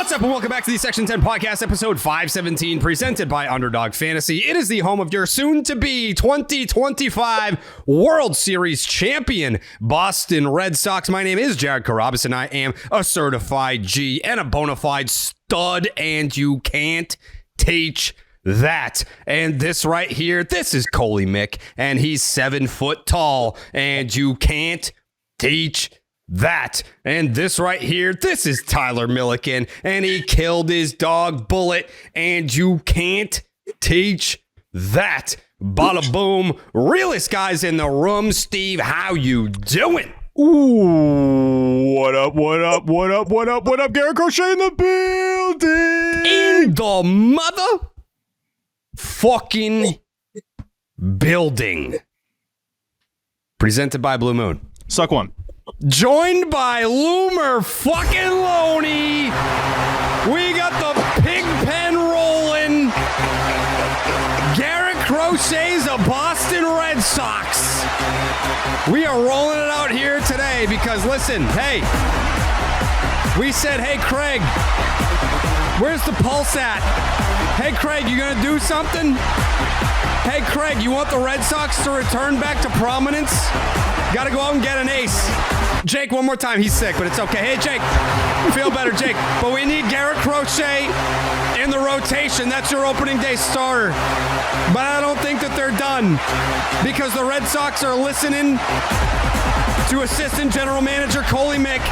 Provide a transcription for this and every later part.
What's up, and welcome back to the Section 10 Podcast, episode 517, presented by Underdog Fantasy. It is the home of your soon-to-be 2025 World Series champion, Boston Red Sox. My name is Garrett Crochet, and I am a certified G and a bona fide stud, and you can't teach that. And this right here, this is Cory Mick, and he's 7 foot tall, and you can't teach that. And this right here, this is Tyler Milliken, and he killed his dog Bullet, and you can't teach that. Bada boom. Realest guys in the room. Steve, how you doing? Ooh, what up, what up, what up, what up, what up? Garrett Crochet in the building. In the mother fucking building. Presented by Blue Moon. Suck one. Joined by Loomer fucking Loney. We got the pig pen rolling. Garrett Crochet's a Boston Red Sox. We are rolling it out here today because, listen, hey, we said, hey, Craig, where's the pulse at? Hey, Craig, you gonna do something? Hey, Craig, you want the Red Sox to return back to prominence? Gotta go out and get an ace. Jake, one more time. He's sick, but it's okay. Hey, Jake, feel better, Jake. But we need Garrett Crochet in the rotation. That's your opening day starter. But I don't think that they're done because the Red Sox are listening to assistant general manager Cory Mick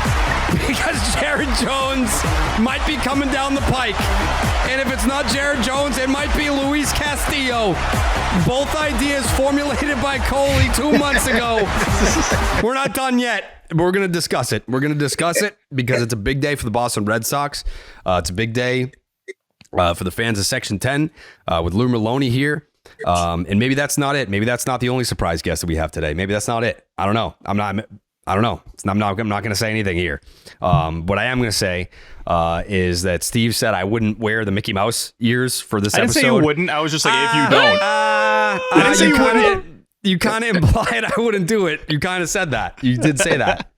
because Jared Jones might be coming down the pike. And if it's not Jared Jones, it might be Luis Castillo. Both ideas formulated by Cory 2 months ago. We're not done yet, but we're going to discuss it. We're going to discuss it because it's a big day for the Boston Red Sox. It's a big day for the fans of Section 10 with Lou Maloney here. And maybe that's not it. Maybe that's not the only surprise guest that we have today. Maybe that's not it. I don't know. I'm not going to say anything here. What I am going to say is that Steve said I wouldn't wear the Mickey Mouse ears for this episode. I didn't say you wouldn't. I was just like, if you don't. I didn't say you wouldn't. You kind of implied I wouldn't do it. You kind of said that. You did say that.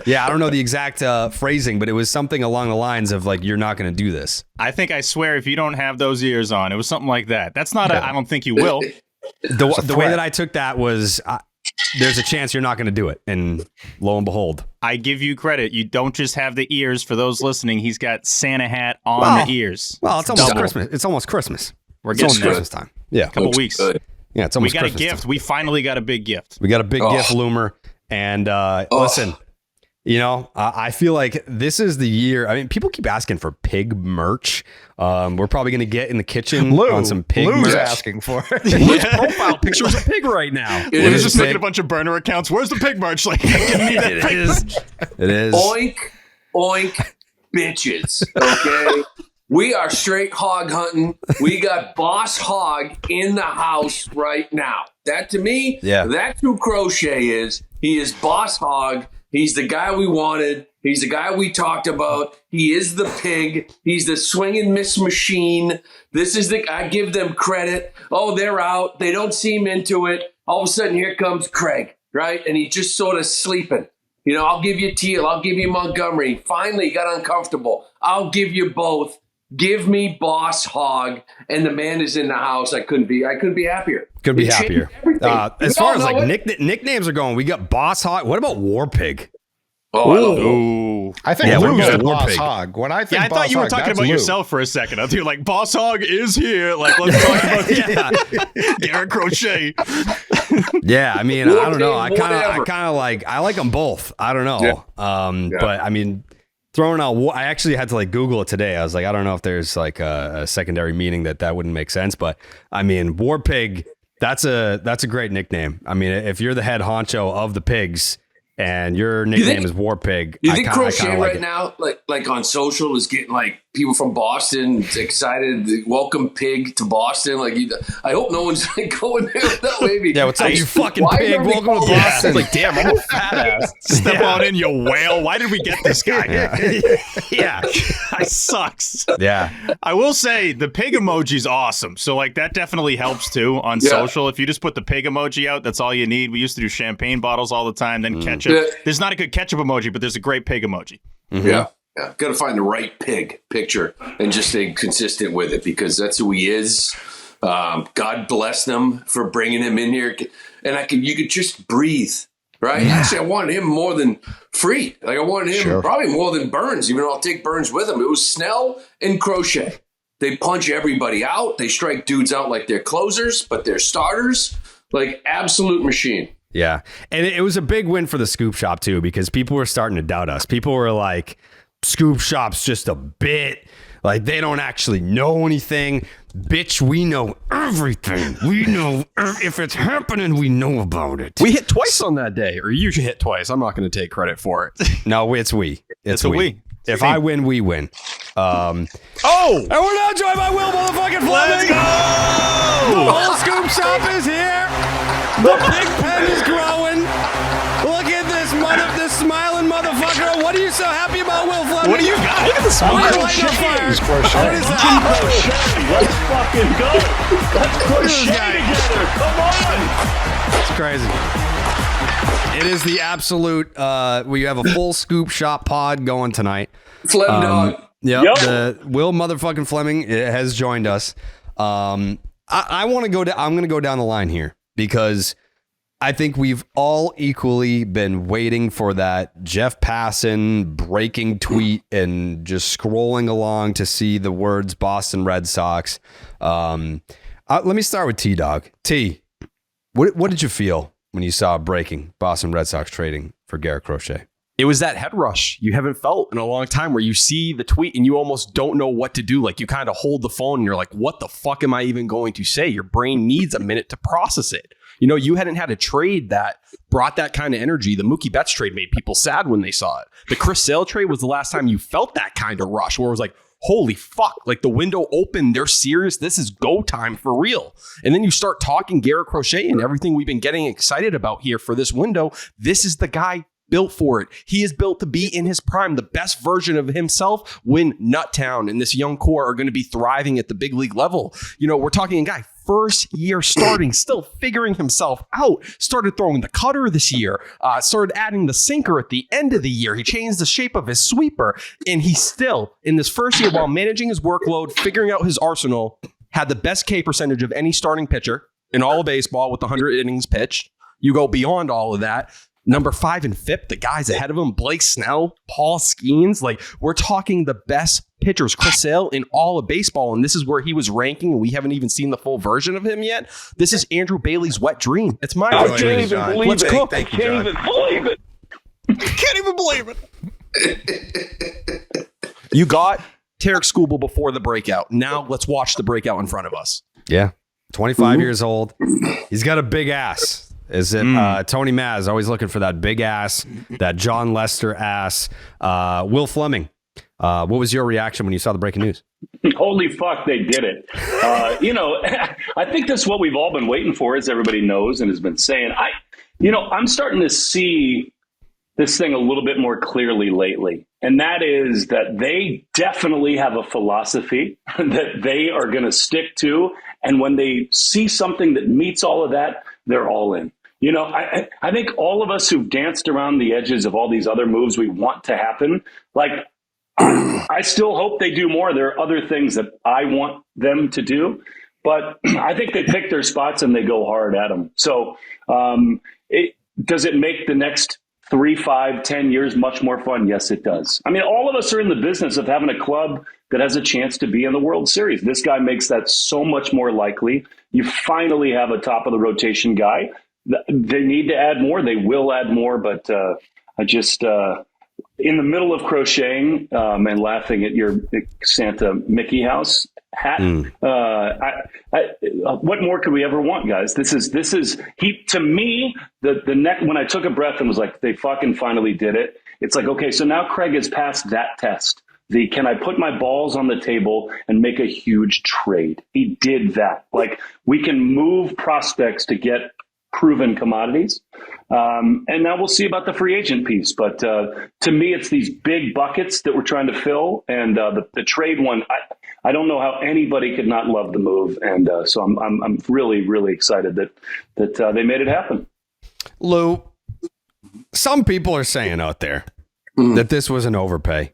Yeah, I don't know the exact phrasing, but it was something along the lines of like, you're not going to do this. I think I swear if you don't have those ears on, it was something like that. That's not I don't think you will. The way that I took that was there's a chance you're not going to do it. And lo and behold. I give you credit. You don't just have the ears. For those listening, he's got Santa hat on the ears. Well, it's almost Christmas. It's almost Christmas. We're getting Christmas time. Yeah. Couple weeks. Good. Yeah, it's almost Christmas. We got a gift. Time. We finally got a big gift. We got a big gift, Loomer. And listen, you know, I feel like this is the year. I mean, people keep asking for pig merch. We're probably going to get in the kitchen on some pig merch. Asking for His profile picture is a pig right now. He's just making a bunch of burner accounts. Where's the pig merch? Like, give me that it is. It is. Oink, oink, bitches. Okay. We are straight hog hunting. We got Boss Hog in the house right now. That to me, that's who Crochet is. He is Boss Hog. He's the guy we wanted. He's the guy we talked about. He is the pig. He's the swing and miss machine. This is I give them credit. Oh, they're out. They don't seem into it. All of a sudden, here comes Craig, right? And he's just sort of sleeping. You know, I'll give you Teal. I'll give you Montgomery. Finally, he got uncomfortable. I'll give you both. Give me Boss Hog, and the man is in the house. I couldn't be happier. Couldn't be happier. As far as like nicknames are going, we got Boss Hog. What about War Pig? Oh, I think Lou's the Boss Hog. When I think I thought you were talking about yourself for a second. I thought you were like, Boss Hog is here. Like, let's talk about Garrett Crochet. Yeah, I mean, I don't know. I kind of like them both. I don't know. But I mean, throwing out, I actually had to like Google it today. I was like, I don't know if there's like a secondary meaning that wouldn't make sense. But I mean, War Pig, that's a great nickname. I mean, if you're the head honcho of the pigs and your nickname is War Pig, you think Crochet right now, like on social, is getting like people from Boston excited to welcome Pig to Boston? Like, I hope no one's like going there that way. Yeah, what's up, you fucking pig? Welcome to Boston. Like, damn, I'm a fat ass. Step on in, you whale. Why did we get this guy? Yeah, I sucks. Yeah, I will say the pig emoji's awesome. So like that definitely helps too on social. If you just put the pig emoji out, that's all you need. We used to do champagne bottles all the time, then ketchup. There's not a good ketchup emoji, but there's a great pig emoji. Mm-hmm. Yeah. Yeah, got to find the right pig picture and just stay consistent with it because that's who he is. God bless them for bringing him in here, and you could just breathe, right? Yeah. Actually, I wanted him more than Free. Like I wanted him probably more than Burns, even though I'll take Burns with him. It was Snell and Crochet. They punch everybody out. They strike dudes out like they're closers, but they're starters. Like absolute machine. Yeah, and it was a big win for the Scoop Shop too because people were starting to doubt us. People were like, Scoop Shop's just a bit. Like, they don't actually know anything. Bitch, we know everything. We know if it's happening, we know about it. We hit twice on that day, or you hit twice. I'm not going to take credit for it. No, it's we. It's a we. If I win, we win. And we're now joined by Will motherfucking Fleming. Let's go! The whole Scoop Shop is here. The big pen is growing. Look at this smiling motherfucker. What are you so happy about, Will Fleming? What do you got? Look at the smile. What is that? Let's fucking go. Let's crochet together. Come on. It's crazy. It is the absolute, we have a full Scoop Shop pod going tonight. Flem dog. Yep. The Will motherfucking Fleming has joined us. I want to go I'm going to go down the line here because I think we've all equally been waiting for that Jeff Passan breaking tweet and just scrolling along to see the words Boston Red Sox. Let me start with T-Dog. T, what did you feel when you saw breaking Boston Red Sox trading for Garrett Crochet? It was that head rush you haven't felt in a long time where you see the tweet and you almost don't know what to do. Like you kind of hold the phone and you're like, what the fuck am I even going to say? Your brain needs a minute to process it. You know, you hadn't had a trade that brought that kind of energy. The Mookie Betts trade made people sad when they saw it. The Chris Sale trade was the last time you felt that kind of rush where it was like, holy fuck, like the window opened. They're serious. This is go time for real. And then you start talking Garrett Crochet and everything we've been getting excited about here for this window. This is the guy built for it. He is built to be in his prime, the best version of himself when Nuttown and this young core are going to be thriving at the big league level. You know, we're talking a guy first year starting, still figuring himself out, started throwing the cutter this year, started adding the sinker at the end of the year. He changed the shape of his sweeper, and he's still in this first year while managing his workload, figuring out his arsenal, had the best K percentage of any starting pitcher in all of baseball with 100 innings pitched. You go beyond all of that. Number 5 in FIP, the guys ahead of him, Blake Snell, Paul Skeens. Like, we're talking the best pitchers, Chris Sale, in all of baseball. And this is where he was ranking, and we haven't even seen the full version of him yet. This is Andrew Bailey's wet dream. It's my I can't even believe Let's it. cook. I can't even believe it. Can't even believe it. You got Tarek Skubal before the breakout. Now let's watch the breakout in front of us. Yeah. 25 years old. He's got a big ass. Is it Tony Maz always looking for that big ass, that John Lester ass? Will Fleming, what was your reaction when you saw the breaking news? Holy fuck, they did it. You know, I think that's what we've all been waiting for, as everybody knows and has been saying. I'm starting to see this thing a little bit more clearly lately. And that is that they definitely have a philosophy that they are going to stick to. And when they see something that meets all of that, they're all in. You know, I think all of us who've danced around the edges of all these other moves we want to happen, like, I still hope they do more. There are other things that I want them to do, but I think they pick their spots and they go hard at them. So does it make the next 3, 5, 10 years much more fun? Yes, it does. I mean, all of us are in the business of having a club that has a chance to be in the World Series. This guy makes that so much more likely. You finally have a top of the rotation guy. They need to add more. They will add more, but I just in the middle of crocheting and laughing at your Santa Mickey House hat. What more could we ever want, guys? This is he to me. The neck when I took a breath and was like, they fucking finally did it. It's like, okay, so now Craig has passed that test. Can I put my balls on the table and make a huge trade? He did that. Like, we can move prospects to get proven commodities. And now we'll see about the free agent piece. But to me, it's these big buckets that we're trying to fill. And the trade one, I don't know how anybody could not love the move. And so I'm really, really excited that they made it happen. Lou, some people are saying out there that this was an overpay.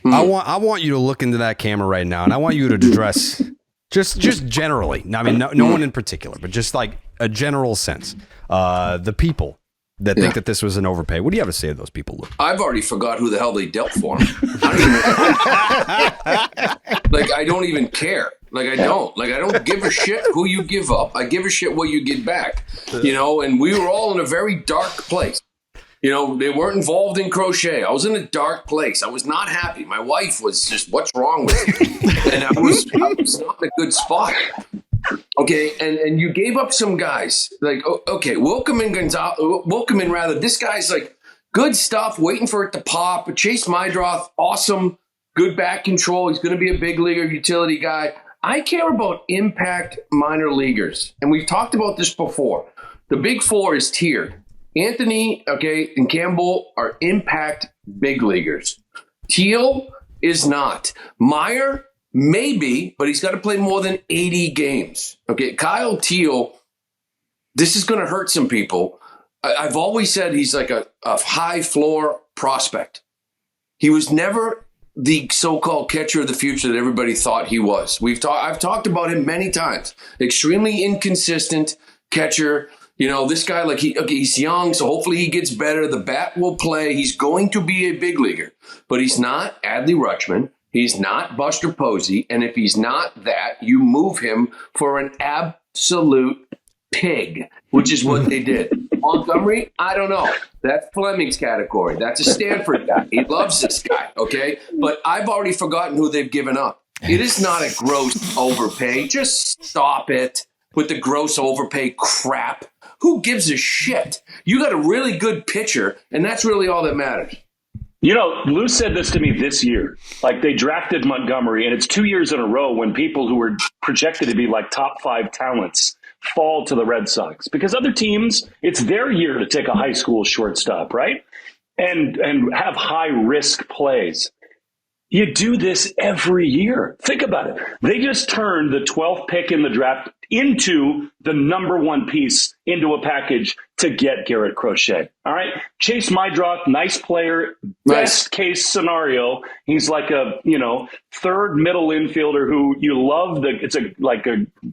I want you to look into that camera right now, and I want you to address just generally. I mean, no one in particular, but just like a general sense. The people that think that this was an overpay. What do you have to say to those people, Luke? I've already forgot who the hell they dealt for him. I don't even care. I don't give a shit who you give up. I give a shit what you get back. And we were all in a very dark place. They weren't involved in crochet. I was in a dark place. I was not happy. My wife was just, what's wrong with you? And I was not in a good spot. Okay, and you gave up some guys. Wilkeman, this guy's good stuff, waiting for it to pop. But Chase Mydroth, awesome, good back control. He's going to be a big leaguer, utility guy. I care about impact minor leaguers. And we've talked about this before. The big four is tiered. Anthony, and Campbell are impact big leaguers. Teal is not. Meyer, maybe, but he's got to play more than 80 games. Okay, Kyle Teal, this is going to hurt some people. I've always said he's like a high floor prospect. He was never the so-called catcher of the future that everybody thought he was. I've talked about him many times. Extremely inconsistent catcher. This guy, he's young, so hopefully he gets better. The bat will play. He's going to be a big leaguer, but he's not Adley Rutschman. He's not Buster Posey. And if he's not that, you move him for an absolute pig, which is what they did. Montgomery, I don't know. That's Fleming's category. That's a Stanford guy. He loves this guy, okay? But I've already forgotten who they've given up. It is not a gross overpay. Just stop it with the gross overpay crap. Who gives a shit? You got a really good pitcher, and that's really all that matters. Lou said this to me this year. They drafted Montgomery, and it's 2 years in a row when people who were projected to be top 5 talents fall to the Red Sox. Because other teams, it's their year to take a high school shortstop, right? And have high risk plays. You do this every year. Think about it. They just turned the 12th pick in the draft into the number one piece into a package to get Garrett Crochet. All right. Chase Mydroth, nice player. Best case scenario. He's like a, third middle infielder who you love. It's a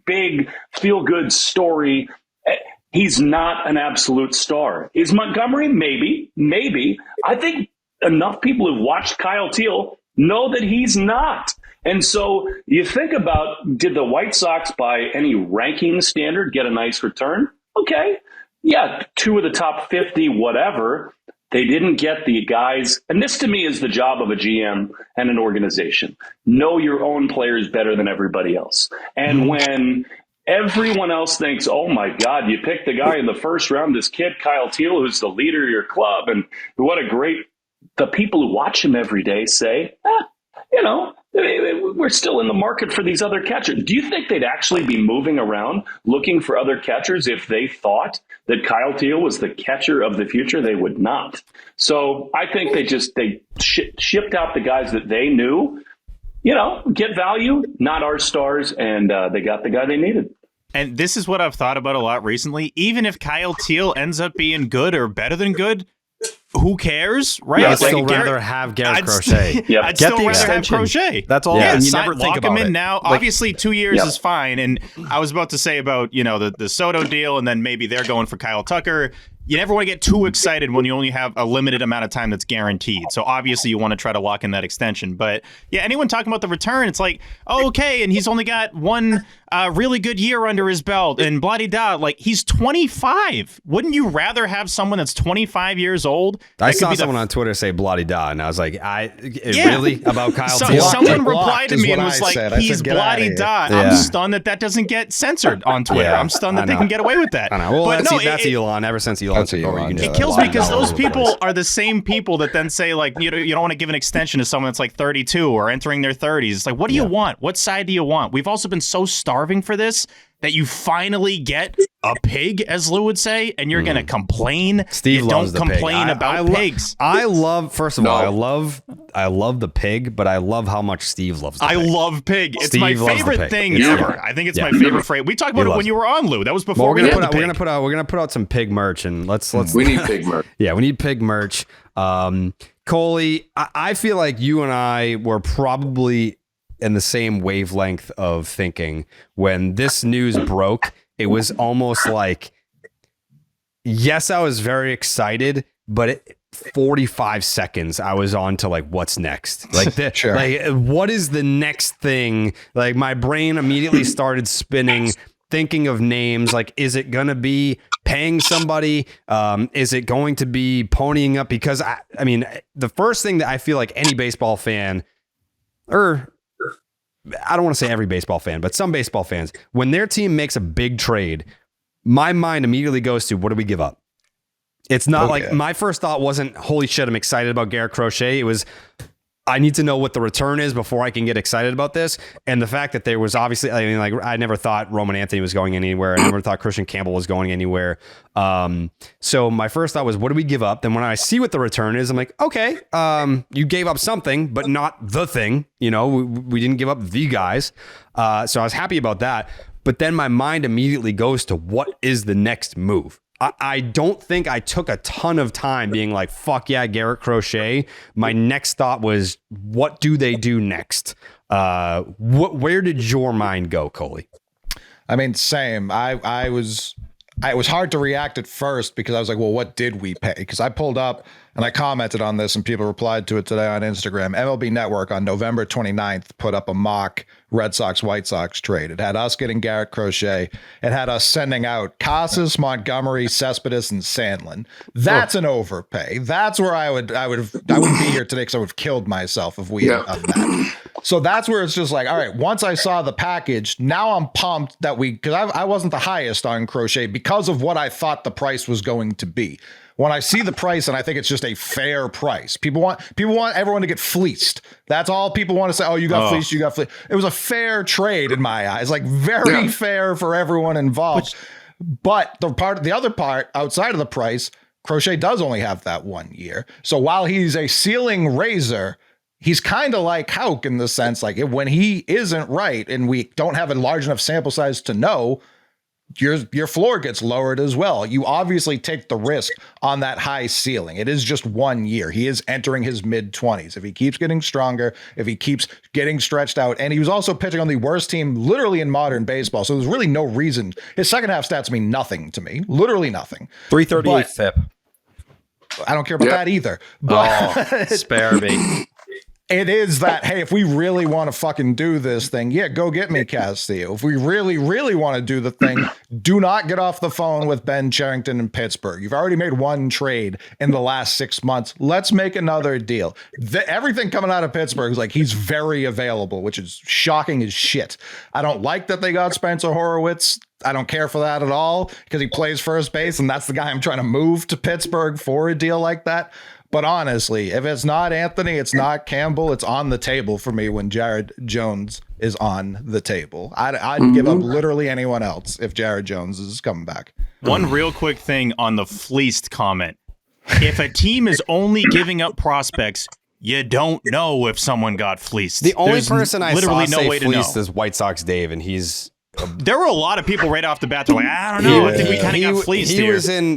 big feel good story. He's not an absolute star. Is Montgomery? Maybe. I think enough people who've watched Kyle Teal know that he's not. And so you think about, did the White Sox by any ranking standard get a nice return? Okay. Yeah, 2 of the top 50, whatever. They didn't get the guys. And this to me is the job of a GM and an organization. Know your own players better than everybody else. And when everyone else thinks, oh my God, you picked the guy in the first round, this kid, Kyle Teal, who's the leader of your club. And what a great, the people who watch him every day say, we're still in the market for these other catchers. Do you think they'd actually be moving around looking for other catchers if they thought that Kyle Teal was the catcher of the future? They would not. So I think they shipped out the guys that they knew, get value, not our stars, and they got the guy they needed. And this is what I've thought about a lot recently. Even if Kyle Teal ends up being good or better than good, who cares, right? Yeah, I'd still rather have Garrett Crochet. I'd still rather have Crochet. That's all. Yeah, and you never never think lock about him in it. now. Obviously, 2 years is fine. And I was about to say about the Soto deal, and then maybe they're going for Kyle Tucker. You never want to get too excited when you only have a limited amount of time that's guaranteed. So obviously you want to try to lock in that extension. But yeah, anyone talking about the return, it's like, oh, okay, and he's only got one really good year under his belt and blah-de-da. He's 25. Wouldn't you rather have someone that's 25 years old? I saw someone on Twitter say blah-de-da, and I was like, really? About Kyle Teal? Someone replied to me and was like, he's blah-de-da. I'm stunned that doesn't get censored on Twitter. I'm stunned that they can get away with that. I know. Well, that's Elon. Ever since Elon. It kills me because those people are the same people that then say you don't want to give an extension to someone that's 32 or entering their 30s. It's what do you want? What side do you want? We've also been so starving for this that you finally get a pig, as Lou would say, and you're going to complain. Steve loves the pig. Don't complain about pigs. I love the pig, but I love how much Steve loves the pig. I love pig. It's my favorite thing ever. I think it's my favorite phrase. We talked about it when you were on, Lou. That was before we're gonna put out some pig merch, and let's we need pig merch. Yeah, we need pig merch. Coley, I feel like you and I were probably in the same wavelength of thinking when this news broke. It was almost like, yes, I was very excited, but 45 seconds I was on to like, what's next? Like, Sure. like, what is the next thing? Like, my brain immediately started spinning, thinking of names. Like, is it going to be paying somebody? Is it going to be ponying up? Because I mean, the first thing that I feel like any baseball fan, or I don't want to say every baseball fan, but some baseball fans, when their team makes a big trade, my mind immediately goes to, what do we give up? It's not like, my first thought wasn't, holy shit, I'm excited about Garrett Crochet. It was, I need to know what the return is before I can get excited about this. And the fact that there was obviously, I mean, like, I never thought Roman Anthony was going anywhere. I never thought Christian Campbell was going anywhere. So my first thought was, what do we give up? Then when I see what the return is, I'm like, okay, you gave up something, but not the thing. You know, we didn't give up the guys. So I was happy about that. But then my mind immediately goes to, what is the next move? I don't think I took a ton of time being like, fuck yeah, Garrett Crochet. My next thought was, what do they do next? Where did your mind go, Coley? I mean, same. It was hard to react at first because I was like, well, what did we pay? Because I pulled up and I commented on this and people replied to it today on Instagram. MLB Network on November 29th put up a mock Red Sox White Sox trade. It had us getting Garrett Crochet. It had us sending out Casas, Montgomery, Cespedes, and Sandlin. That's an overpay. That's where I wouldn't be here today because I would have killed myself if we had done that. So that's where it's just like, all right, once I saw the package, now I'm pumped that because I wasn't the highest on Crochet because of what I thought the price was going to be. When I see the price, and I think it's just a fair price. People want everyone to get fleeced. That's all people want to say. Oh, you got fleeced, you got fleeced. It was a fair trade in my eyes, like very fair for everyone involved. But the other part outside of the price, Crochet does only have that 1 year. So while he's a ceiling raiser, he's kind of like Houck in the sense, like when he isn't right and we don't have a large enough sample size to know, your floor gets lowered as well. You obviously take the risk on that high ceiling. It is just 1 year. He is entering his mid-20s. If he keeps getting stronger, if he keeps getting stretched out, and he was also pitching on the worst team literally in modern baseball. So there's really no reason. His second half stats mean nothing to me. Literally nothing. 338 FIP. I don't care about that either. But spare me. It is that, hey, if we really want to fucking do this thing, go get me Castillo. If we really, really want to do the thing, do not get off the phone with Ben Cherington in Pittsburgh. You've already made one trade in the last 6 months. Let's make another deal. Everything coming out of Pittsburgh is like he's very available, which is shocking as shit. I don't like that they got Spencer Horowitz. I don't care for that at all because he plays first base, and that's the guy I'm trying to move to Pittsburgh for a deal like that. But honestly, if it's not Anthony, it's not Campbell, it's on the table for me when Jared Jones is on the table. I'd give up literally anyone else if Jared Jones is coming back. One real quick thing on the fleeced comment. If a team is only giving up prospects, you don't know if someone got fleeced. The only person I saw say fleeced fleeced is White Sox Dave, and he's... There were a lot of people right off the bat. They're like, I don't know. I think we kind of got fleeced here.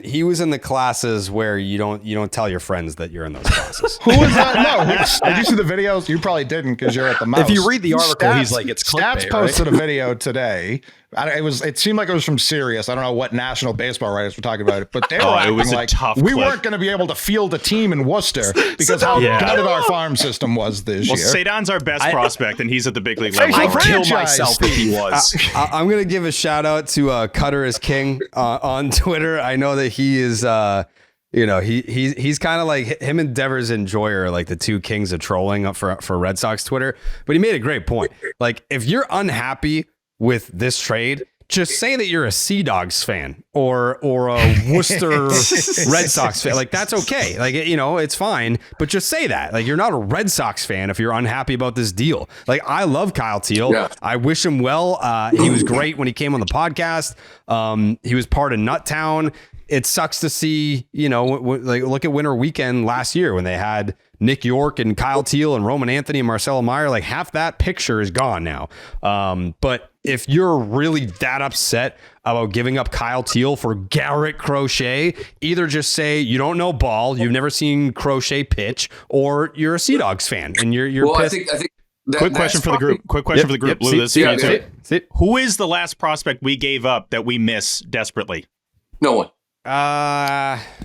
He was in the classes where you don't tell your friends that you're in those classes. Who was that? No, did you see the videos? You probably didn't because you're at the mouse. If you read the article, he's like, it's clickbait, Stats posted a video today. It seemed like it was from Sirius. I don't know what national baseball writers were talking about it, but they were acting like we weren't going to be able to field a team in Worcester because how gutted our farm system was this year. Sadon's our best prospect, and he's at the big league level. I'd kill myself if he was. I'm going to give a shout out to Cutter is King on Twitter. I know that he is, he's kind of like him and Devers and Joyer are like the two kings of trolling up for Red Sox Twitter. But he made a great point. Like, if you're unhappy with this trade, just say that you're a Sea Dogs fan or a Worcester Red Sox fan. Like, that's okay. Like, it's fine, but just say that. Like, you're not a Red Sox fan if you're unhappy about this deal. Like, I love Kyle Teal. Yeah. I wish him well. He was great when he came on the podcast. He was part of Nuttown. It sucks to see, like, look at Winter Weekend last year when they had Nick York and Kyle Teal and Roman Anthony and Marcelo Meyer, like half that picture is gone now. But if you're really that upset about giving up Kyle Teal for Garrett Crochet, either just say you don't know ball, you've never seen Crochet pitch, or you're a Sea Dogs fan and you're well, pissed. I think Quick question for the group. Lou, who is the last prospect we gave up that we miss desperately? No one.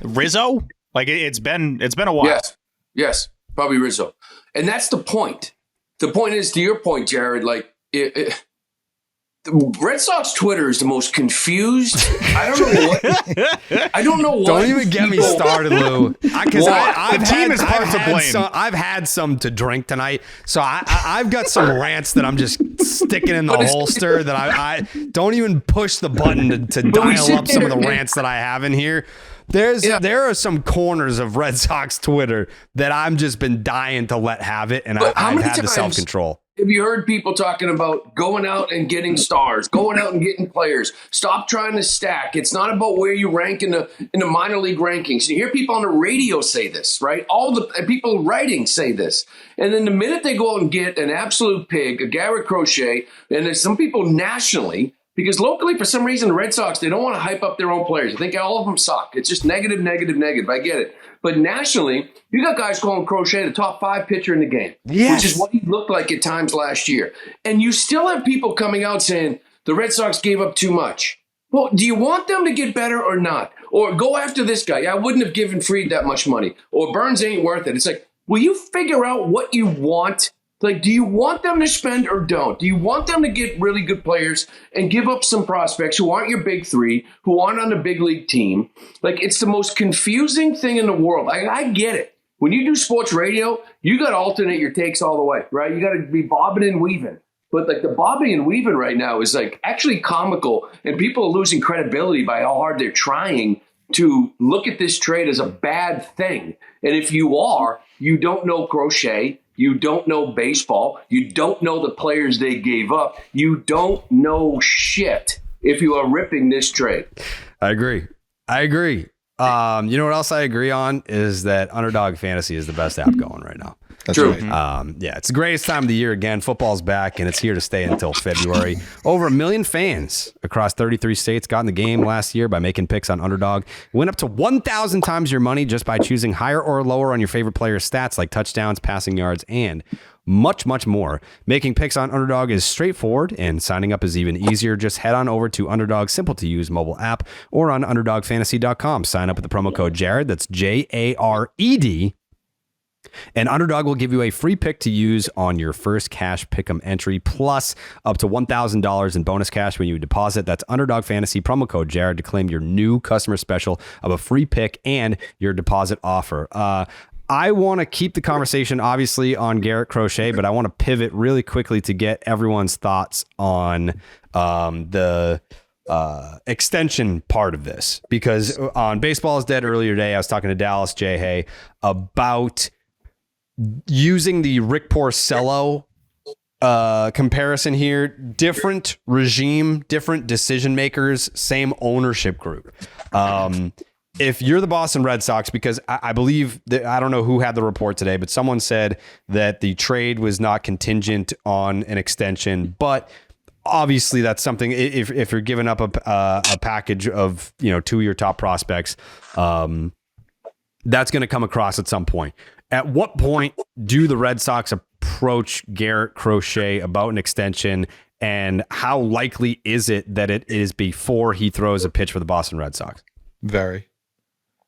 Rizzo? Like it's been a while. Yes, probably Rizzo. And that's the point. The point is, to your point, Jared, like the Red Sox Twitter is the most confused. I don't know what. Don't even get me started, Lou. Because I've had some to drink tonight, so I've got some rants that I'm just sticking in the holster. That I don't even push the button to dial up some of the rants that I have in here. There are some corners of Red Sox Twitter that I've just been dying to let have it, and I've had the self-control. Have you heard people talking about going out and getting stars, going out and getting players? Stop trying to stack. It's not about where you rank in the minor league rankings. You hear people on the radio say this, right? All the people writing say this. And then the minute they go out and get an absolute pig, a Garrett Crochet, and there's some people nationally, because locally, for some reason, the Red Sox, they don't want to hype up their own players. I think all of them suck. It's just negative, negative, negative. I get it. But nationally, you got guys calling Crochet the top 5 pitcher in the game, which is what he looked like at times last year. And you still have people coming out saying the Red Sox gave up too much. Well, do you want them to get better or not? Or go after this guy. I wouldn't have given Fried that much money. Or Burns ain't worth it. It's like, will you figure out what you want? Like, do you want them to spend or don't? Do you want them to get really good players and give up some prospects who aren't your big 3, who aren't on a big league team? Like, it's the most confusing thing in the world. I get it. When you do sports radio, you got to alternate your takes all the way, right? You got to be bobbing and weaving. But like the bobbing and weaving right now is like actually comical, and people are losing credibility by how hard they're trying to look at this trade as a bad thing. And if you are, you don't know Crochet. You don't know baseball. You don't know the players they gave up. You don't know shit if you are ripping this trade. I agree. You know what else I agree on is that Underdog Fantasy is the best app going right now. That's True. right. It's the greatest time of the year again. Football's back, and it's here to stay until February. Over 1 million fans across 33 states got in the game last year by making picks on Underdog. It went up to 1,000 times your money just by choosing higher or lower on your favorite player's stats like touchdowns, passing yards, and much, much more. Making picks on Underdog is straightforward, and signing up is even easier. Just head on over to Underdog's simple-to-use mobile app or on UnderdogFantasy.com. Sign up with the promo code Jared. That's Jared. And Underdog will give you a free pick to use on your first cash pick'em entry, plus up to $1,000 in bonus cash when you deposit. That's Underdog Fantasy, promo code Jared, to claim your new customer special of a free pick and your deposit offer. I want to keep the conversation, obviously, on Garrett Crochet, but I want to pivot really quickly to get everyone's thoughts on the extension part of this. Because on Baseball is Dead earlier today, I was talking to Dallas J. Hay about using the Rick Porcello comparison here. Different regime, different decision makers, same ownership group. If you're the Boston Red Sox, because I believe that, I don't know who had the report today, but someone said that the trade was not contingent on an extension, but obviously that's something, if you're giving up a package of, 2 of your top prospects, that's going to come across at some point. At what point do the Red Sox approach Garrett Crochet about an extension, and how likely is it that it is before he throws a pitch for the Boston Red Sox? Very.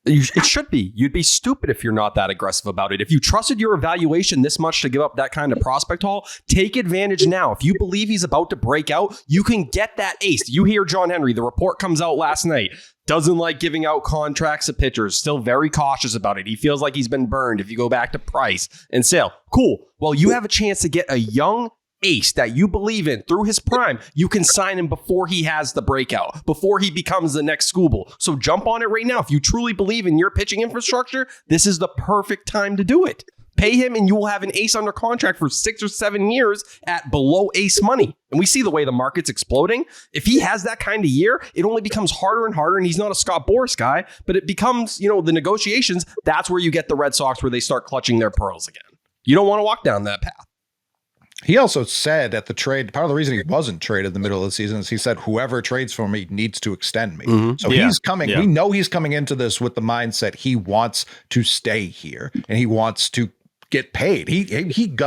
It should be. You'd be stupid if you're not that aggressive about it. If you trusted your evaluation this much to give up that kind of prospect haul, take advantage now. If you believe he's about to break out, you can get that ace. You hear John Henry, the report comes out last night. Doesn't like giving out contracts to pitchers. Still very cautious about it. He feels like he's been burned if you go back to Price and Sale. Cool. Well, you have a chance to get a young ace that you believe in through his prime. You can sign him before he has the breakout, before he becomes the next Scooble. So jump on it right now. If you truly believe in your pitching infrastructure, this is the perfect time to do it. Pay him and you will have an ace under contract for 6 or 7 years at below ace money. And we see the way the market's exploding. If he has that kind of year, it only becomes harder and harder. And he's not a Scott Boras guy, but it becomes, the negotiations. That's where you get the Red Sox where they start clutching their pearls again. You don't want to walk down that path. He also said at the trade, part of the reason he wasn't traded in the middle of the season is he said, whoever trades for me needs to extend me. So he's coming. We know he's coming into this with the mindset he wants to stay here and he wants to get paid. He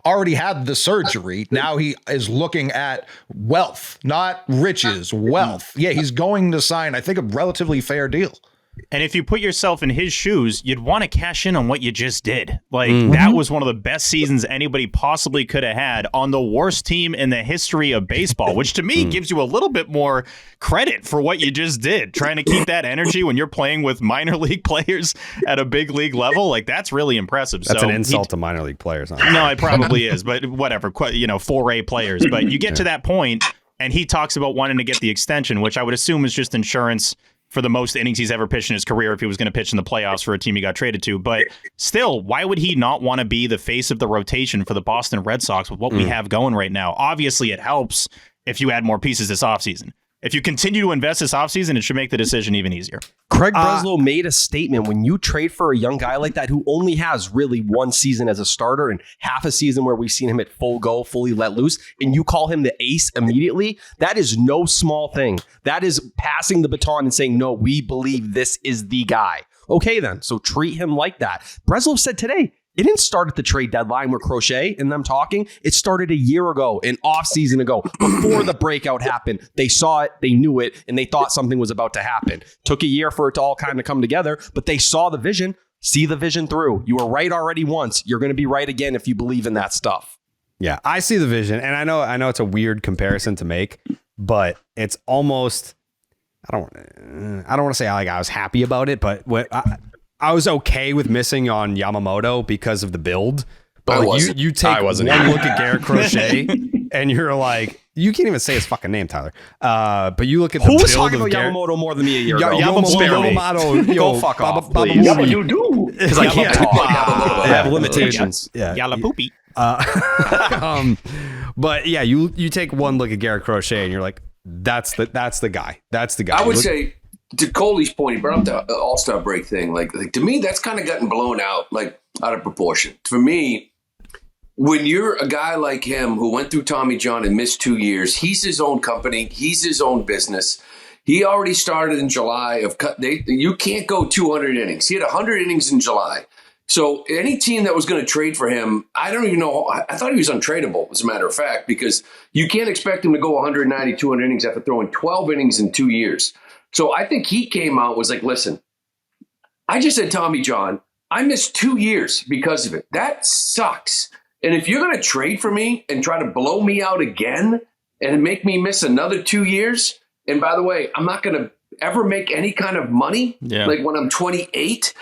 already had the surgery. Now he is looking at wealth, not riches, wealth. Yeah, he's going to sign, I think, a relatively fair deal. And if you put yourself in his shoes, you'd want to cash in on what you just did. That was one of the best seasons anybody possibly could have had on the worst team in the history of baseball, which to me gives you a little bit more credit for what you just did. Trying to keep that energy when you're playing with minor league players at a big league level, that's really impressive. That's an insult to minor league players. No, it probably is, but whatever, 4A players. But you get to that point, and he talks about wanting to get the extension, which I would assume is just insurance for the most innings he's ever pitched in his career if he was going to pitch in the playoffs for a team he got traded to. But still, why would he not want to be the face of the rotation for the Boston Red Sox with what we have going right now? Obviously, it helps if you add more pieces this offseason. If you continue to invest this offseason, it should make the decision even easier. Craig Breslow made a statement when you trade for a young guy like that who only has really one season as a starter and half a season where we've seen him at full go, fully let loose, and you call him the ace immediately, that is no small thing. That is passing the baton and saying, no, we believe this is the guy. Okay, then. So treat him like that. Breslow said today, it didn't start at the trade deadline with Crochet and them talking. It started a year ago, an off season ago, before the breakout happened. They saw it, they knew it, and they thought something was about to happen. Took a year for it to all kind of come together, but they saw the vision. See the vision through. You were right already once. You're going to be right again if you believe in that stuff. Yeah, I see the vision, and I know it's a weird comparison to make, but it's almost. I don't want to say I was happy about it, but I was okay with missing on Yamamoto because of the build. But you take one look at Garrett Crochet and you're like, you can't even say his fucking name, Tyler. But you look at the build. Who was talking about Yamamoto more than me a year ago? Yamamoto, go fuck off, please. Yeah, but you do. Because I can't talk. I have limitations. Yalla poopy. But yeah, you take one look at Garrett Crochet and you're like, that's the guy. That's the guy. I would say, to Coley's point, he brought up the All-Star break thing. Like to me, that's kind of gotten blown out of proportion. For me, when you're a guy like him who went through Tommy John and missed 2 years, he's his own company. He's his own business. He already started in July you can't go 200 innings. He had 100 innings in July. So any team that was going to trade for him, I don't even know. I thought he was untradeable, as a matter of fact, because you can't expect him to go 190, 200 innings after throwing 12 innings in 2 years. So I think he came out, was like, listen, I just said Tommy John. I missed 2 years because of it. That sucks. And if you're going to trade for me and try to blow me out again and make me miss another 2 years, and by the way, I'm not going to ever make any kind of money, like when I'm 28,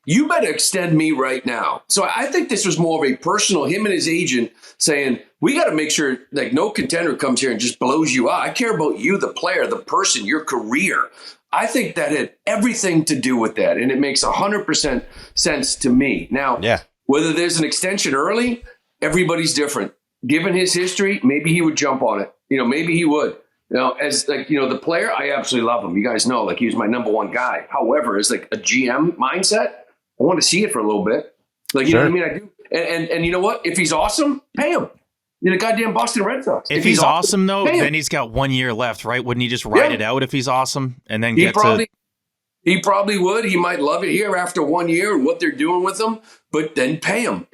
you better extend me right now. So I think this was more of a personal, him and his agent saying, we got to make sure no contender comes here and just blows you out. I care about you, the player, the person, your career. I think that had everything to do with that. And it makes 100% sense to me. Now, whether there's an extension early, everybody's different. Given his history, maybe he would jump on it. Maybe he would. As the player, I absolutely love him. You guys know, he was my number one guy. However, as a GM mindset, I want to see it for a little bit. You know what I mean? I do. And you know what? If he's awesome, pay him. You're the goddamn Boston Red Sox. If he's awesome, though, then he's got 1 year left, right? Wouldn't he just ride it out if he's awesome and then He probably would. He might love it here after 1 year and what they're doing with him, but then pay him.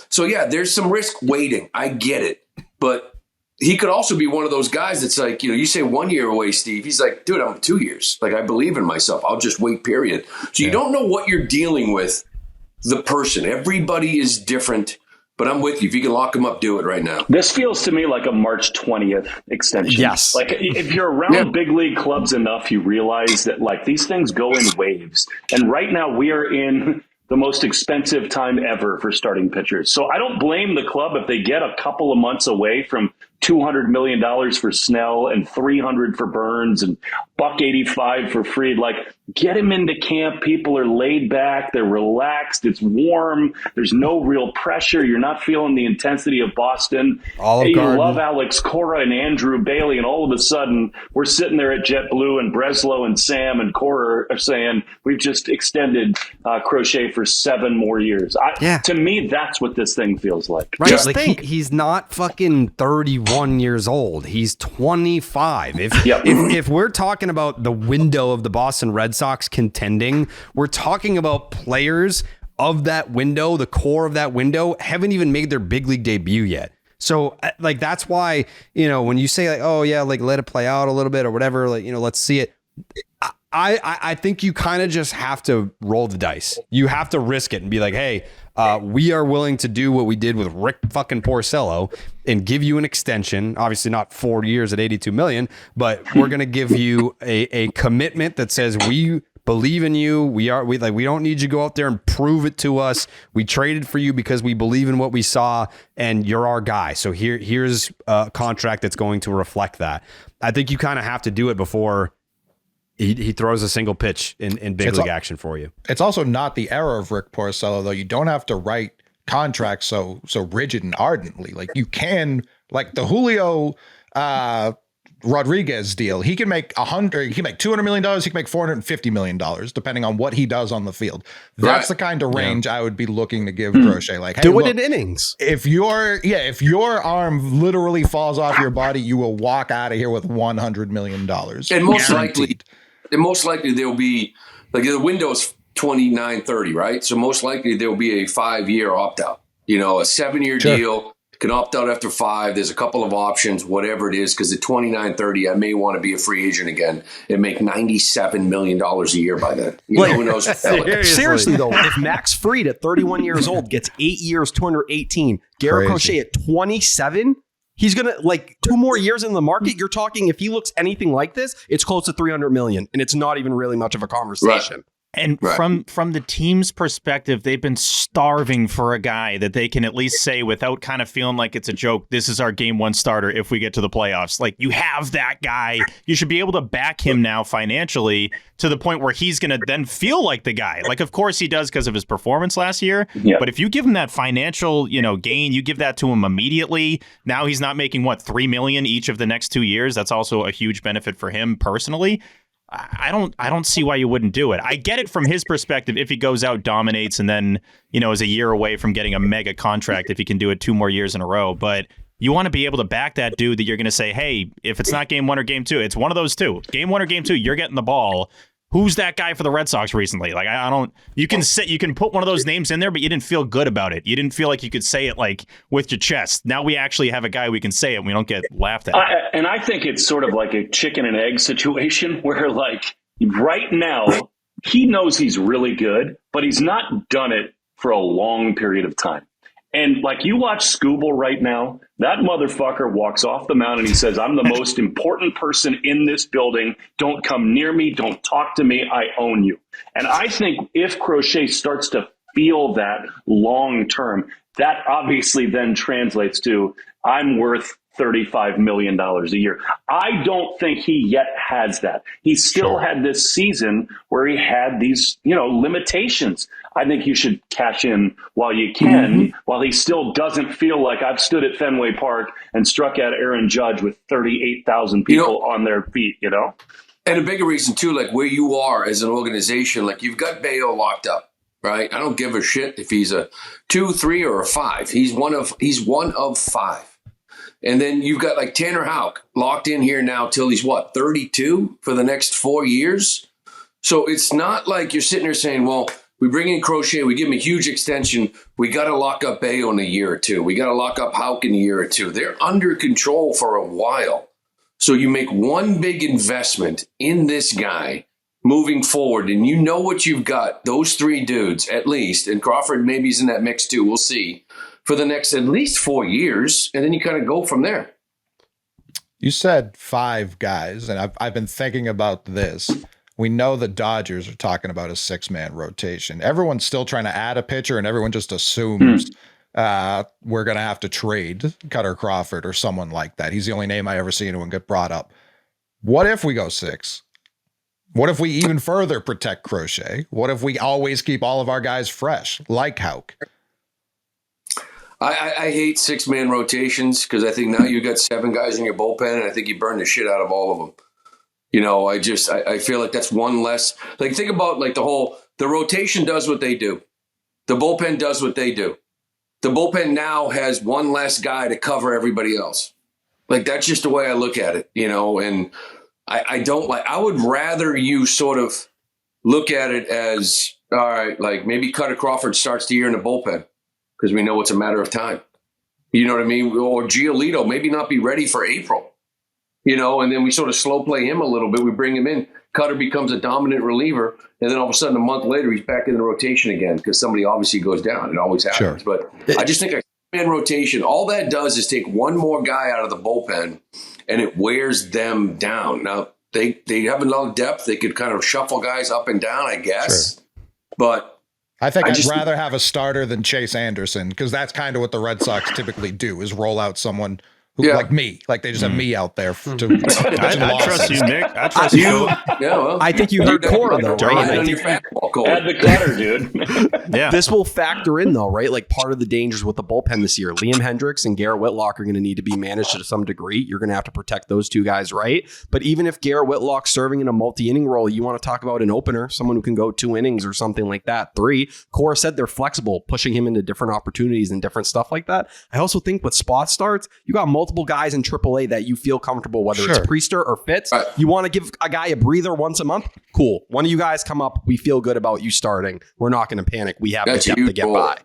So yeah, there's some risk waiting. I get it. But he could also be one of those guys that's you say 1 year away, Steve. He's like, dude, I'm 2 years. I believe in myself. I'll just wait, period. So you don't know what you're dealing with, the person. Everybody is different, but I'm with you. If you can lock him up, do it right now. This feels to me like a March 20th extension. Yes. If you're around big league clubs enough, you realize that these things go in waves. And right now we are in the most expensive time ever for starting pitchers. So I don't blame the club if they get a couple of months away from $200 million for Snell and $300 for Burns and $185 for Fried. Get him into camp. People are laid back. They're relaxed. It's warm. There's no real pressure. You're not feeling the intensity of Boston. Olive Garden. You love Alex Cora and Andrew Bailey, and all of a sudden we're sitting there at JetBlue, and Breslow and Sam and Cora are saying we've just extended Crochet for 7 more years. To me, that's what this thing feels like. Right, like he's not fucking 31 years old. He's 25. If we're talking about the window of the Boston Red Sox contending, we're talking about players of that window, the core of that window, haven't even made their big league debut yet. So like, that's why, when you say like, oh yeah, like let it play out a little bit or whatever, like, let's see it. I think you kind of just have to roll the dice. You have to risk it and be like, hey, we are willing to do what we did with Rick fucking Porcello and give you an extension. Obviously not 4 years at $82 million, but we're going to give you a commitment that says we believe in you. We don't need you to go out there and prove it to us. We traded for you because we believe in what we saw and you're our guy. So here's a contract that's going to reflect that. I think you kind of have to do it before he throws a single pitch in big league action for you. It's also not the era of Rick Porcello, though. You don't have to write contracts so rigid and ardently. Like you can, like the Julio Rodriguez deal. He can make $200 million. He can make $450 million, depending on what he does on the field. That's the kind of range I would be looking to give Crochet. Like, hey, do it in innings. If your arm literally falls off your body, you will walk out of here with $100 million. And most likely there'll be, like, the window's 29-30, right? So most likely there'll be a 5-year opt-out, a 7-year deal. Can opt out after 5. There's a couple of options, whatever it is, because at 29-30, I may want to be a free agent again and make $97 million a year by then. Who knows? Seriously, though, if Max Fried at 31 years old gets 8 years, 218, Garrett Crochet at 27, he's going to, like, 2 more years in the market. You're talking, if he looks anything like this, it's close to $300 million, and it's not even really much of a conversation. Right. And from the team's perspective, they've been starving for a guy that they can at least say without kind of feeling like it's a joke, this is our game 1 starter if we get to the playoffs. Like, you have that guy. You should be able to back him now financially to the point where he's going to then feel like the guy. Like, of course he does because of his performance last year. Yeah. But if you give him that financial, gain, you give that to him immediately. Now he's not making $3 million each of the next 2 years. That's also a huge benefit for him personally. I don't see why you wouldn't do it. I get it from his perspective if he goes out, dominates, and then, is a year away from getting a mega contract if he can do it 2 more years in a row. But you want to be able to back that dude that you're going to say, hey, if it's not game 1 or game 2, it's one of those 2. Game 1 or game 2, you're getting the ball. Who's that guy for the Red Sox recently? Like, you can put one of those names in there, but you didn't feel good about it. You didn't feel like you could say it like with your chest. Now we actually have a guy we can say it and we don't get laughed at. And I think it's sort of like a chicken and egg situation where, like, right now he knows he's really good, but he's not done it for a long period of time. And like, you watch Scooble right now, that motherfucker walks off the mound and he says, I'm the most important person in this building. Don't come near me. Don't talk to me. I own you. And I think if Crochet starts to feel that long term, that obviously then translates to, I'm worth $35 million a year. I don't think he yet has that. He still had this season where he had these, limitations. I think you should cash in while you can, while he still doesn't feel like I've stood at Fenway Park and struck out Aaron Judge with 38,000 people on their feet, And a bigger reason too, like where you are as an organization, like you've got Bayo locked up, right? I don't give a shit if he's a 2, 3, or a 5. He's one of 5. And then you've got like Tanner Houck locked in here now till he's 32 for the next 4 years. So it's not like you're sitting there saying, well, we bring in Crochet, we give him a huge extension. We got to lock up Bayo in a year or 2. We got to lock up Houck in a year or 2. They're under control for a while. So you make one big investment in this guy moving forward, and you know what you've got, those 3 dudes at least, and Crawford maybe is in that mix too, we'll see, for the next at least 4 years, and then you kind of go from there. You said 5 guys, and I've been thinking about this. We know the Dodgers are talking about a 6-man rotation. Everyone's still trying to add a pitcher, and everyone just assumes we're going to have to trade Cutter Crawford or someone like that. He's the only name I ever see anyone get brought up. What if we go 6? What if we even further protect Crochet? What if we always keep all of our guys fresh, like Houck? I hate 6-man rotations because I think now you got 7 guys in your bullpen, and I think you burn the shit out of all of them. You know, I feel like that's one less. Like, think about like the rotation does what they do. The bullpen does what they do. The bullpen now has one less guy to cover everybody else. Like, that's just the way I look at it, you know, and I would rather you sort of look at it as, all right, like maybe Cutter Crawford starts the year in the bullpen because we know it's a matter of time. You know what I mean? Or Giolito maybe not be ready for April, you know, and then we sort of slow play him a little bit. We bring him in. Cutter becomes a dominant reliever, and then all of a sudden a month later he's back in the rotation again because somebody obviously goes down. It always happens. Sure. But I just think a man rotation, all that does is take one more guy out of the bullpen, and it wears them down. Now, they have a lot of depth. They could kind of shuffle guys up and down, I guess. Sure. But I'd rather have a starter than Chase Anderson because that's kind of what the Red Sox typically do is roll out someone who, like me. Like they just have me out there I trust you, Nick. I trust you. Yeah, well, I think you heard Cora, though, right? Add the cutter, dude. Yeah. This will factor in, though, right? Like part of the dangers with the bullpen this year. Liam Hendriks and Garrett Whitlock are going to need to be managed to some degree. You're going to have to protect those two guys, right? But even if Garrett Whitlock's serving in a multi-inning role, you want to talk about an opener, someone who can go 2 innings or something like that, 3. Cora said they're flexible, pushing him into different opportunities and different stuff like that. I also think with spot starts, you got multiple guys in AAA that you feel comfortable, whether it's Priester or Fitz. Right. You want to give a guy a breather once a month? Cool. One of you guys come up. We feel good about you starting. We're not going to panic. We have the depth to get by.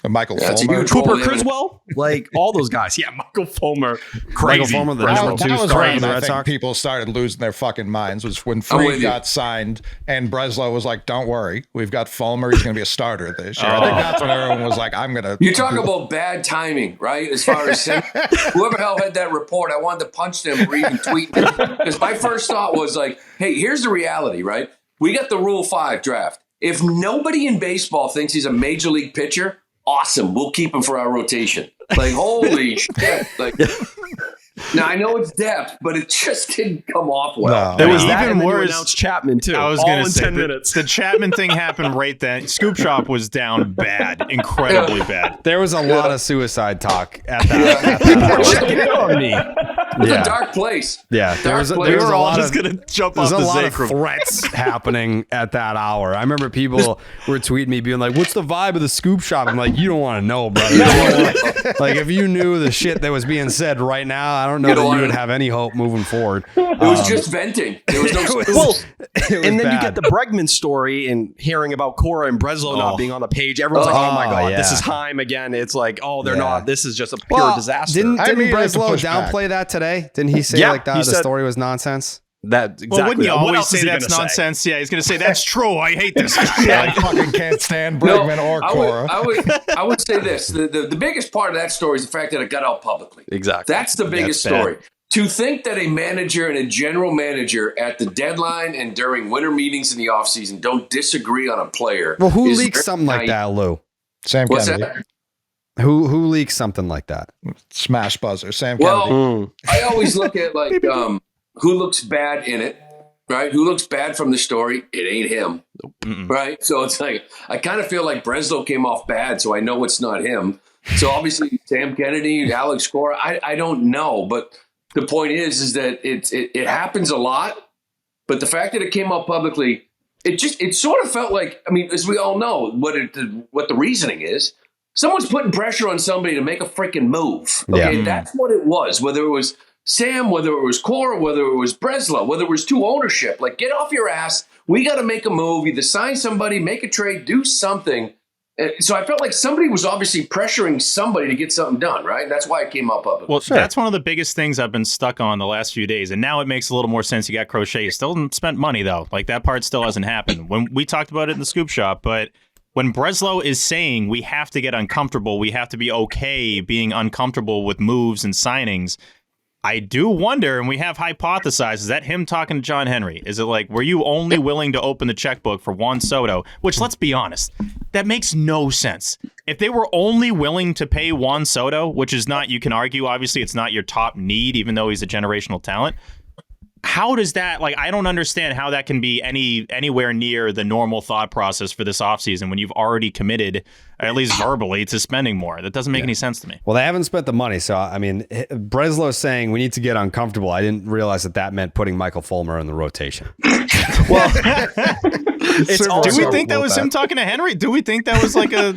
Michael Fulmer, Cooper Criswell, like all those guys. Yeah, Michael Fulmer, crazy. Michael Fulmer, the number 2 starter for the Red Sox. People started losing their fucking minds was when Freed got signed and Breslow was like, "Don't worry, we've got Fulmer. He's going to be a starter this year." I think that's when everyone was like, "I'm going to." You talk about bad timing, right? As far as whoever hell had that report, I wanted to punch them for even tweeting because my first thought was like, "Hey, here's the reality, right? We got the Rule 5 draft. If nobody in baseball thinks he's a major league pitcher." Awesome. We'll keep him for our rotation. Like, holy shit. Like, now, I know it's depth, but it just didn't come off well. No. It was even worse. Announced Chapman, too. I was going to say, 10 minutes. The Chapman thing happened right then. Scoop Shop was down bad, incredibly bad. There was a lot of suicide talk at that. People were checking in on me. It's a dark place. Yeah, we were all just going to jump off the There's a lot Zacrum. of threats happening at that hour. I remember people were tweeting me being like, "What's the vibe of the Scoop Shop?" I'm like, "You don't want to know, brother." Like, if you knew the shit that was being said right now, I don't know that you would have any hope moving forward. It was just venting. There was no. And then you get the Bregman story and hearing about Cora and Breslow not being on the page. Everyone's like, "Oh my god, this is Heim again." It's like, "Oh, they're not. This is just a pure disaster." Didn't Breslow downplay that today? Didn't he say that the story was nonsense? That exactly. Well, wouldn't you always say that's nonsense? Say? Yeah, he's going to say that's true. I hate this guy. I fucking can't stand Bregman or Cora. I would say this: the biggest part of that story is the fact that it got out publicly. Exactly, that's the biggest story. To think that a manager and a general manager at the deadline and during winter meetings in the offseason don't disagree on a player. Well, who leaks something like that, Lou? Sam Kennedy. Who leaks something like that? Smash buzzer, Sam Kennedy. I always look at like who looks bad in it, right? Who looks bad from the story? It ain't him, right? So it's like I kind of feel like Breslow came off bad, so I know it's not him. So obviously Sam Kennedy, Alex Cora, I don't know, but the point is that it happens a lot. But the fact that it came out publicly, it sort of felt like, I mean, as we all know, what the reasoning is. Someone's putting pressure on somebody to make a freaking move. Okay, that's what it was. Whether it was Sam, whether it was Cora, whether it was Breslow, whether it was two ownership, like get off your ass. We got to make a move, either sign somebody, make a trade, do something. So I felt like somebody was obviously pressuring somebody to get something done, right? That's why it came up publicly. Well, that's one of the biggest things I've been stuck on the last few days. And now it makes a little more sense. You got Crochet. You still haven't spent money, though. Like that part still hasn't happened. When we talked about it in the Scoop Shop, but when Breslow is saying we have to get uncomfortable, we have to be okay being uncomfortable with moves and signings, I do wonder, and we have hypothesized, is that him talking to John Henry? Is it like, were you only willing to open the checkbook for Juan Soto? Which, let's be honest, that makes no sense. If they were only willing to pay Juan Soto, which is not, you can argue, obviously, it's not your top need, even though he's a generational talent. how does that, like, I don't understand how that can be anywhere near the normal thought process for this offseason when you've already committed, at least verbally, to spending more. That doesn't make any sense to me. Well, they haven't spent the money. So, I mean, Breslow saying we need to get uncomfortable. I didn't realize that meant putting Michael Fulmer in the rotation. Well, do we think that was him talking to Henry? Do we think that was like a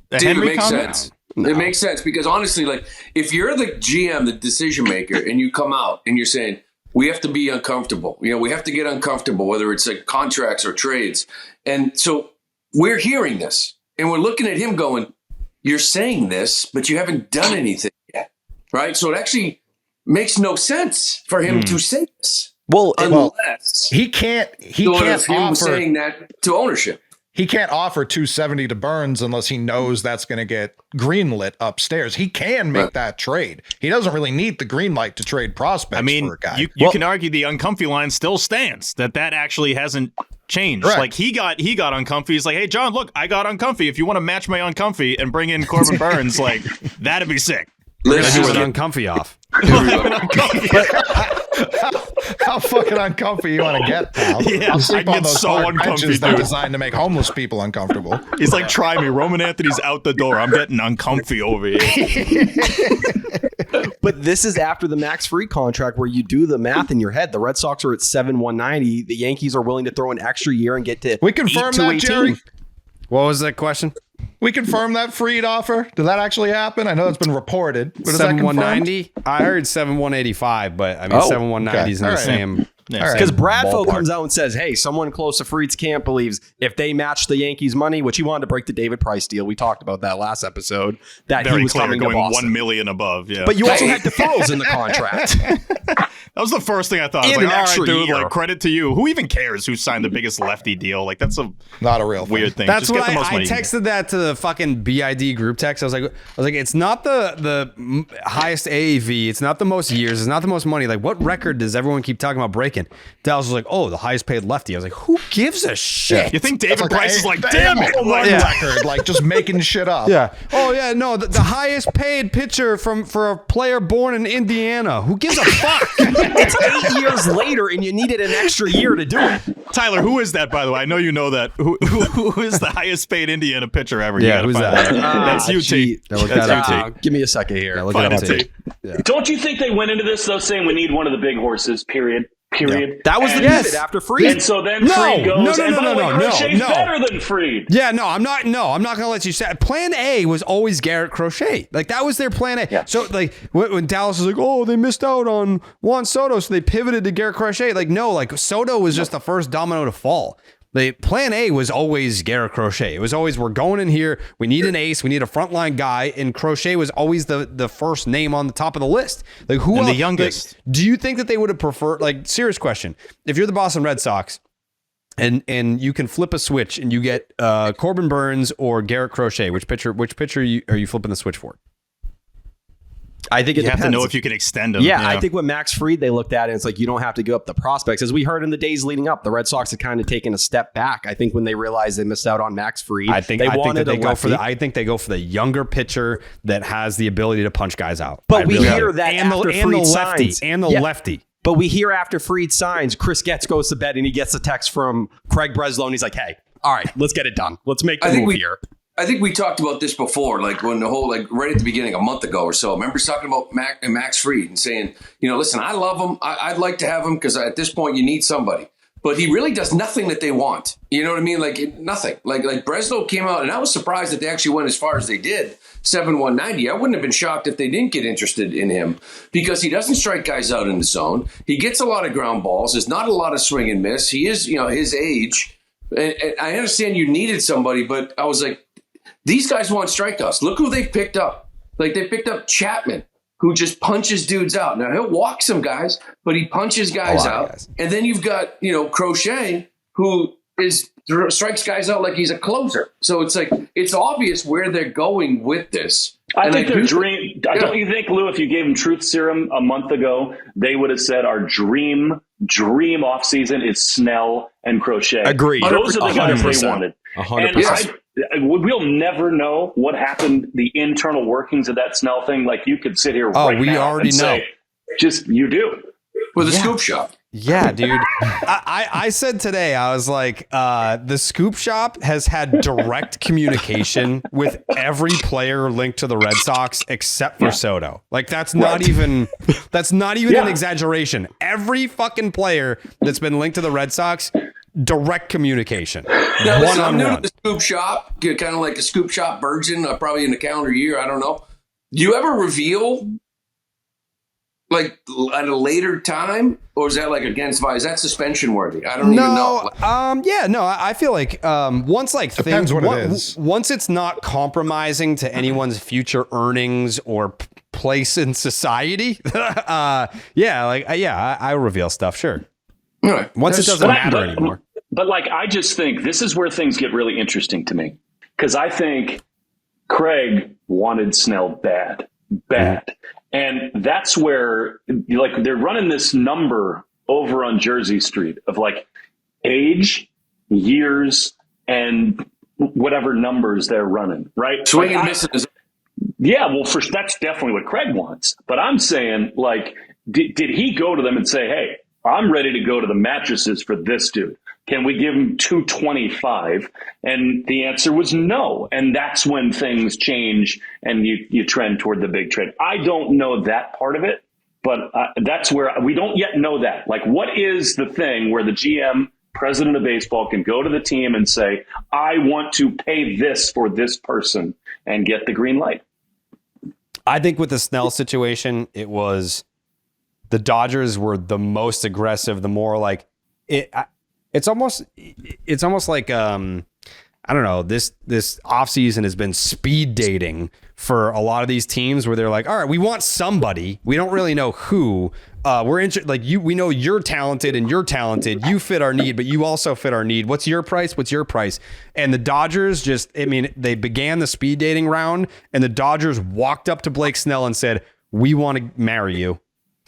Henry it makes comment? sense. No. It makes sense because honestly, like if you're the GM, the decision maker, and you come out and you're saying, we have to be uncomfortable. You know, we have to get uncomfortable, whether it's like contracts or trades. And so we're hearing this and we're looking at him going, you're saying this, but you haven't done anything yet. Right. So it actually makes no sense for him to say this. Well, unless he can't offer saying that to ownership. He can't offer 270 to Burns unless he knows that's going to get greenlit upstairs. He can make that trade. He doesn't really need the green light to trade prospects for a guy. You can argue the uncomfy line still stands, that actually hasn't changed. Right. Like he got uncomfy. He's like, hey, John, look, I got uncomfy. If you want to match my uncomfy and bring in Corbin Burns, like that'd be sick. Let's do an uncomfy off. How fucking uncomfy you want to get, pal? Yeah, I get so uncomfy. They're designed to make homeless people uncomfortable. He's like, try me. Roman Anthony's out the door. I'm getting uncomfy over here. But this is after the Max Fried contract where you do the math in your head. The Red Sox are at 7,190. The Yankees are willing to throw an extra year and get to We confirm that, Jerry? What was that question? We confirm that Fried offer. Did that actually happen? I know it's been reported. But 7,190. I heard 7,185, but I mean 7,190 is in the same. Because Bradfo comes out and says, hey, someone close to Fried's camp believes if they match the Yankees' money, which he wanted to break the David Price deal. We talked about that last episode. That Very he was clear, coming going to Boston. $1 million above. Yeah, but you also had deferrals in the contract. That was the first thing I thought. I was And like, an all right, extra dude, year. like credit to you. Who even cares who signed the biggest lefty deal? Like that's not a real weird thing. That's Just what get the most I money. texted that to the fucking BID group text. I was like, it's not the highest AAV. It's not the most years. It's not the most money. Like, what record does everyone keep talking about breaking? Dallas was like, oh, the highest paid lefty. I was like, who gives a shit? You think David Price is like, the damn it? record, like just making shit up. Yeah. Oh yeah. No, the highest paid pitcher for a player born in Indiana. Who gives a fuck? It's 8 years later, and you needed an extra year to do it. Tyler, who is that, by the way? I know you know that. Who is the highest paid Indiana pitcher ever? Yeah, who's that? That's UT. That's UT. Give me a second here. Yeah, look it up, T. Yeah. Don't you think they went into this, though, saying we need one of the big horses, period? Yeah. That was the pivot after Fried. And so then Fried goes, Crochet's better than Fried. Yeah, I'm not going to let you say it. Plan A was always Garrett Crochet. Like, that was their plan A. Yeah. So, like, when Dallas was like, oh, they missed out on Juan Soto, so they pivoted to Garrett Crochet. Like, no, like, Soto was just the first domino to fall. The plan A was always Garrett Crochet. It was always, we're going in here. We need an ace. We need a frontline guy. And Crochet was always the first name on the top of the list. Like, who else? The youngest. Like, do you think that they would have preferred, like, serious question. If you're the Boston Red Sox and you can flip a switch and you get Corbin Burns or Garrett Crochet, which pitcher are you flipping the switch for? I think it depends. You have to know if you can extend them. Yeah, I think with Max Fried, they looked at it, and it's like, you don't have to go up the prospects. As we heard in the days leading up, the Red Sox had kind of taken a step back. I think when they realized they missed out on Max Fried, I think they go for the younger pitcher that has the ability to punch guys out. But we hear that after Fried signs. And the lefty. But we hear after Fried signs, Chris Getz goes to bed and he gets a text from Craig Breslow, and he's like, hey, all right, let's get it done. Let's make the move here. I think we talked about this before, like when the whole, like right at the beginning, a month ago or so. Remember talking about Max Fried and saying, listen, I love him. I'd like to have him because at this point you need somebody. But he really does nothing that they want. You know what I mean? Like nothing. Like Breslow came out, and I was surprised that they actually went as far as they did, 7,190. I wouldn't have been shocked if they didn't get interested in him because he doesn't strike guys out in the zone. He gets a lot of ground balls. There's not a lot of swing and miss. He is, his age. And I understand you needed somebody, but I was like, these guys want strikeouts. Look who they've picked up. Like they picked up Chapman, who just punches dudes out. Now he'll walk some guys, but he punches guys out. And then you've got, Crochet, who strikes guys out like he's a closer. So it's like, it's obvious where they're going with this. I think their dream, don't you think, Lou, if you gave them truth serum a month ago, they would have said our dream offseason is Snell and Crochet. Agreed. Those are the guys they wanted. 100%. And we'll never know what happened, the internal workings of that Snell thing. Like you could sit here right now already and say, know. you do. With a scoop shot. Yeah, dude. I said today, I was like, the Scoop Shop has had direct communication with every player linked to the Red Sox except for Soto. Like that's not even an exaggeration. Every fucking player that's been linked to the Red Sox, direct communication. Now, listen, I'm new One-on-one. to the Scoop Shop, kind of like a Scoop Shop virgin, probably in the calendar year. I don't know. Do you ever reveal like at a later time, or is that like against is that suspension worthy? I don't even know. I feel like once like Depends things what it is. once it's not compromising to anyone's future earnings or place in society, I reveal stuff. Sure. All right. Once it doesn't matter anymore. But like, I just think this is where things get really interesting to me, because I think Craig wanted Snell bad. And that's where, like, they're running this number over on Jersey Street of like age, years, and whatever numbers they're running, right? Swing and miss is Yeah, well, that's definitely what Craig wants. But I'm saying, like, did he go to them and say, hey, I'm ready to go to the mattresses for this dude? Can we give him $225? And the answer was no. And that's when things change and you trend toward the big trade. I don't know that part of it, but that's where we don't yet know that. Like, what is the thing where the GM, president of baseball, can go to the team and say, I want to pay this for this person and get the green light? I think with the Snell situation, it was the Dodgers were the most aggressive, the more like it's almost like I don't know, this offseason has been speed dating for a lot of these teams where they're like, all right, we want somebody, we don't really know who, we're interested, like we know you're talented and you're talented, you fit our need, but you also fit our need. What's your price? And the Dodgers they began the speed dating round, and the Dodgers walked up to Blake Snell and said, we want to marry you.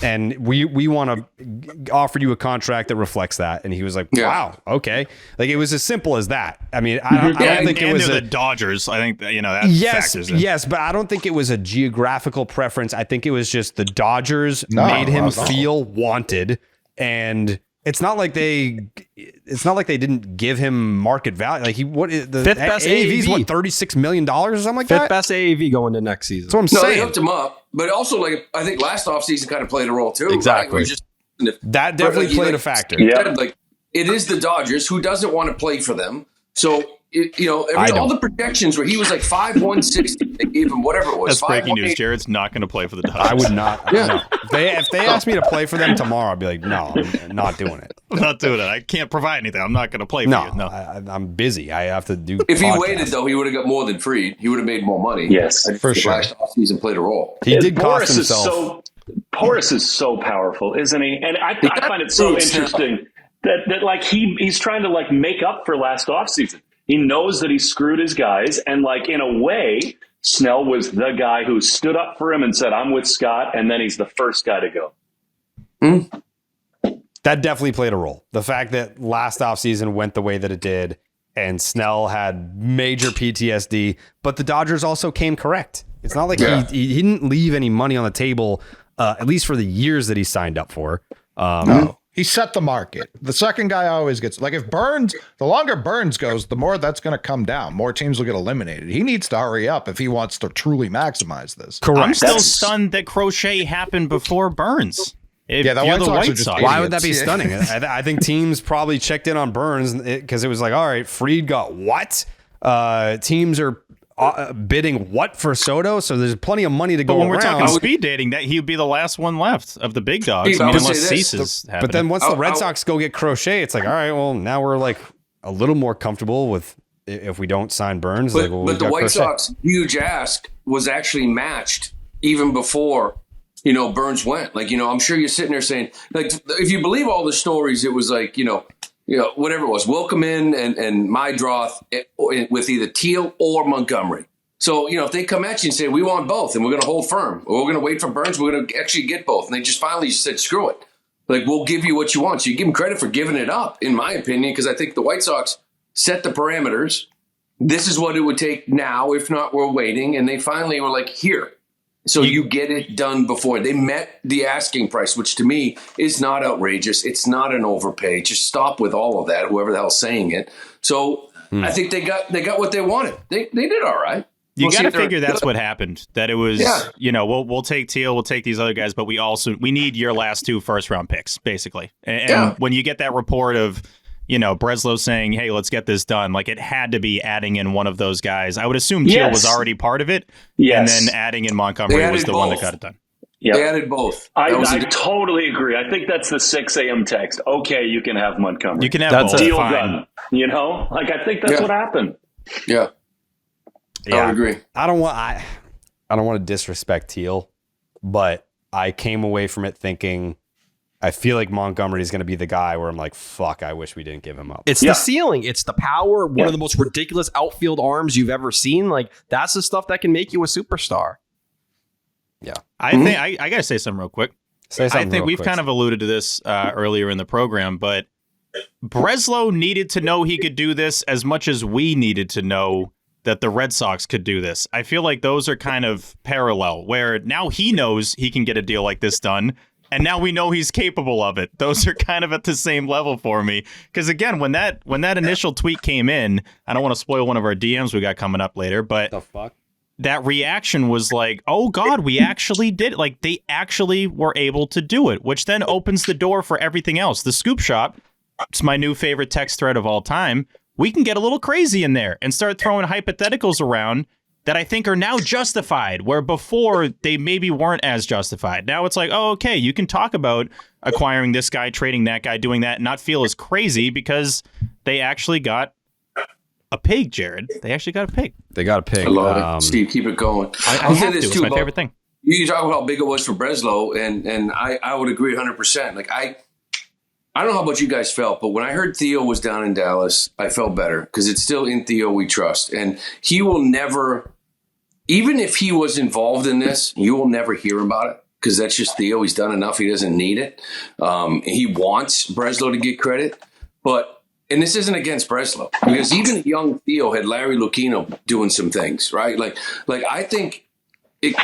And we want to offer you a contract that reflects that. And he was like, wow, okay. Like, it was as simple as that. I mean, I don't think it was the Dodgers. I think that factors in. Yes, but I don't think it was a geographical preference. I think it was just the Dodgers made him feel wanted. And it's not like they didn't give him market value. Like the fifth best AAV's AAV. $36 million or something like that. Fifth best AAV going to next season. That's what I'm saying. They hooked him up. But also, like, I think last offseason kind of played a role too. Exactly. Right? That definitely played a factor. Yeah. Like, it is the Dodgers. Who doesn't want to play for them? So, all the projections where he was like 5'1", 160, they gave him whatever it was. That's breaking news. Jared's not going to play for the Dodgers. I would not. No. If they asked me to play for them tomorrow, I'd be like, no, I'm not doing it. I'm not doing it. I can't provide anything. I'm not going to play for you. No, I'm busy. I have to do. If he waited, though, he would have got more than Fried. He would have made more money. Yes, for sure. Last offseason played a role. He did cost himself. Boris is so powerful, isn't he? And I find it so interesting that like he's trying to like make up for last offseason. He knows that he screwed his guys, and like in a way, Snell was the guy who stood up for him and said, "I'm with Scott," and then he's the first guy to go. That definitely played a role. The fact that last offseason went the way that it did, and Snell had major PTSD, but the Dodgers also came correct. It's not like he didn't leave any money on the table, at least for the years that he signed up for. No. He set the market. The second guy always gets, like, if Burns, the longer Burns goes, the more that's going to come down. More teams will get eliminated. He needs to hurry up if he wants to truly maximize this. Correct. I'm still stunned that Crochet happened before Burns. The White Sox. Why would that be stunning? I think teams probably checked in on Burns because it was like, all right, Fried got what? Teams are bidding what for Soto? So there's plenty of money to go around. But when we're talking speed dating, that he would be the last one left of the big dogs. Unless Ceases happened. But then once the Red Sox go get Crochet, it's like, all right, well, now we're like a little more comfortable with if we don't sign Burns. But the White Sox huge ask was actually matched even before Burns went. Like, I'm sure you're sitting there saying, like, if you believe all the stories, it was like, whatever it was, Wilkeman and Mydroth with either Teal or Montgomery. So, if they come at you and say, we want both and we're going to hold firm, or we're going to wait for Burns, we're going to actually get both. And they just finally said, screw it. Like, we'll give you what you want. So you give them credit for giving it up, in my opinion, because I think the White Sox set the parameters. This is what it would take now. If not, we're waiting. And they finally were like, here. So you get it done before. They met the asking price, which to me is not outrageous. It's not an overpay. Just stop with all of that, whoever the hell's saying it. So I think they got what they wanted. They did all right. You got to figure that's what happened. That it was, we'll take Teal, we'll take these other guys, but we need your last 2 first-round picks, basically. And when you get that report of, Breslow saying, hey, let's get this done, like it had to be adding in one of those guys. I would assume Teal was already part of it. Yes. And then adding in Montgomery was the one that got it done. Yep. They added both. I totally agree. I think that's the 6 a.m. text. Okay, you can have Montgomery. You can have both. Deal done. I think that's what happened. Yeah. I would agree. I don't want to disrespect Teal, but I came away from it thinking I feel like Montgomery is going to be the guy where I'm like, fuck, I wish we didn't give him up. It's the ceiling. It's the power. One of the most ridiculous outfield arms you've ever seen. Like, that's the stuff that can make you a superstar. Yeah. I think I got to say something real quick. I think we've kind of alluded to this earlier in the program, but Breslow needed to know he could do this as much as we needed to know that the Red Sox could do this. I feel like those are kind of parallel, where now he knows he can get a deal like this done, and now we know he's capable of it. Those are kind of at the same level for me. Because again, when that initial tweet came in, I don't want to spoil one of our DMs we got coming up later, but the fuck? That reaction was like, oh God, we actually did it. Like they actually were able to do it, which then opens the door for everything else. The Scoop Shop, it's my new favorite text thread of all time. We can get a little crazy in there and start throwing hypotheticals around that I think are now justified, where before they maybe weren't as justified. Now it's like, oh, okay, you can talk about acquiring this guy, trading that guy, doing that, and not feel as crazy because they actually got a pig, Jared. They actually got a pig. They got a pig. I love it. Steve, keep it going. I'll say this too. It's my favorite thing. You talk about how big it was for Breslow, and I would agree 100%. Like I don't know how about you guys felt, but when I heard Theo was down in Dallas, I felt better because it's still in Theo we trust. And he will never, even if he was involved in this, you will never hear about it because that's just Theo. He's done enough. He doesn't need it. He wants Breslow to get credit. And this isn't against Breslow because even young Theo had Larry Lucchino doing some things, right? Like I think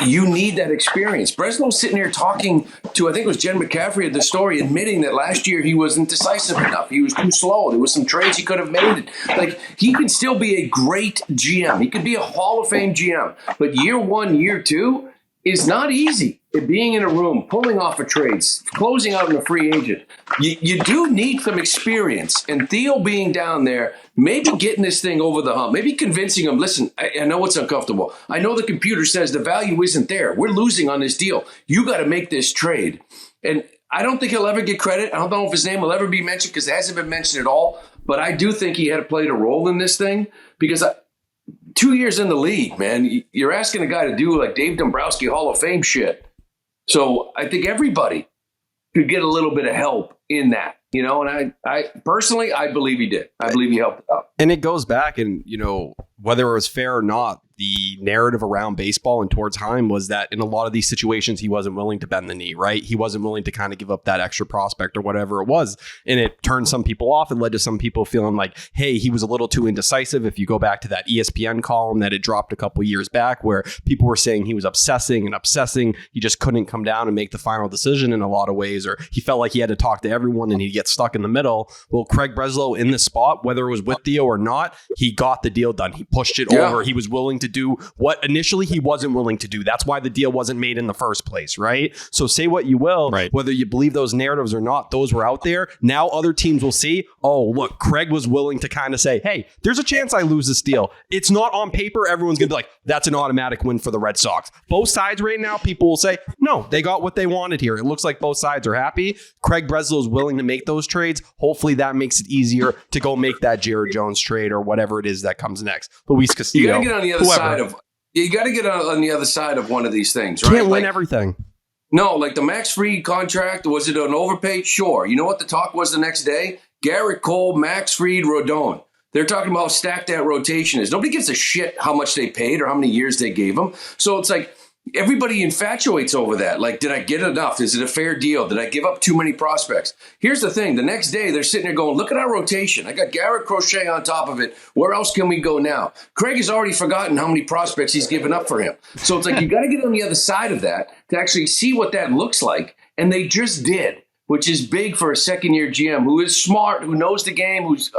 you need that experience. Breslow's sitting here talking to, I think it was Jen McCaffrey at the story, admitting that last year he wasn't decisive enough. He was too slow. There was some trades he could have made. Like, he can still be a great GM. He could be a Hall of Fame GM. But year 1, year 2 is not easy. Being in a room, pulling off a trade, closing out in a free agent. You do need some experience. And Theo being down there, maybe getting this thing over the hump, maybe convincing him, listen, I know it's uncomfortable. I know the computer says the value isn't there. We're losing on this deal. You got to make this trade. And I don't think he'll ever get credit. I don't know if his name will ever be mentioned because it hasn't been mentioned at all. But I do think he had played a role in this thing because 2 years in the league, man, you're asking a guy to do like Dave Dombrowski Hall of Fame shit. So I think everybody could get a little bit of help in that, and I personally, I believe he did. I believe he helped out. And it goes back and, whether it was fair or not, the narrative around baseball and towards Heim was that in a lot of these situations, he wasn't willing to bend the knee, right? He wasn't willing to kind of give up that extra prospect or whatever it was. And it turned some people off and led to some people feeling like, hey, he was a little too indecisive. If you go back to that ESPN column that had dropped a couple years back where people were saying he was obsessing. He just couldn't come down and make the final decision in a lot of ways, or he felt like he had to talk to everyone and he'd get stuck in the middle. Well, Craig Breslow in this spot, whether it was with Theo or not, he got the deal done. He pushed it over. He was willing to do what initially he wasn't willing to do. That's why the deal wasn't made in the first place, right? So say what you will, whether you believe those narratives or not, those were out there. Now other teams will see, oh, look, Craig was willing to kind of say, hey, there's a chance I lose this deal. It's not on paper. Everyone's going to be like, that's an automatic win for the Red Sox. Both sides right now, people will say, no, they got what they wanted here. It looks like both sides are happy. Craig Breslow is willing to make those trades. Hopefully that makes it easier to go make that Jared Jones trade or whatever it is that comes next. Luis Castillo. You got to get on the other side of You got to get on the other side of one of these things, right? Can't win everything. No, like the Max Fried contract, was it an overpay? Sure. You know what the talk was the next day? Garrett Cole, Max Fried, Rodon. They're talking about how stacked that rotation is. Nobody gives a shit how much they paid or how many years they gave them. So it's like, everybody infatuates over that. Like, did I get enough? Is it a fair deal? Did I give up too many prospects? Here's the thing. The next day, they're sitting there going, look at our rotation. I got Garrett Crochet on top of it. Where else can we go now? Craig has already forgotten how many prospects he's given up for him. So it's like, you got to get on the other side of that to actually see what that looks like. And they just did, which is big for a second-year GM who is smart, who knows the game, who's,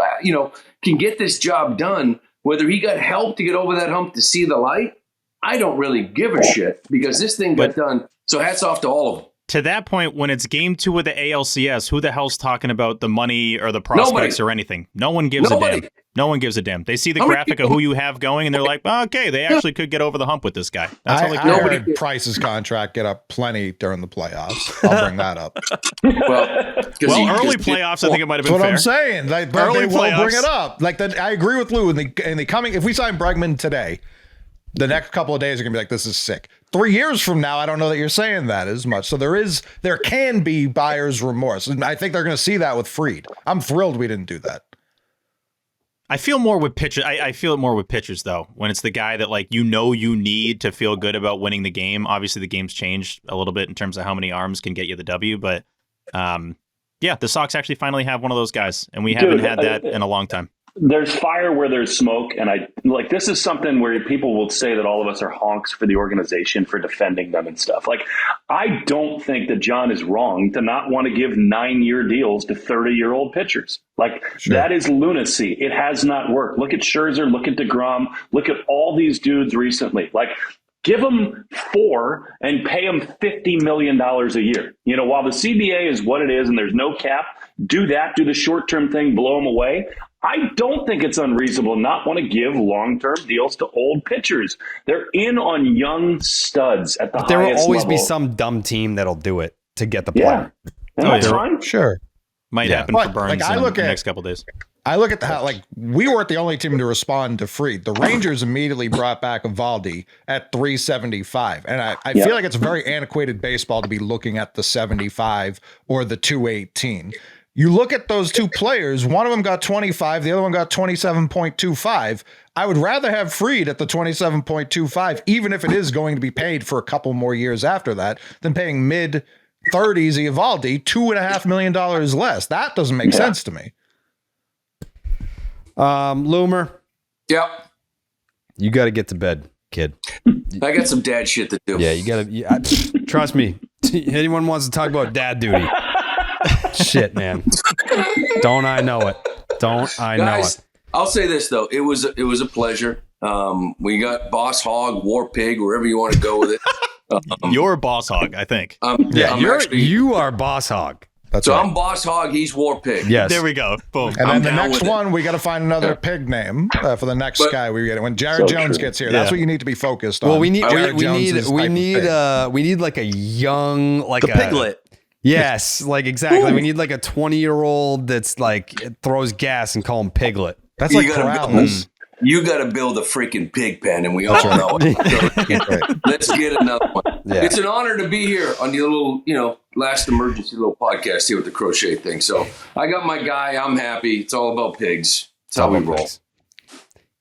can get this job done. Whether he got help to get over that hump to see the light, I don't really give a shit because this thing got done. So hats off to all of them. To that point, when it's game 2 of the ALCS, who the hell's talking about the money or the prospects or anything? No one gives a damn. No one gives a damn. They see the graphic of who you have going, and they're like, okay, they actually could get over the hump with this guy. That's all they care. I heard Price's contract get up plenty during the playoffs. I'll bring that up. well, early playoffs, I think it might have been fair. That's what fair. I'm saying. Like, but early they will bring it up. Like, I agree with Lou. In the coming, if we sign Bregman today, the next couple of days are going to be like, this is sick. 3 years from now, I don't know that you're saying that as much. So there can be buyer's remorse. And I think they're going to see that with Fried. I'm thrilled we didn't do that. I feel more with pitchers. I feel it more with pitchers, though, when it's the guy that, like, you need to feel good about winning the game. Obviously, the game's changed a little bit in terms of how many arms can get you the W. But, the Sox actually finally have one of those guys, and we haven't had that in a long time. There's fire where there's smoke, and this is something where people will say that all of us are honks for the organization for defending them and stuff. Like, I don't think that John is wrong to not want to give 9-year deals to 30-year-old pitchers. Like, that is lunacy. It has not worked. Look at Scherzer, look at DeGrom, look at all these dudes recently. Like, give them 4 and pay them $50 million a year. While the CBA is what it is and there's no cap, do that, do the short-term thing, blow them away. I don't think it's unreasonable to not want to give long-term deals to old pitchers. They're in on young studs at the highest level. There will always be some dumb team that'll do it to get the player. And that's fine. Sure. Might happen for Burns in the next couple of days. I look at how, we weren't the only team to respond to Fried. The Rangers immediately brought back Eovaldi at 375. And I feel like it's very antiquated baseball to be looking at the 75 or the 218. You look at those two players, one of them got 25, the other one got 27.25. I would rather have Fried at the 27.25, even if it is going to be paid for a couple more years after that, than paying mid-30s Eovaldi $2.5 million less. That doesn't make sense to me. Loomer. Yep. You got to get to bed, kid. I got some dad shit to do. Yeah, you got to. Trust me. Anyone wants to talk about dad duty? Shit, man. Don't I know it? Guys, I'll say this though. It was a pleasure. We got Boss Hog, War Pig, wherever you want to go with it. You're Boss Hog, I think. You are Boss Hog. That's so right. I'm Boss Hog. He's War Pig. Yes. There we go. Boom. And then the next one, we got to find another pig name for the next guy we get. When Jared Jones gets here, that's what you need to be focused on. Well, we need like a young, like the piglet. Yes, like exactly. We need like a 20-year-old that's like throws gas and call him Piglet. That's like Corrales. You got to build a freaking pig pen, and we all know it. So let's get another one. Yeah. It's an honor to be here on the little, last emergency little podcast here with the crochet thing. So I got my guy. I'm happy. It's all about pigs. That's how we roll.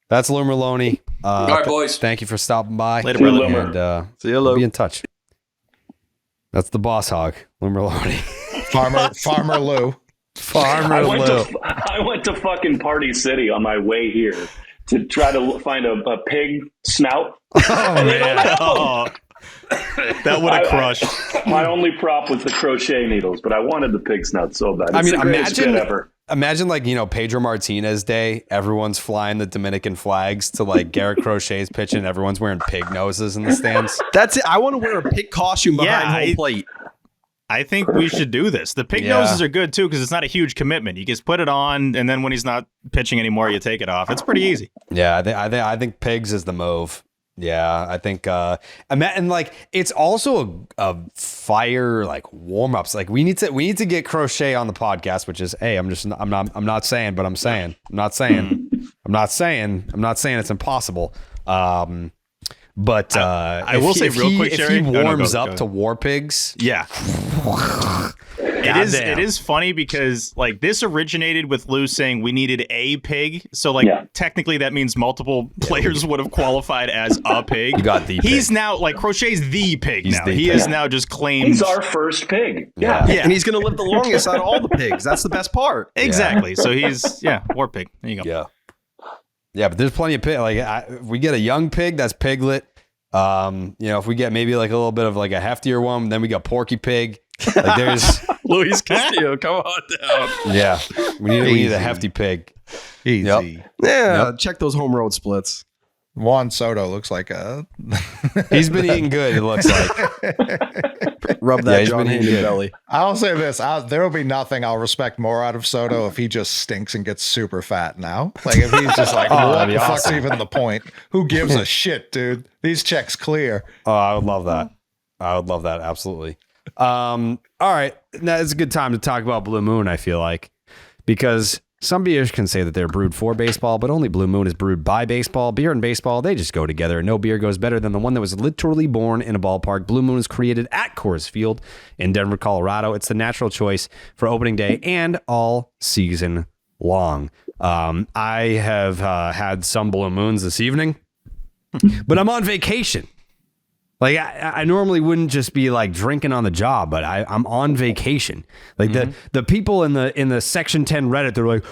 That's Lou Merlone. All right, boys. Thank you for stopping by. Later, brother. And see you, Lou. Be in touch. That's the Boss Hog, Lou Merlone. Farmer Lou. I went to fucking Party City on my way here to try to find a pig snout. Oh, man. That would have crushed. My only prop was the crochet needles, but I wanted the pig snout so bad. It's the greatest bit ever. Imagine Pedro Martinez Day. Everyone's flying the Dominican flags to like Garrett Crochet's pitching. Everyone's wearing pig noses in the stands. That's it. I want to wear a pig costume behind home plate. I think we should do this. The pig noses are good too because it's not a huge commitment. You just put it on, and then when he's not pitching anymore, you take it off. It's pretty easy. Yeah, I think pigs is the move. Yeah, I think, and like it's also a fire like warm ups. Like we need to get Crochet on the podcast, which is I'm not saying it's impossible. But I will say real quick, Sherry, if he warms up to War Pigs, yeah. It is funny because like this originated with Lou saying we needed a pig. So technically that means multiple players would have qualified as a pig. You got the He's pig. now like Crochet's the pig now. He is now just claimed. He's our first pig. Yeah. And he's going to live the longest out of all the pigs. That's the best part. Exactly. So he's war pig. There you go. Yeah, but there's plenty of pig. Like if we get a young pig, that's Piglet. If we get maybe like a little bit of like a heftier one, then we got Porky Pig. Like there's Luis Castillo, come on down. Yeah, we need a hefty pig. Easy. Yep. Yeah, check those home road splits. Juan Soto looks like He's been eating good, it looks like. Rub that John Handy belly. I'll say this. There will be nothing I'll respect more out of Soto if he just stinks and gets super fat now. Like if he's just like, what the fuck's even the point? Who gives a shit, dude? These checks clear. Oh, I would love that. Absolutely. All right. Now it's a good time to talk about Blue Moon, I feel like, because some beers can say that they're brewed for baseball, but only Blue Moon is brewed by baseball. Beer and baseball, they just go together. No beer goes better than the one that was literally born in a ballpark. Blue Moon is created at Coors Field in Denver, Colorado. It's the natural choice for opening day and all season long. I have had some Blue Moons this evening, but I'm on vacation. Like I normally wouldn't just be like drinking on the job, but I'm on vacation. Like the people in the Section 10 Reddit, they're like,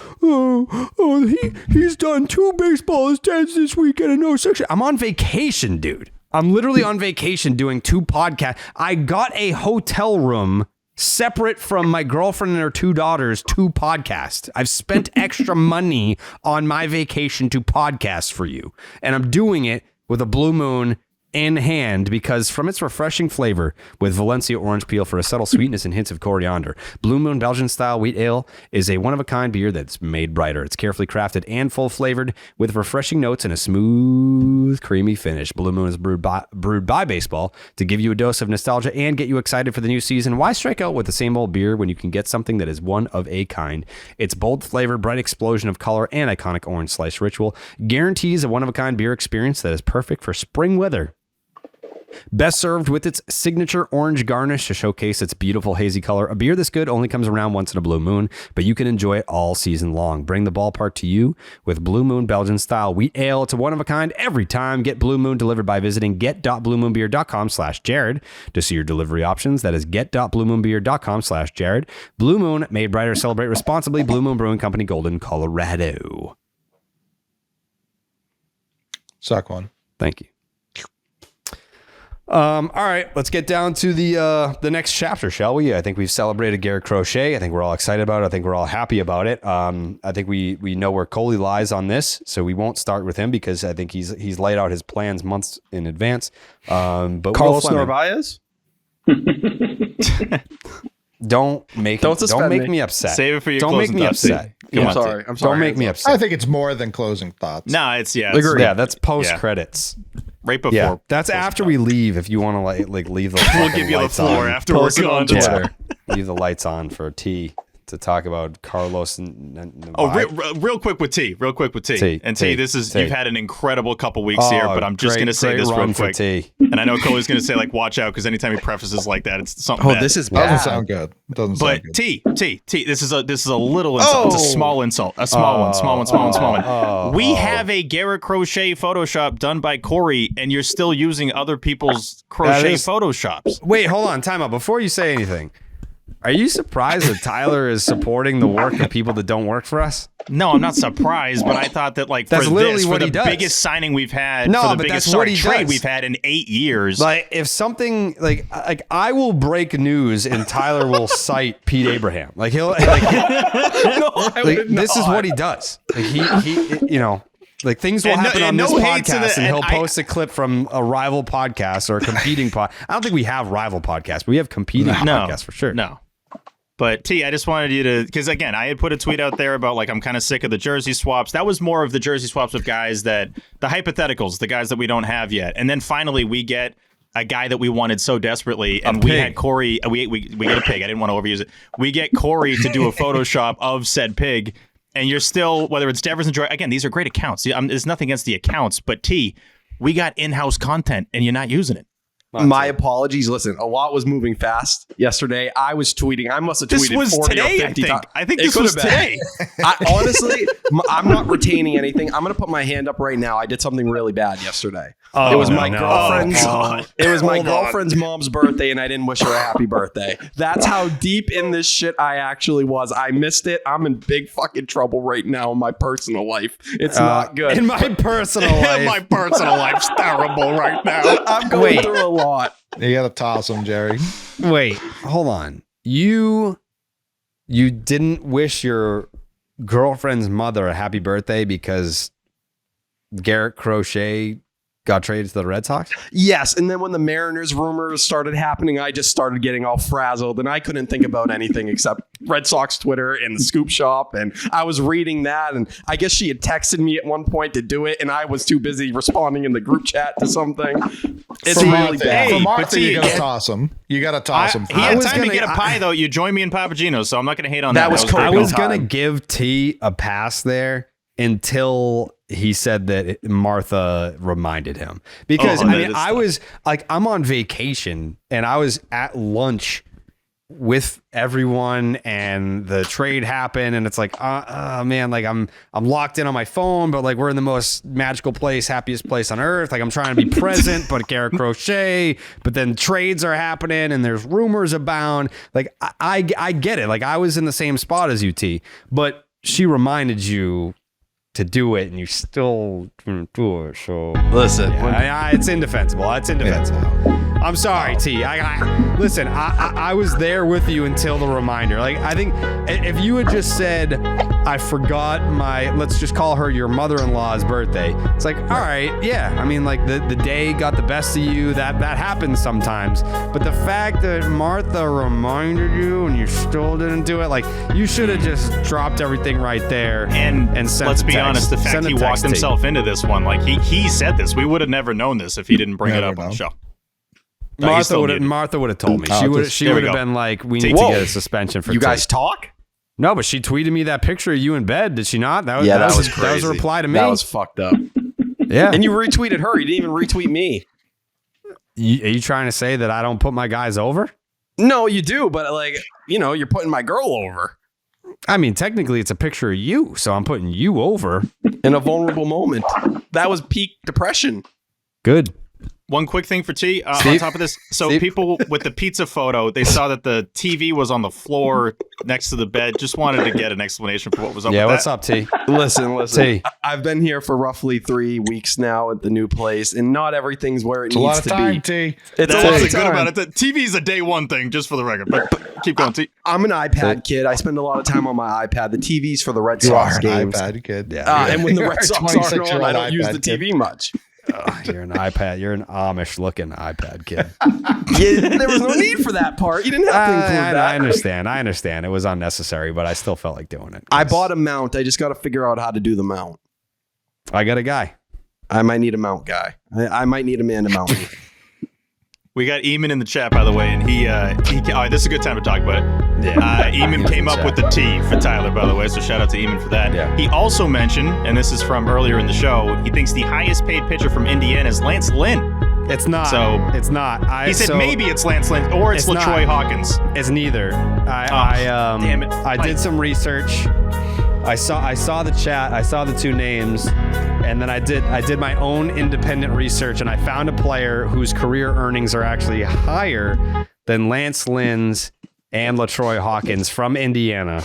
he's done 2 baseball stats this weekend and no section. I'm on vacation, dude. I'm literally on vacation doing 2 podcasts. I got a hotel room separate from my girlfriend and her 2 daughters, 2 podcasts. I've spent extra money on my vacation to podcast for you, and I'm doing it with a Blue Moon in hand because from its refreshing flavor with Valencia orange peel for a subtle sweetness and hints of coriander, Blue Moon Belgian style wheat ale is a one-of-a-kind beer that's made brighter. It's carefully crafted and full-flavored with refreshing notes and a smooth, creamy finish. Blue Moon is brewed by baseball to give you a dose of nostalgia and get you excited for the new season. Why strike out with the same old beer when you can get something that is one of a kind? Its bold flavor, bright explosion of color, and iconic orange slice ritual guarantees a one-of-a-kind beer experience that is perfect for spring weather. Best served with its signature orange garnish to showcase its beautiful hazy color. A beer this good only comes around once in a Blue Moon, but you can enjoy it all season long. Bring the ballpark to you with Blue Moon Belgian style wheat ale. It's a one of a kind every time. Get Blue Moon delivered by visiting get.bluemoonbeer.com/Jared to see your delivery options. That is get.bluemoonbeer.com/Jared. Blue Moon, made brighter, celebrate responsibly. Blue Moon Brewing Company, Golden, Colorado. Suck one. Thank you. All right, let's get down to the next chapter, shall we? I think we've celebrated Garrett Crochet. I think we're all excited about it. I think we're all happy about it. I think we know where Cory lies on this, so we won't start with him because I think he's laid out his plans months in advance. But Carlos Narvaez? Don't make me upset. Save it for your Don't make me thoughts, upset. I'm sorry. Don't make me upset. I think it's more than closing thoughts. No, it's that's post credits. Right before. Yeah, that's after we leave. If you want to like leave the we'll give you the floor on. after we're gone. Leave the lights on for T to talk about Carlos and real quick with T. And T, this is you've had an incredible couple weeks here, but I'm just going to say this real quick. And I know Cole's going to say like watch out because anytime he prefaces like that, it's something. This is bad. Doesn't sound good. But T. This is a little insult. It's a small insult. A small one. We have a Garrett Crochet Photoshop done by Cory, and you're still using other people's crochet Photoshops. Wait, hold on. Time out. Before you say anything. Are you surprised that Tyler is supporting the work of people that don't work for us? No, I'm not surprised, but I thought that like that's for the biggest signing we've had, for the biggest trade we've had in 8 years. Like if something like I will break news and Tyler will cite Pete Abraham. Like he'll this is what he does. Like he like things will happen on this podcast and he'll post a clip from a rival podcast or a competing podcast. I don't think we have rival podcasts, but we have competing podcasts for sure. No. But T, I just wanted you to, because again, I had put a tweet out there about like, I'm kind of sick of the jersey swaps. That was more of the jersey swaps with guys the hypotheticals, the guys that we don't have yet. And then finally we get a guy that we wanted so desperately. And we had Cory, we get a pig. I didn't want to overuse it. We get Cory to do a Photoshop of said pig. And you're still, whether it's Devers and Joy, again, these are great accounts. There's nothing against the accounts, but T, we got in-house content and you're not using it. My apologies. Listen, a lot was moving fast yesterday. I was tweeting. I must have tweeted 40 or 50 times. I think this was today. Honestly, I'm not retaining anything. I'm going to put my hand up right now. I did something really bad yesterday. It was my girlfriend's mom's birthday, and I didn't wish her a happy birthday. That's how deep in this shit I actually was. I missed it. I'm in big fucking trouble right now in my personal life. It's not good. In my personal life. My personal life's terrible right now. I'm going through a lot. You gotta toss him, Jerry. Wait, hold on. You didn't wish your girlfriend's mother a happy birthday because Garrett Crochet got traded to the Red Sox? Yes, and then when the Mariners rumors started happening, I just started getting all frazzled, and I couldn't think about anything except Red Sox Twitter and the Scoop Shop, and I was reading that, and I guess she had texted me at one point to do it, and I was too busy responding in the group chat to something. It's really bad. For Martha, you gotta toss him. You gotta toss him. He had time to get a pie, though. You joined me in Papagino's, so I'm not going to hate on that. I was going to give T a pass there until he said that Martha reminded him. Because, I was like, I'm on vacation, and I was at lunch with everyone, and the trade happened, and it's like, man, like I'm locked in on my phone, but like we're in the most magical place, happiest place on earth. Like I'm trying to be present, but Garrett Crochet, but then trades are happening and there's rumors abound. Like I get it. Like I was in the same spot as UT, but she reminded you to do it, and you still didn't do it. So listen, it's indefensible. It's indefensible. Yeah. I'm sorry, T. Listen. I was there with you until the reminder. Like I think if you had just said, "I forgot my," let's just call her your mother-in-law's birthday. It's like, all right, yeah. I mean, like the day got the best of you. That happens sometimes. But the fact that Martha reminded you and you still didn't do it, like you should have just dropped everything right there and sent. Let's be honest, the fact he walked himself into this one, like he said this, we would have never known this if he didn't bring it up on the show. Martha would have told me. She would have been like, we need to get a suspension for you guys talk? No, but she tweeted me that picture of you in bed. Did she not? That was crazy. That was a reply to me. That was fucked up. Yeah. And you retweeted her. You didn't even retweet me. Are you trying to say that I don't put my guys over? No, you do. But like, you're putting my girl over. I mean, technically it's a picture of you. So I'm putting you over. In a vulnerable moment. That was peak depression. Good. One quick thing for T on top of this. So people with the pizza photo, they saw that the TV was on the floor next to the bed. Just wanted to get an explanation for what was up with that. Yeah, what's up, T? Listen. T. I've been here for roughly 3 weeks now at the new place, and not everything's where it needs to be. T. It's a lot of time. Good about it. The TV's a day one thing, just for the record. But keep going, T. I'm an iPad kid. I spend a lot of time on my iPad. The TV's for the Red Sox games. iPad kid. Yeah. And when the Red Sox aren't on, I don't use the TV much. You're an iPad. You're an Amish-looking iPad kid. Yeah, there was no need for that part. You didn't have to include that. I understand. It was unnecessary, but I still felt like doing it. I bought a mount. I just got to figure out how to do the mount. I got a guy. I might need a mount guy. I might need a man to mount me. We got Eamon in the chat, by the way, and he all right, this is a good time to talk about it. Yeah. Eamon came up with the T for Tyler, by the way, so shout out to Eamon for that. Yeah. He also mentioned, and this is from earlier in the show, he thinks the highest paid pitcher from Indiana is Lance Lynn. It's not. So it's not. He said maybe it's Lance Lynn or it's LaTroy Hawkins. It's neither. Damn it! I did some research. I saw the chat. I saw the two names, and then I did my own independent research, and I found a player whose career earnings are actually higher than Lance Lynn's and LaTroy Hawkins from Indiana.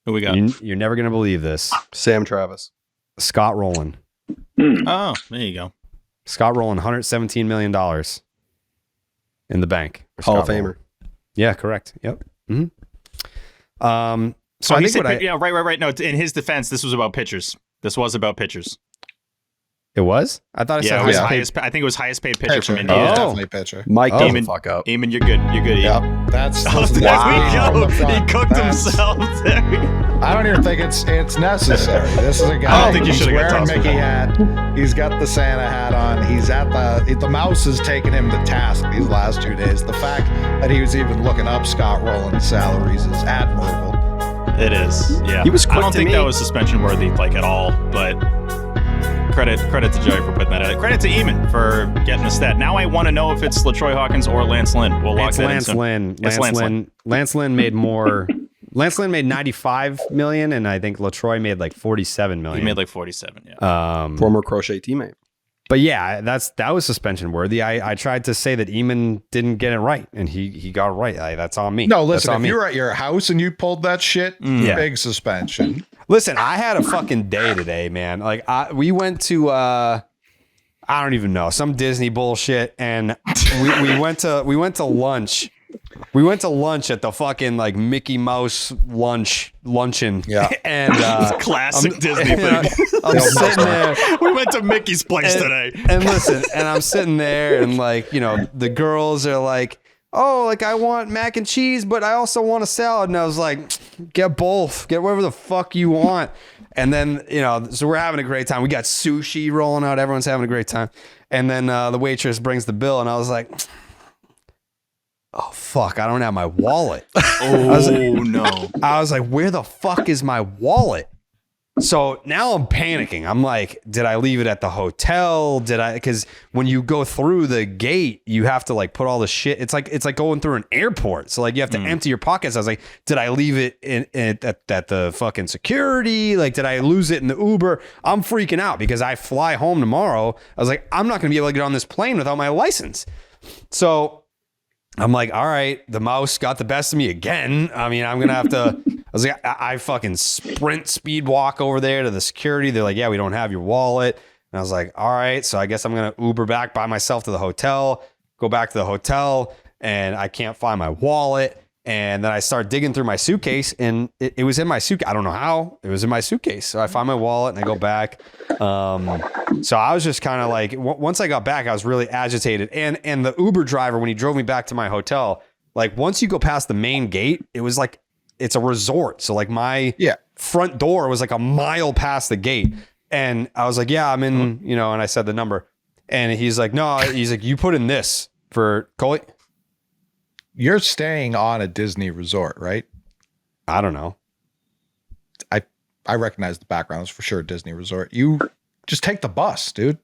Who we got? You're never gonna believe this. Sam Travis. Scott Rowland. Oh, there you go. Scott Rowland, $117 million in the bank. Hall of Famer. Yeah, correct. Yep. Mm-hmm. So I think right. No, in his defense, this was about pitchers. This was about pitchers. It was? I thought it said highest. I think it was highest paid pitcher from Indiana. Oh. Definitely pitcher. Mike doesn't fuck up. Eamon, you're good. You're good. Yep. That's there we go. He cooked himself. I don't even think it's necessary. This is a guy. I don't think you he's should have wearing Mickey hat. He's got the Santa hat on. He's at the mouse has taken him to task these last 2 days. The fact that he was even looking up Scott Rowland's salaries is admirable. It is. Yeah. He was quick I don't think that was suspension worthy, like at all. But Credit to Joey for putting that in. Credit to Eamon for getting the stat. Now I want to know if it's LaTroy Hawkins or Lance Lynn. We'll lock that in soon. Lance Lynn made more. Lance Lynn made $95 million, and I think LaTroy made like $47 million. He made like 47, yeah. Former Crochet teammate. But yeah, that was suspension worthy. I tried to say that Eamon didn't get it right, and he got it right. That's on me. No, listen, if you were at your house and you pulled that shit, big suspension. Listen, I had a fucking day today, man. Like we went to I don't even know, some Disney bullshit, and we went to lunch. We went to lunch at the fucking like Mickey Mouse luncheon. Yeah. And classic Disney thing. I'm sitting there. We went to Mickey's place today. And listen, and I'm sitting there and like, you know, the girls are like, oh, like I want mac and cheese, but I also want a salad. And I was like, get both. Get whatever the fuck you want. And then, you know, so we're having a great time. We got sushi rolling out. Everyone's having a great time. And then the waitress brings the bill and I was like, oh, fuck, I don't have my wallet. No. I was like, where the fuck is my wallet? So now I'm panicking. I'm like, did I leave it at the hotel? Because when you go through the gate, you have to like put all the shit. It's like going through an airport. So like you have to empty your pockets. I was like, did I leave it at the fucking security? Like, did I lose it in the Uber? I'm freaking out because I fly home tomorrow. I was like, I'm not going to be able to get on this plane without my license. So I'm like, all right, the mouse got the best of me again. I mean, I'm going to have to, I was like, I fucking sprint speed walk over there to the security. They're like, yeah, we don't have your wallet. And I was like, all right, so I guess I'm going to Uber back by myself to the hotel, go back to the hotel, and I can't find my wallet. And then I start digging through my suitcase, and it was in my suitcase. I don't know how. It was in my suitcase. So I find my wallet, and I go back. So I was just kind of like, once I got back, I was really agitated. And the Uber driver, when he drove me back to my hotel, like once you go past the main gate, it was like, it's a resort. So like my front door was like a mile past the gate. And I was like, yeah, I'm in, you know, and I said the number. And he's like, no, he's like, you put in this for Cory. You're staying on a Disney resort, right? I don't know. I recognize the background. It's for sure a Disney resort. You just take the bus, dude.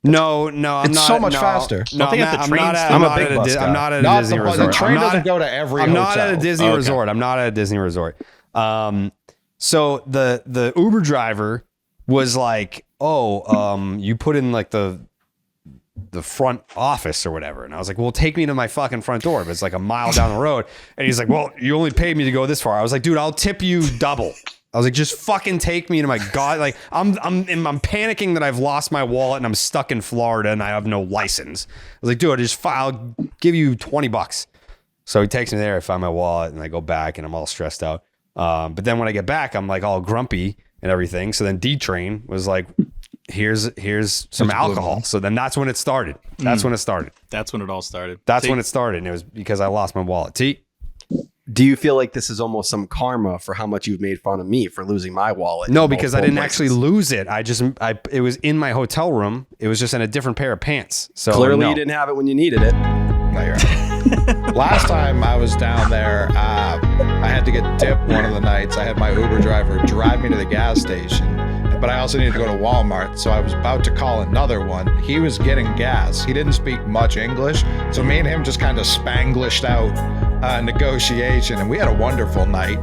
No, I'm not. It's so much faster. No, I'm not at a Disney resort. The train doesn't go to every hotel. I'm not at a Disney resort. I'm not at a Disney resort. So the Uber driver was like, oh, you put in like the front office or whatever. And I was like, well, take me to my fucking front door. But it's like a mile down the road. And he's like, well, you only paid me to go this far. I was like, dude, I'll tip you double. I was like, just fucking take me to my God. Like I'm panicking that I've lost my wallet and I'm stuck in Florida and I have no license. I was like, dude, I'll give you $20. So he takes me there. I find my wallet and I go back and I'm all stressed out. But then when I get back, I'm like all grumpy and everything. So then D-Train was like, here's some alcohol. So then that's when it started. That's when it started. That's when it all started. That's when it started. And it was because I lost my wallet. T. Do you feel like this is almost some karma for how much you've made fun of me for losing my wallet? No, because I didn't actually lose it. It was in my hotel room. It was just in a different pair of pants. So clearly you didn't have it when you needed it. No, you're right. Last time I was down there, I had to get dipped one of the nights. I had my Uber driver drive me to the gas station, but I also needed to go to Walmart. So I was about to call another one. He was getting gas. He didn't speak much English. So me and him just kind of Spanglished out negotiation. And we had a wonderful night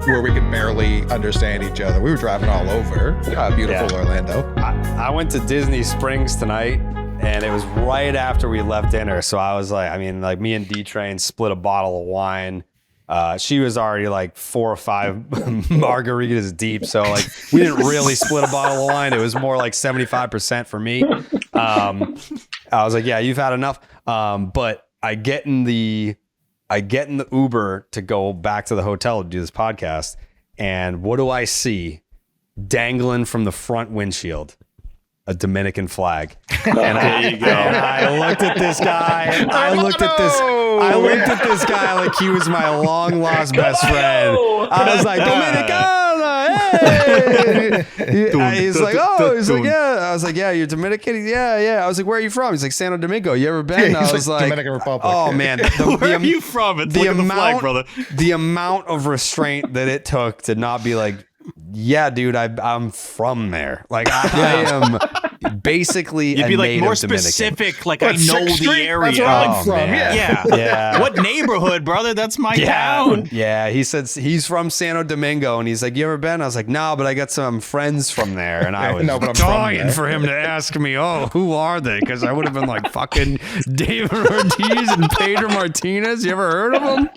where we could barely understand each other. We were driving all over beautiful Orlando. I went to Disney Springs tonight. And it was right after we left dinner. So I was like, me and D-Train split a bottle of wine. She was already like 4 or 5 margaritas deep. So like we didn't really split a bottle of wine. It was more like 75% for me. I was like, yeah, you've had enough. But I get in the Uber to go back to the hotel to do this podcast. And what do I see dangling from the front windshield? A Dominican flag. And I looked at this guy. I looked at this guy like he was my long lost best friend. I was like, Dominicana, hey! He's like, yeah. I was like, yeah, you're Dominican? Yeah. I was like, where are you from? He's like, Santo Domingo. You ever been? I was like, Dominican Republic. Oh man, where are you from? It's the flag, brother. The amount of restraint that it took to not be like, yeah, dude, I'm from there. Like I am basically You'd be like more Dominican. specific. Like I know the area. That's where I'm from. man. Yeah. What neighborhood, brother? That's my town. Yeah, he said he's from Santo Domingo, and he's like, "You ever been?" I was like, "No, but I got some friends from there," and I was dying for him to ask me, "Oh, who are they?" Because I would have been like, "Fucking David Ortiz and Pedro Martinez. You ever heard of them?"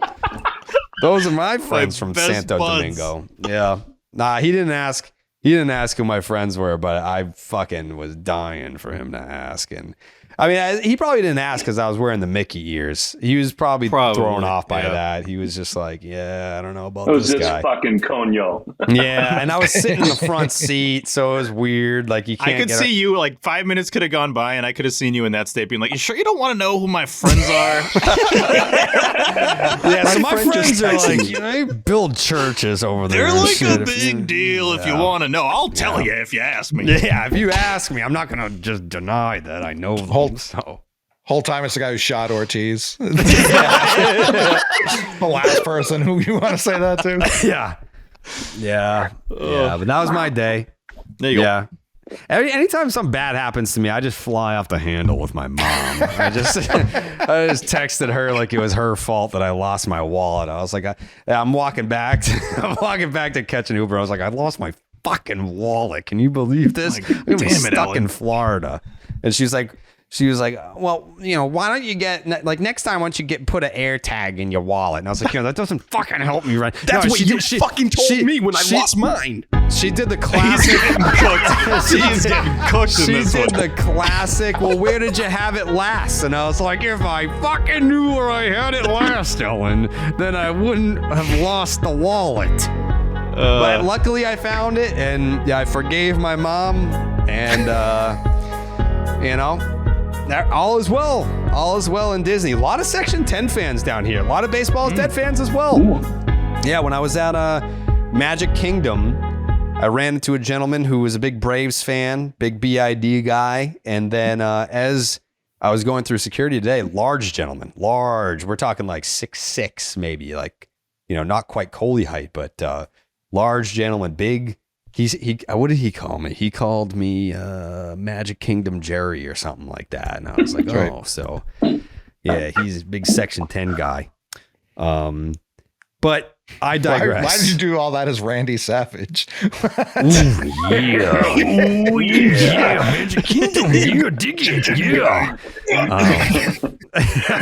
Those are my friends from Santo Domingo. Yeah, nah, he didn't ask. He didn't ask who my friends were, but I fucking was dying for him to ask. And I mean, he probably didn't ask because I was wearing the Mickey ears. He was probably thrown off by that. He was just like, yeah, I don't know about this guy. It was just fucking Conyo. Yeah, and I was sitting in the front seat, so it was weird. Like you can't. I could see you. Like 5 minutes could have gone by, and I could have seen you in that state, being like, "You sure you don't want to know who my friends are?" Yeah, so my friends are like, they build churches over there. They're like a big deal. If you want to know, I'll tell you if you ask me. Yeah, if you ask me, I'm not gonna just deny that I know them. Whole time it's the guy who shot Ortiz. The last person who you want to say that to. Yeah, but that was my day. There you go. Anytime something bad happens to me, I just fly off the handle with my mom. I just texted her like it was her fault that I lost my wallet. I was like, I'm walking back to catch an Uber. I was like, I lost my fucking wallet. Can you believe this? I'm stuck in Florida. And she was like, well, why don't you get, like, next time, why don't you put an air tag in your wallet? And I was like, that doesn't fucking help me, right? That's what you fucking told me when I lost mine. She did the classic. She's getting cooked in this one. She did the classic, well, where did you have it last? And I was like, if I fucking knew where I had it last, Ellen, then I wouldn't have lost the wallet. But luckily I found it, and I forgave my mom, and, all is well. All is well in Disney. A lot of Section 10 fans down here. A lot of Baseball is Dead fans as well. Ooh. Yeah, when I was at Magic Kingdom, I ran into a gentleman who was a big Braves fan, big BID guy. And then as I was going through security today, large gentleman. Large. We're talking like 6'6", maybe. Like, not quite Cory height, but large gentleman, big. What did he call me? He called me Magic Kingdom Jerry or something like that. And I was like, so yeah, he's a big Section 10 guy. But I digress. Why did you do all that as Randy Savage? Magic Kingdom, dig it,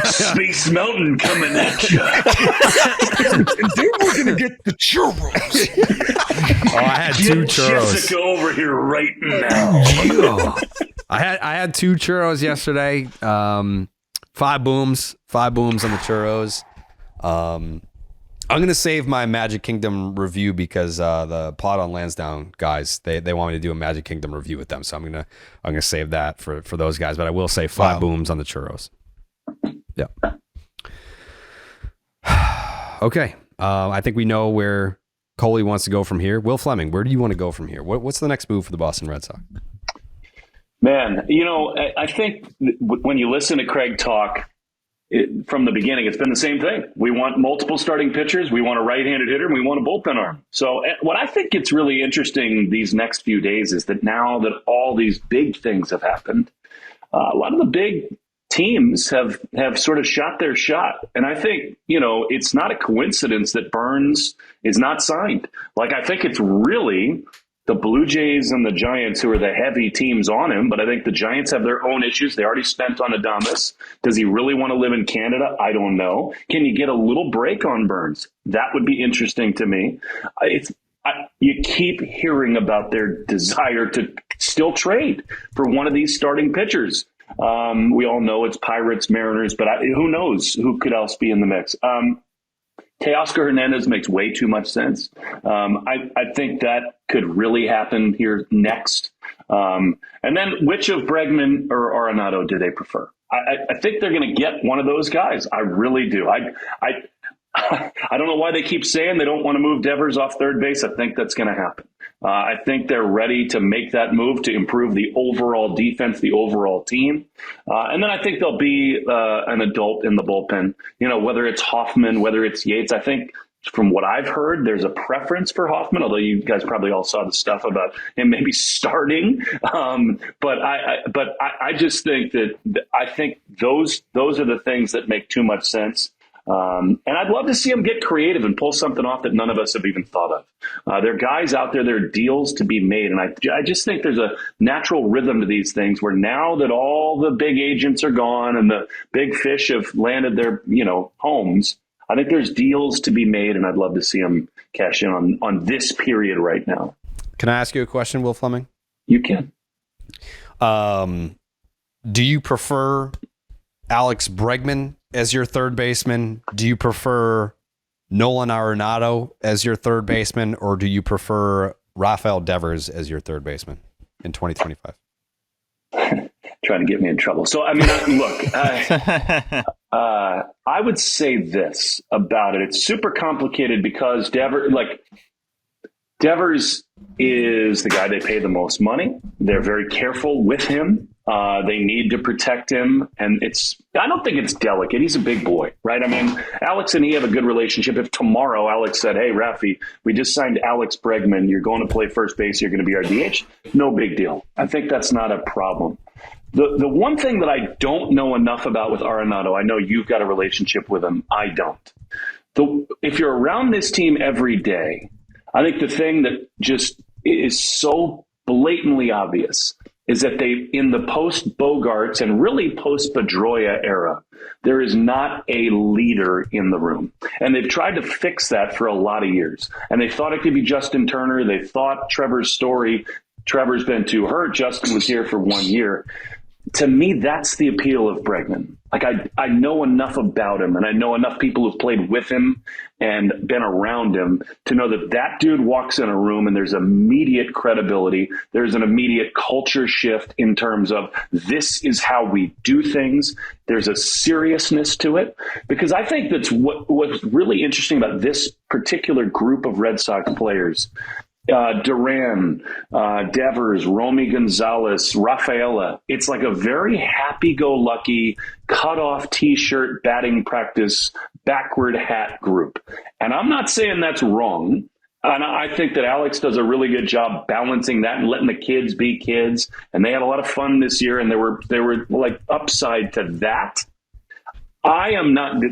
Space Mountain coming at you. And then we're gonna get the churros. I had two churros. Jessica over here right now. I had two churros yesterday. 5 booms on the churros. I'm gonna save my Magic Kingdom review because the Pod on Lansdowne guys they want me to do a Magic Kingdom review with them, so I'm gonna save that for those guys. But I will say 5 booms on the churros. Yeah. Okay. I think we know where Cory wants to go from here. Will Fleming, where do you want to go from here? What's the next move for the Boston Red Sox? Man, I think when you listen to Craig talk. From the beginning, it's been the same thing. We want multiple starting pitchers. We want a right-handed hitter. And we want a bullpen arm. So what I think it's really interesting these next few days is that now that all these big things have happened, a lot of the big teams have sort of shot their shot. And I think, it's not a coincidence that Burns is not signed. Like, I think it's really the Blue Jays and the Giants who are the heavy teams on him, but I think the Giants have their own issues. They already spent on Adames. Does he really want to live in Canada? I don't know. Can you get a little break on Burns? That would be interesting to me. You keep hearing about their desire to still trade for one of these starting pitchers. We all know it's Pirates, Mariners, but who knows who could else be in the mix? Teoscar Hernandez makes way too much sense. I think that could really happen here next. And then which of Bregman or Arenado do they prefer? I think they're going to get one of those guys. I really do. I don't know why they keep saying they don't want to move Devers off third base. I think that's going to happen. I think they're ready to make that move to improve the overall defense, the overall team. And then I think there'll be an adult in the bullpen, whether it's Hoffman, whether it's Yates. I think from what I've heard, there's a preference for Hoffman, although you guys probably all saw the stuff about him maybe starting. But I just think that I think those are the things that make too much sense. And I'd love to see him get creative and pull something off that none of us have even thought of. There are guys out there, there are deals to be made. And I just think there's a natural rhythm to these things where now that all the big agents are gone and the big fish have landed their, homes, I think there's deals to be made, and I'd love to see him cash in on this period right now. Can I ask you a question, Will Fleming? You can. Do you prefer Alex Bregman as your third baseman? Do you prefer Nolan Arenado as your third baseman, or do you prefer Rafael Devers as your third baseman in 2025? Trying to get me in trouble. So, I mean, look, I would say this about it. It's super complicated because Devers is the guy they pay the most money. They're very careful with him. They need to protect him. And I don't think it's delicate. He's a big boy, right? I mean, Alex and he have a good relationship. If tomorrow Alex said, hey, Rafi, we just signed Alex Bregman. You're going to play first base. You're going to be our DH. No big deal. I think that's not a problem. The one thing that I don't know enough about with Arenado, I know you've got a relationship with him. I don't. If you're around this team every day, I think the thing that just is so blatantly obvious is that in the post-Bogarts and really post-Pedroia era, there is not a leader in the room. And they've tried to fix that for a lot of years. And they thought it could be Justin Turner. They thought Trevor's been too hurt. Justin was here for 1 year. To me, that's the appeal of Bregman. Like I know enough about him, and I know enough people who've played with him and been around him to know that dude walks in a room and there's immediate credibility. There's an immediate culture shift in terms of this is how we do things. There's a seriousness to it, because I think that's what's really interesting about this particular group of Red Sox players. Duran, Devers, Romy Gonzalez, Rafaela. It's like a very happy-go-lucky, cut-off T-shirt, batting practice, backward hat group. And I'm not saying that's wrong. And I think that Alex does a really good job balancing that and letting the kids be kids. And they had a lot of fun this year, and there were like upside to that. I am not,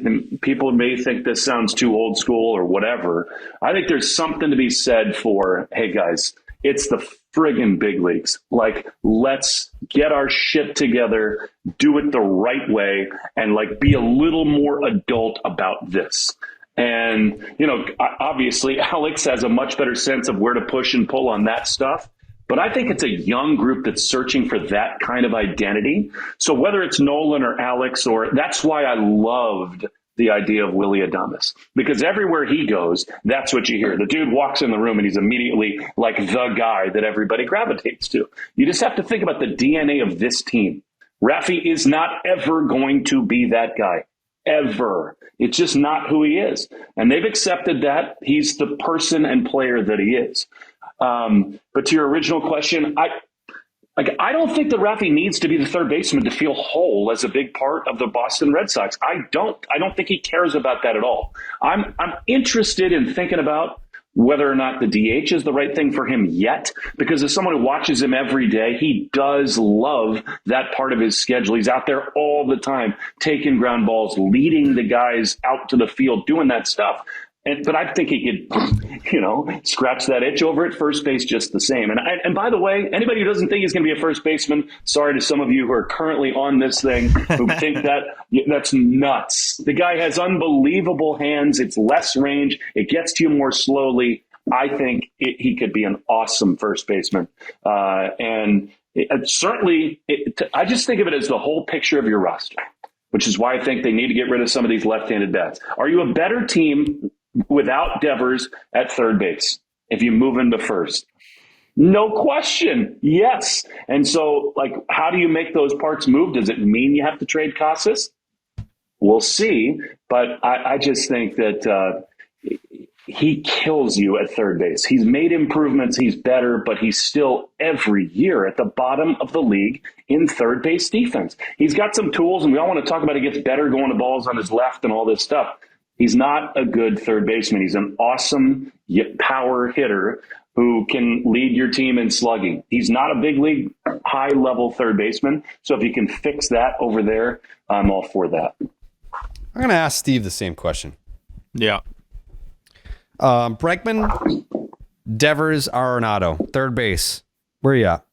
people may think this sounds too old school or whatever. I think there's something to be said for, hey guys, it's the friggin' big leagues. Like, let's get our shit together, do it the right way, and like be a little more adult about this. And, obviously Alex has a much better sense of where to push and pull on that stuff. But I think it's a young group that's searching for that kind of identity. So whether it's Nolan or Alex, that's why I loved the idea of Willy Adames, because everywhere he goes, that's what you hear. The dude walks in the room and he's immediately like the guy that everybody gravitates to. You just have to think about the DNA of this team. Rafi is not ever going to be that guy. Ever. It's just not who he is. And they've accepted that. He's the person and player that he is. But to your original question, I don't think that Rafi needs to be the third baseman to feel whole as a big part of the Boston Red Sox. I don't think he cares about that at all. I'm interested in thinking about whether or not the DH is the right thing for him yet, because as someone who watches him every day, he does love that part of his schedule. He's out there all the time, taking ground balls, leading the guys out to the field, doing that stuff. But I think he could, scratch that itch over at first base just the same. And by the way, anybody who doesn't think he's going to be a first baseman, sorry to some of you who are currently on this thing who think that's nuts. The guy has unbelievable hands. It's less range. It gets to you more slowly. I think he could be an awesome first baseman. I just think of it as the whole picture of your roster, which is why I think they need to get rid of some of these left-handed bats. Are you a better team without Devers at third base if you move into first? No question. Yes. And so, how do you make those parts move? Does it mean you have to trade Casas? We'll see. But I just think that he kills you at third base. He's made improvements. He's better, but he's still every year at the bottom of the league in third base defense. He's got some tools, and we all want to talk about he gets better going to balls on his left and all this stuff. He's not a good third baseman. He's an awesome power hitter who can lead your team in slugging. He's not a big league, high level third baseman. So if you can fix that over there, I'm all for that. I'm going to ask Steve the same question. Yeah. Bregman, Devers, Arenado, third base. Where are you at?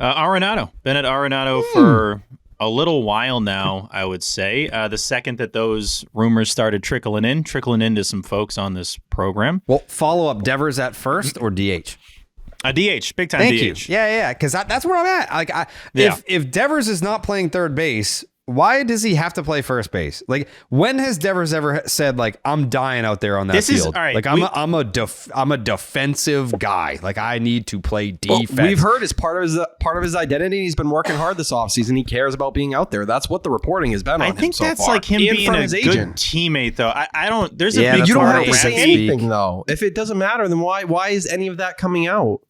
Arenado. Been at Arenado for a little while now, I would say. The second that those rumors started trickling into some folks on this program. Well, follow up, Devers at first or DH? A DH, big time Thank DH. you. Yeah, because that's where I'm at. Like, if Devers is not playing third base, why does he have to play first base? Like, when has Devers ever said, like, I'm dying out there on that field? All right, like, I'm a defensive guy. Like, I need to play defense. Well, we've heard as part of his identity. He's been working hard this offseason. He cares about being out there. That's what the reporting has been on him so far. I think that's like him being a good teammate, though. I don't. There's a big. You don't have to part say of anything though. If it doesn't matter, then why is any of that coming out?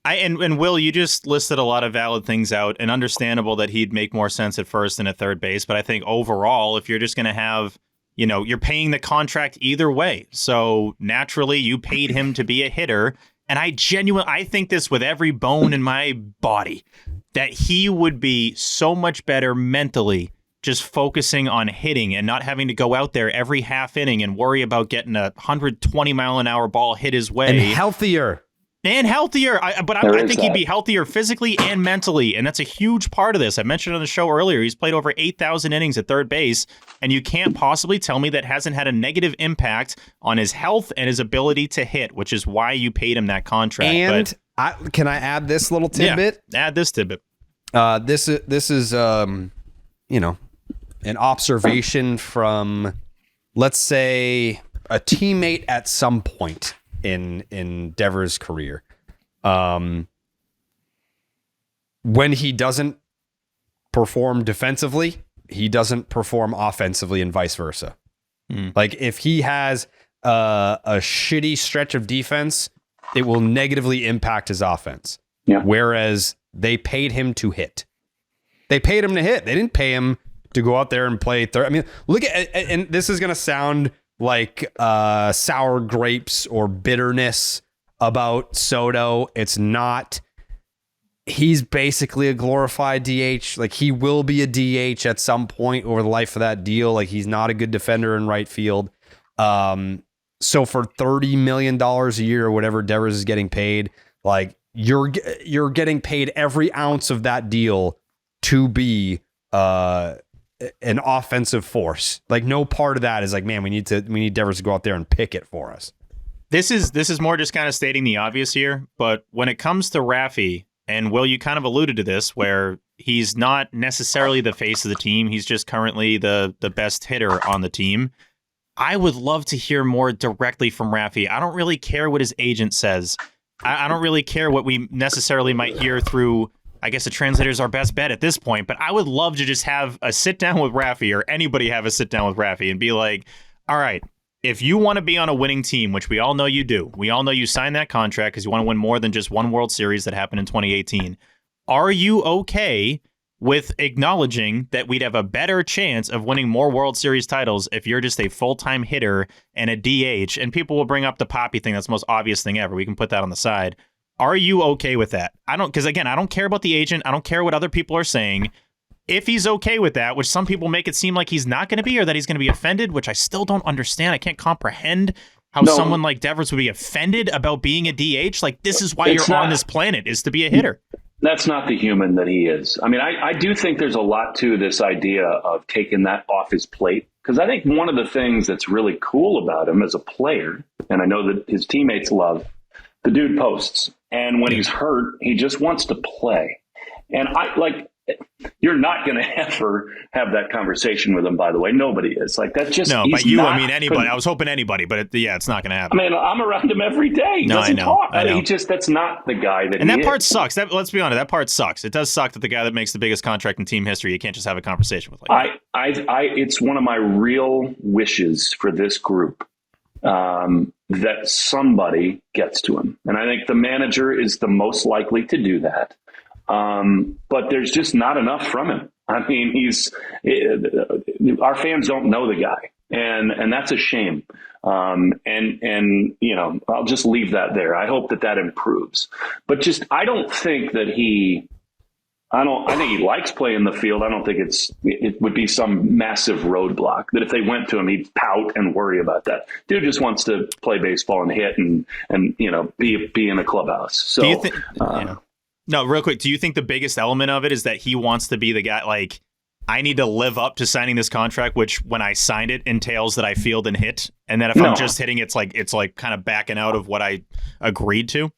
And Will, you just listed a lot of valid things out, and understandable that he'd make more sense at first than at third base. But I think overall, if you're just going to have, you're paying the contract either way. So naturally, you paid him to be a hitter. And I think this with every bone in my body, that he would be so much better mentally just focusing on hitting and not having to go out there every half inning and worry about getting a 120-mile-an-hour ball hit his way. And healthier. And healthier, I think he'd be healthier physically and mentally, and that's a huge part of this. I mentioned on the show earlier, he's played over 8,000 innings at third base, and you can't possibly tell me that hasn't had a negative impact on his health and his ability to hit, which is why you paid him that contract. And can I add this little tidbit? Yeah, add this tidbit. This is an observation from, let's say, a teammate at some point in Devers' career. When he doesn't perform defensively, he doesn't perform offensively, and vice versa. Like, if he has a shitty stretch of defense, it will negatively impact his offense. Yeah. Whereas they paid him to hit. They paid him to hit. They didn't pay him to go out there and play third. I mean, look at, and this is going to sound like sour grapes or bitterness about Soto. It's not. He's basically a glorified DH. Like, he will be a DH at some point over the life of that deal. Like, he's not a good defender in right field. So for $30 million a year or whatever Devers is getting paid, like, you're getting paid every ounce of that deal to be an offensive force. Like, no part of that is like, man, we need Devers to go out there and pick it for us. This is more just kind of stating the obvious here, but when it comes to Raffy, and Will, you kind of alluded to this, where he's not necessarily the face of the team, he's just currently the best hitter on the team. I would love to hear more directly from Raffy. I don't really care what his agent says. I don't really care what we necessarily might hear through, I guess, a translator's our best bet at this point, but I would love to just have a sit down with Raffy, or anybody have a sit down with Raffy, and be like, all right, if you want to be on a winning team, which we all know you do, we all know you signed that contract because you want to win more than just one World Series that happened in 2018. Are you okay with acknowledging that we'd have a better chance of winning more World Series titles if you're just a full-time hitter and a DH? And people will bring up the Poppy thing. That's the most obvious thing ever. We can put that on the side. Are you okay with that? Because again, I don't care about the agent. I don't care what other people are saying. If he's okay with that, which some people make it seem like he's not going to be, or that he's going to be offended, which I still don't understand. I can't comprehend how someone like Devers would be offended about being a DH. Like, this is why you're on this planet, is to be a hitter. That's not the human that he is. I mean, I do think there's a lot to this idea of taking that off his plate, because I think one of the things that's really cool about him as a player, and I know that his teammates love, the dude posts. And when he's hurt, he just wants to play. And you're not going to ever have that conversation with him, by the way. Nobody is. Like, that's just... No, but you, I mean, anybody. I was hoping anybody, but it's not going to happen. I mean, I'm around him every day. He doesn't talk. I know. That's not the guy that and he that part sucks. Let's be honest, that part sucks. It does suck that the guy that makes the biggest contract in team history, you can't just have a conversation with. It's one of my real wishes for this group, that somebody gets to him. And I think the manager is the most likely to do that. But there's just not enough from him. I mean, our fans don't know the guy. And that's a shame. And you know, I'll just leave that there. I hope that improves. But I don't think that I think he likes playing the field. I don't think it would be some massive roadblock that if they went to him, he'd pout and worry about that. Dude just wants to play baseball and hit and you know, be in a clubhouse. So do you think, no, real quick, do you think the biggest element of it is that he wants to be the guy, like, I need to live up to signing this contract, which when I signed it entails that I field and hit, and then if I'm just hitting, it's like kind of backing out of what I agreed to?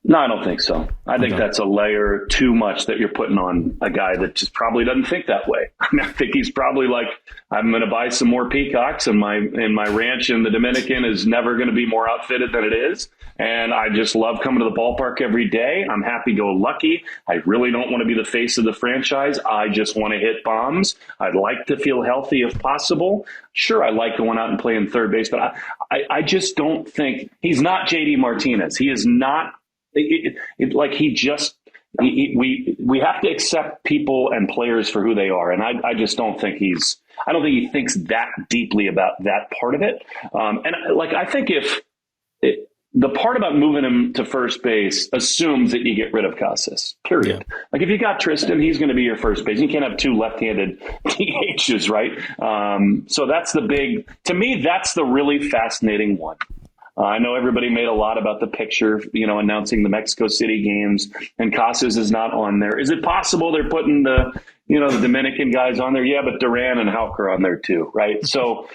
No, I don't think so. I think that's a layer too much that you're putting on a guy that just probably doesn't think that way. I mean, I think he's probably like, I'm going to buy some more peacocks, and my ranch in the Dominican is never going to be more outfitted than it is. And I just love coming to the ballpark every day. I'm happy-go-lucky. I really don't want to be the face of the franchise. I just want to hit bombs. I'd like to feel healthy if possible. Sure, I like going out and playing third base, but I just don't think he's not JD Martinez. He is not. We have to accept people and players for who they are, and I just don't think I don't think he thinks that deeply about that part of it. I think the part about moving him to first base assumes that you get rid of Casas, period. Yeah. Like if you got Triston, he's going to be your first base. You can't have two left-handed DHs, right? So that's to me, that's the really fascinating one. I know everybody made a lot about the picture, you know, announcing the Mexico City games, and Casas is not on there. Is it possible they're putting the Dominican guys on there? Yeah, but Duran and Houck are on there too, right? So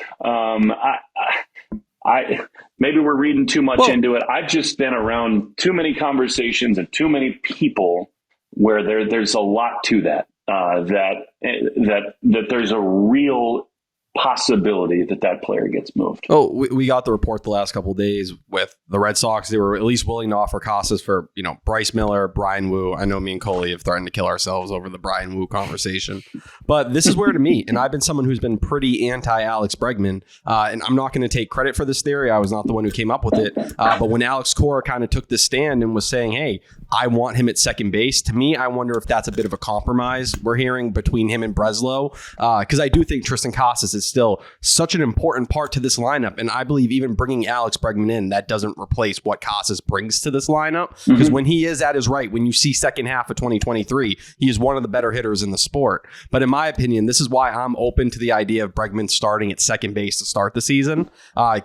I maybe we're reading too much into it. I've just been around too many conversations and too many people where there's a lot to that, that there's a real possibility that player gets moved. Oh, we got the report the last couple of days with the Red Sox. They were at least willing to offer Casas for, you know, Bryce Miller, Brian Wu. I know me and Cory have threatened to kill ourselves over the Brian Wu conversation, but this is where to me, and I've been someone who's been pretty anti-Alex Bregman, and I'm not going to take credit for this theory. I was not the one who came up with it, but when Alex Cora kind of took this stand and was saying, hey, I want him at second base, to me, I wonder if that's a bit of a compromise we're hearing between him and Breslow, because I do think Triston Casas is still such an important part to this lineup. And I believe even bringing Alex Bregman in, that doesn't replace what Casas brings to this lineup. Because when he is at his right, when you see second half of 2023, he is one of the better hitters in the sport. But in my opinion, this is why I'm open to the idea of Bregman starting at second base to start the season,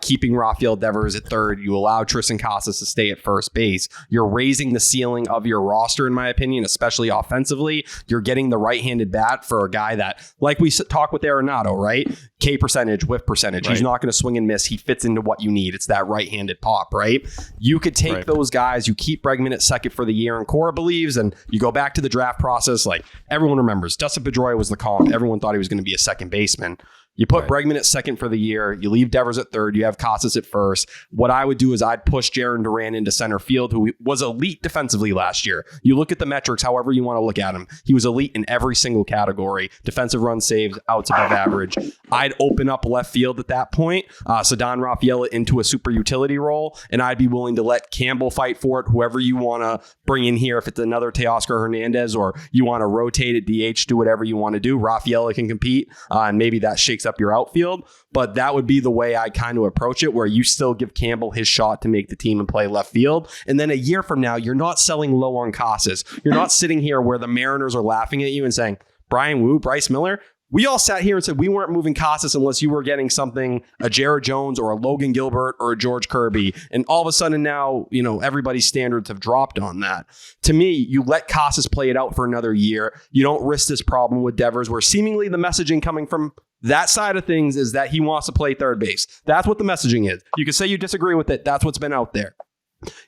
keeping Rafael Devers at third. You allow Triston Casas to stay at first base. You're raising the ceiling of your roster, in my opinion, especially offensively. You're getting the right-handed bat for a guy that, like we talk with Arenado, right? K percentage, whiff percentage. Right. He's not going to swing and miss. He fits into what you need. It's that right-handed pop, right? You could take those guys. You keep Bregman at second for the year, and Cora believes, and you go back to the draft process. Like everyone remembers, Dustin Pedroia was the comp. Everyone thought he was going to be a second baseman. You put Bregman at second for the year. You leave Devers at third. You have Casas at first. What I would do is I'd push Jarren Duran into center field, who was elite defensively last year. You look at the metrics, however you want to look at him. He was elite in every single category. Defensive run saves, outs above average. I'd open up left field at that point. Ceddanne Rafaela into a super utility role, and I'd be willing to let Campbell fight for it, whoever you want to bring in here. If it's another Teoscar Hernandez or you want to rotate at DH, do whatever you want to do. Rafaela can compete, and maybe that shakes up your outfield, but that would be the way I kind of approach it, where you still give Campbell his shot to make the team and play left field. And then a year from now, you're not selling low on Casas. You're not sitting here where the Mariners are laughing at you and saying, Brian Wu, Bryce Miller. We all sat here and said we weren't moving Casas unless you were getting something, a Jared Jones or a Logan Gilbert or a George Kirby. And all of a sudden now, you know, everybody's standards have dropped on that. To me, you let Casas play it out for another year. You don't risk this problem with Devers, where seemingly the messaging coming from that side of things is that he wants to play third base. That's what the messaging is. You can say you disagree with it. That's what's been out there.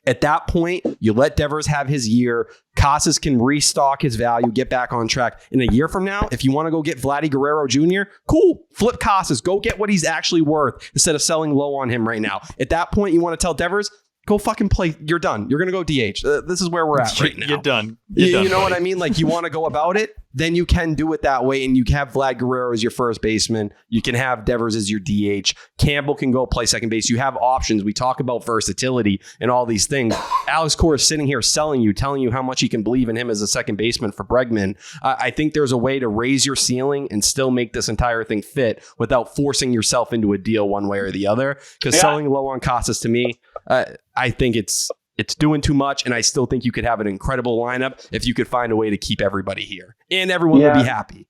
At that point, you let Devers have his year. Casas can restock his value, get back on track. In a year from now, if you want to go get Vladdy Guerrero Jr., cool. Flip Casas. Go get what he's actually worth instead of selling low on him right now. At that point, you want to tell Devers, go fucking play. You're done. You're going to go DH. This is where we're at right now. You're done. You know what I mean? Like, you want to go about it? then you can do it that way. And you can have Vlad Guerrero as your first baseman. You can have Devers as your DH. Campbell can go play second base. You have options. We talk about versatility and all these things. Alex Cora is sitting here telling you how much he can believe in him as a second baseman for Bregman. I think there's a way to raise your ceiling and still make this entire thing fit without forcing yourself into a deal one way or the other. Because selling low on Casas, to me, I think it's doing too much, and I still think you could have an incredible lineup if you could find a way to keep everybody here, and everyone would be happy.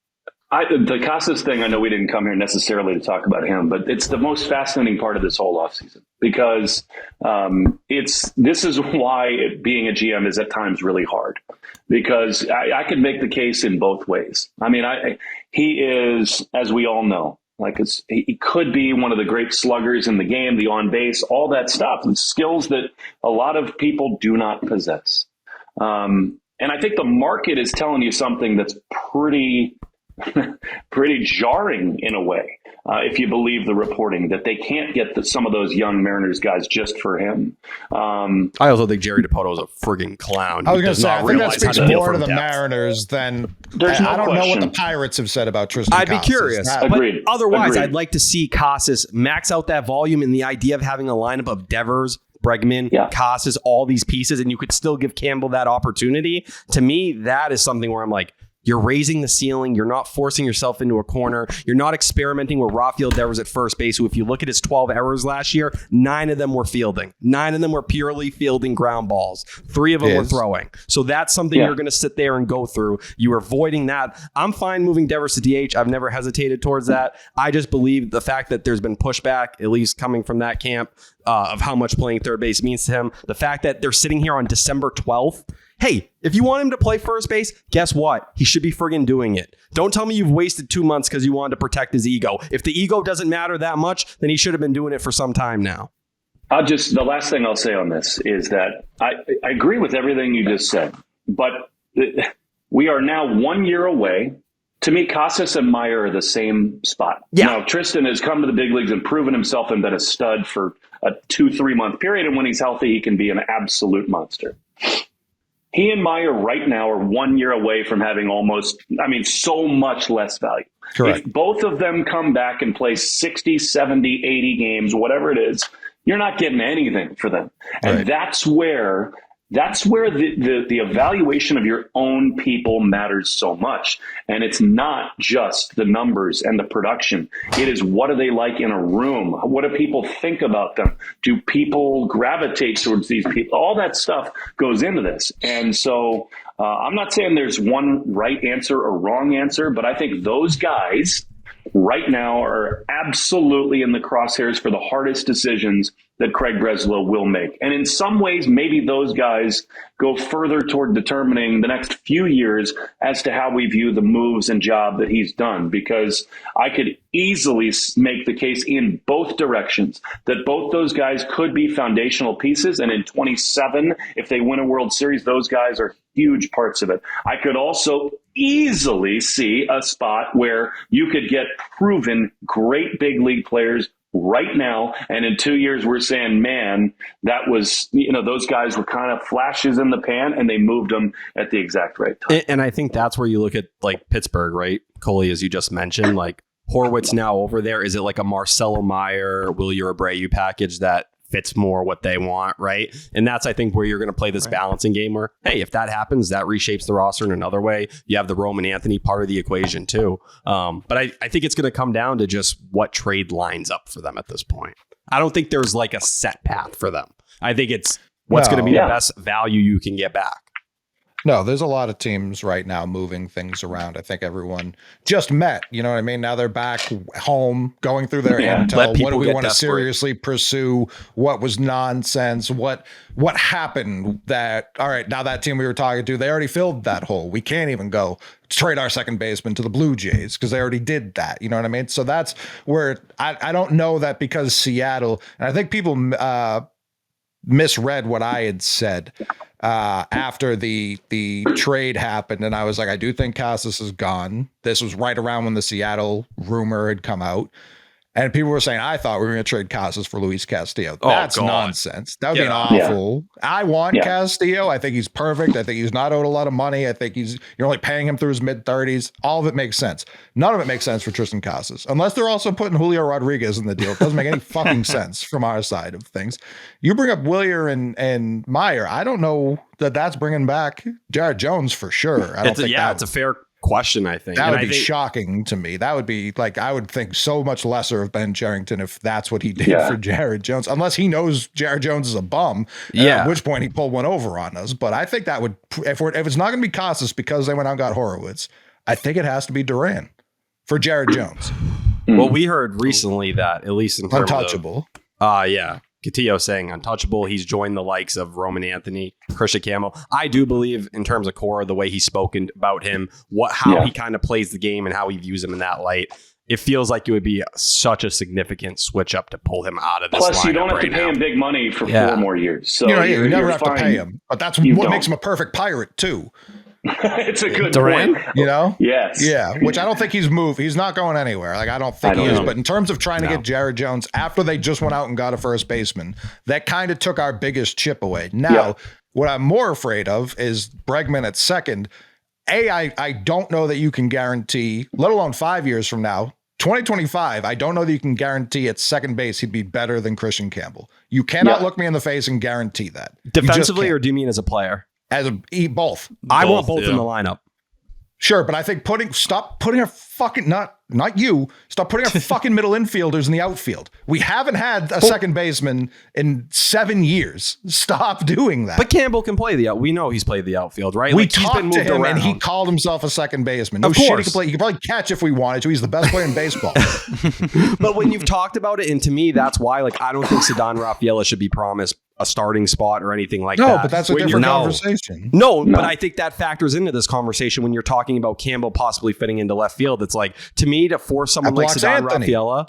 The Casas thing, I know we didn't come here necessarily to talk about him, but it's the most fascinating part of this whole offseason because this is why being a GM is at times really hard, because I could make the case in both ways. I mean, he is, as we all know, he could be one of the great sluggers in the game, the on base, all that stuff, and skills that a lot of people do not possess. And I think the market is telling you something that's pretty jarring in a way. If you believe the reporting that they can't get some of those young Mariners guys just for him. I also think Jerry Dipoto is a frigging clown. I was going to say, I think that speaks more to the Mariners than I don't know what the Pirates have said about Triston Casas. I'd be curious. Agreed. But otherwise, Agreed. I'd like to see Casas max out that volume, and the idea of having a lineup of Devers, Bregman, Casas, all these pieces, and you could still give Campbell that opportunity. To me, that is something where I'm like, you're raising the ceiling. You're not forcing yourself into a corner. You're not experimenting with Rafael Devers at first base, who, if you look at his 12 errors last year, 9 of them were fielding. 9 of them were purely fielding ground balls. 3 of them were throwing. So that's something you're going to sit there and go through. You are avoiding that. I'm fine moving Devers to DH. I've never hesitated towards that. I just believe the fact that there's been pushback, at least coming from that camp, of how much playing third base means to him. The fact that they're sitting here on December 12th. Hey, if you want him to play first base, guess what? He should be friggin' doing it. Don't tell me you've wasted 2 months because you wanted to protect his ego. If the ego doesn't matter that much, then he should have been doing it for some time now. The last thing I'll say on this is that I agree with everything you just said, but we are now 1 year away. To me, Casas and Meyer are the same spot. Yeah. Now, Triston has come to the big leagues and proven himself and been a stud for a 2-3 month period. And when he's healthy, he can be an absolute monster. He and Meyer right now are 1 year away from having so much less value. Correct. If both of them come back and play 60, 70, 80 games, whatever it is, you're not getting anything for them. Right. And that's where the evaluation of your own people matters so much. And it's not just the numbers and the production. It is, what are they like in a room? What do people think about them? Do people gravitate towards these people? All that stuff goes into this. And so I'm not saying there's one right answer or wrong answer, but I think those guys right now are absolutely in the crosshairs for the hardest decisions that Craig Breslow will make. And in some ways, maybe those guys go further toward determining the next few years as to how we view the moves and job that he's done, because I could easily make the case in both directions that both those guys could be foundational pieces. And in 27, if they win a World Series, those guys are huge parts of it. I could also easily see a spot where you could get proven great big league players right now, and in 2 years we're saying, man, that was, those guys were kind of flashes in the pan and they moved them at the exact right time. And I think that's where you look at like Pittsburgh, right? Coley, as you just mentioned, like Horwitz now over there, is it like a Marcelo Meyer, Willie Abreu package that fits more what they want, right? And that's, I think, where you're going to play this balancing game where, hey, if that happens, that reshapes the roster in another way. You have the Roman Anthony part of the equation too. But I think it's going to come down to just what trade lines up for them at this point. I don't think there's like a set path for them. I think it's what's going to be the best value you can get back. No, there's a lot of teams right now moving things around. I think everyone just met, you know what I mean? Now they're back home, going through their intel. What do we want to seriously pursue? What was nonsense? What happened that, all right, now that team we were talking to, they already filled that hole. We can't even go trade our second baseman to the Blue Jays because they already did that. You know what I mean? So that's where I don't know that, because Seattle, and I think people misread what I had said after the trade happened, and I was like, I do think Casas is gone. This was right around when the Seattle rumor had come out, And people were saying, I thought we were going to trade Casas for Luis Castillo. That's nonsense. That would be awful. Yeah. I want Castillo. I think he's perfect. I think he's not owed a lot of money. I think you're only paying him through his mid-30s. All of it makes sense. None of it makes sense for Triston Casas, unless they're also putting Julio Rodriguez in the deal. It doesn't make any fucking sense from our side of things. You bring up Wilyer and Meyer. I don't know that's bringing back Jared Jones for sure. I don't think it's a fair question, I think. That would be shocking to me. That would be like, I would think so much lesser of Ben Cherington if that's what he did for Jared Jones, unless he knows Jared Jones is a bum, at which point he pulled one over on us. But I think that would, if it's not going to be Casas because they went out and got Horowitz, I think it has to be Duran for Jared Jones. Well, we heard recently that, at least in terms untouchable. Catillo saying untouchable. He's joined the likes of Roman Anthony, Christian Campbell. I do believe in terms of Cora, the way he's spoken about him, how he kind of plays the game and how he views him in that light. It feels like it would be such a significant switch up to pull him out of this. Plus, you don't have to pay him big money for 4 more years. So you never have to pay him. But that's what makes him a perfect pirate too. It's a good point. You know? Yes. Yeah. Which I don't think he's moved. He's not going anywhere. Like, I don't think he is. But in terms of trying to get Jared Jones after they just went out and got a first baseman, that kind of took our biggest chip away. Now, what I'm more afraid of is Bregman at second. I don't know that you can guarantee, let alone 5 years from now, 2025, I don't know that you can guarantee at second base he'd be better than Christian Campbell. You cannot look me in the face and guarantee that. Defensively, or do you mean as a player? Both. I want both in the lineup. Sure, but I think stop putting a fucking stop putting our fucking middle infielders in the outfield. We haven't had a second baseman in 7 years. Stop doing that. But Campbell can play we know he's played the outfield, right? We talked to him and he called himself a second baseman. No shit, he could probably catch if we wanted to. He's the best player in baseball. But when you've talked about it, and to me, that's why, like, I don't think Ceddanne Rafaela should be promised a starting spot or anything like that. No, but that's a different conversation. No, but I think that factors into this conversation when you're talking about Campbell possibly fitting into left field. It's like, to me, to force someone like Ceddanne Rafaela,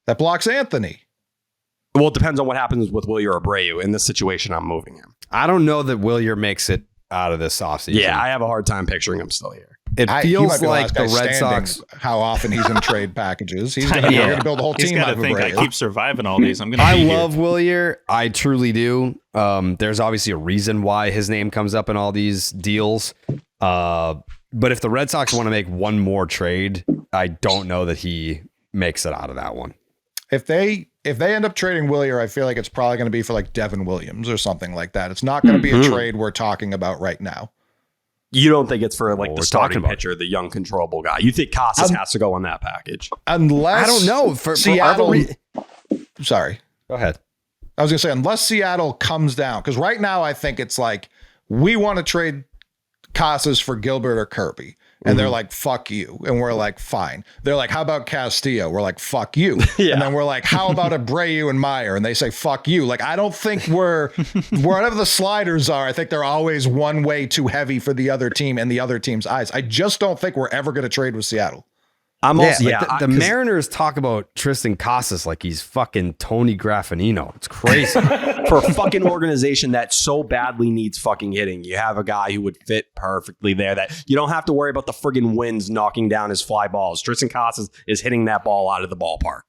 that blocks Anthony. Well, it depends on what happens with Wilyer Abreu. In this situation, I'm moving him. I don't know that Wilyer makes it out of this offseason. Yeah, I have a hard time picturing him still here. It feels like the Red Sox. How often he's in trade packages? He's going to build a whole team. He's got to think I keep surviving all these. I love Wilyer. I truly do. There's obviously a reason why his name comes up in all these deals. But if the Red Sox want to make one more trade, I don't know that he makes it out of that one. If they end up trading Wilyer, I feel like it's probably going to be for like Devin Williams or something like that. It's not going to be a trade we're talking about right now. You don't think it's for like the starting pitcher, the young controllable guy? You think Casas has to go on that package? Unless I don't know. For Seattle. Sorry. Go ahead. I was going to say, unless Seattle comes down, because right now I think it's like, we want to trade Casas for Gilbert or Kirby. And they're like, fuck you. And we're like, fine. They're like, how about Castillo? We're like, fuck you. And then we're like, how about Abreu and Meyer? And they say, fuck you. Like, I don't think wherever the sliders are, I think they're always one way too heavy for the other team and the other team's eyes. I just don't think we're ever going to trade with Seattle. The Mariners talk about Triston Casas like he's fucking Tony Graffinino. It's crazy. For a fucking organization that so badly needs fucking hitting, you have a guy who would fit perfectly there, that you don't have to worry about the friggin' winds knocking down his fly balls. Triston Casas is hitting that ball out of the ballpark.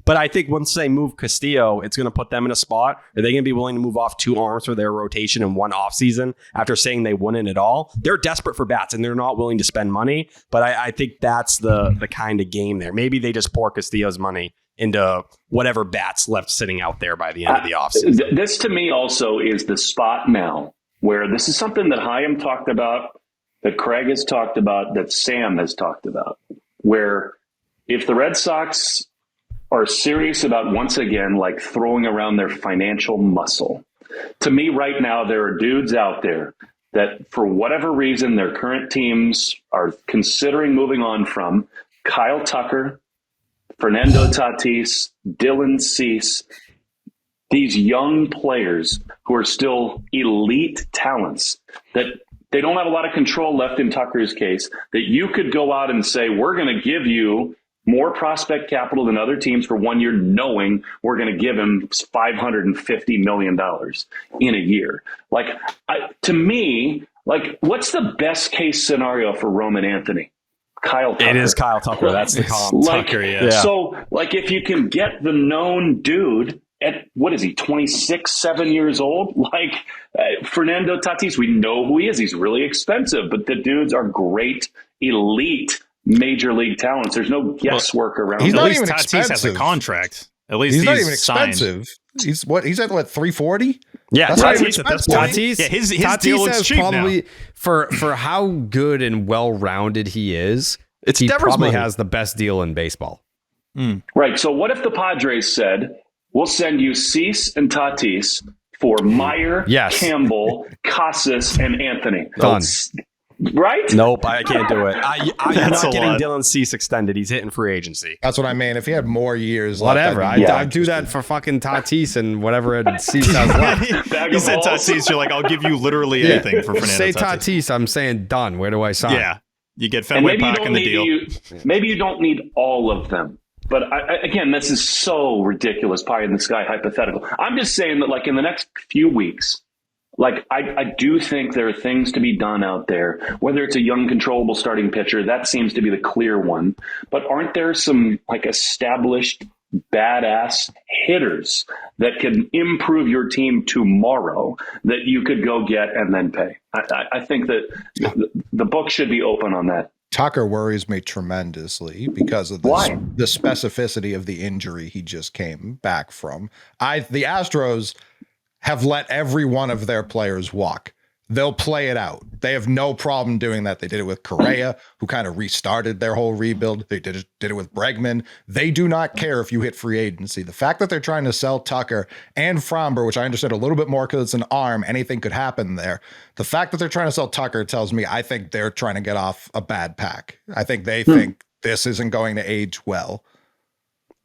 But I think once they move Castillo, it's going to put them in a spot. Are they going to be willing to move off 2 arms for their rotation in one offseason after saying they wouldn't at all? They're desperate for bats, and they're not willing to spend money. But I think that's the kind of game there. Maybe they just pour Castillo's money into whatever bats left sitting out there by the end of the offseason. This, to me, also is the spot now where this is something that Chaim talked about, that Craig has talked about, that Sam has talked about, where if the Red Sox are serious about, once again, like throwing around their financial muscle. To me right now, there are dudes out there that for whatever reason, their current teams are considering moving on from. Kyle Tucker, Fernando Tatis, Dylan Cease, these young players who are still elite talents that they don't have a lot of control left in Tucker's case, that you could go out and say, we're going to give you more prospect capital than other teams for 1 year, knowing we're going to give him $550 million in a year. Like, to me, like, what's the best case scenario for Roman Anthony? Kyle Tucker. It is Kyle Tucker. That's the comp. Tucker, yeah. So, like, if you can get the known dude at, what is he, 26, 7 years old? Like, Fernando Tatis, we know who he is. He's really expensive, but the dudes are great, elite major league talents. There's no guesswork around He's it. not At least even Tatis has a expensive. contract. At least He's not even signed. expensive. He's what? He's at what, 340? Yeah, That's not even Tatis at this expensive. point. Tatis, Yeah, his Tatis deal looks has cheap probably for how good and well-rounded he is. He Devers probably money. has the best deal in baseball. Right. So what if the Padres said, we'll send you Cease and Tatis for Meyer, Yes. Campbell, Casas, and Anthony? Done. Right? Nope, I can't do it. I'm That's not a getting lot. Dylan Cease extended. He's hitting free agency. That's what I mean. If he had more years left, Whatever. I'd be I'd do that for fucking Tatis and whatever it sees has left. Bag You of said balls. Tatis, you're like, I'll give you literally anything for Fernando Say Tatis. Tatis, I'm saying done. Where do I sign? Yeah. You get And Fenway maybe you Park don't in the need deal. maybe you don't need all of them. But again, this is so ridiculous, pie in the sky hypothetical. I'm just saying that, like, in the next few weeks, like, I do think there are things to be done out there, whether it's a young, controllable starting pitcher. That seems to be the clear one. But aren't there some, like, established badass hitters that can improve your team tomorrow that you could go get and then pay? I think that the book should be open on that. Tucker worries me tremendously because of Why? the specificity of the injury he just came back from. The Astros have let every one of their players walk. They'll play it out. They have no problem doing that. They did it with Correa, who kind of restarted their whole rebuild. They did it with Bregman. They do not care if you hit free agency. The fact that they're trying to sell Tucker and Framber, which I understand a little bit more because it's an arm, anything could happen there. The fact that they're trying to sell Tucker tells me I think they're trying to get off a bad pack. I think they think this isn't going to age well.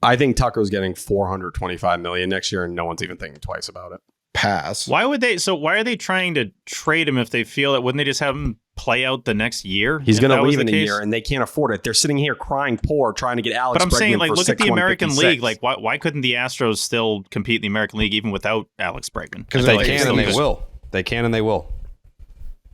I think Tucker's getting $425 million next year, and no one's even thinking twice about it. Pass. Why are they trying to trade him if they feel that wouldn't they just have him play out the next year? He's if going that to was leave the in a case? year, and they can't afford it. They're sitting here crying poor, trying to get Alex. But I'm saying, Bregman like, for look at the American 6,156. League. Like, why couldn't the Astros still compete in the American League even without Alex Bregman? Because They like, can and they will. They can and they will.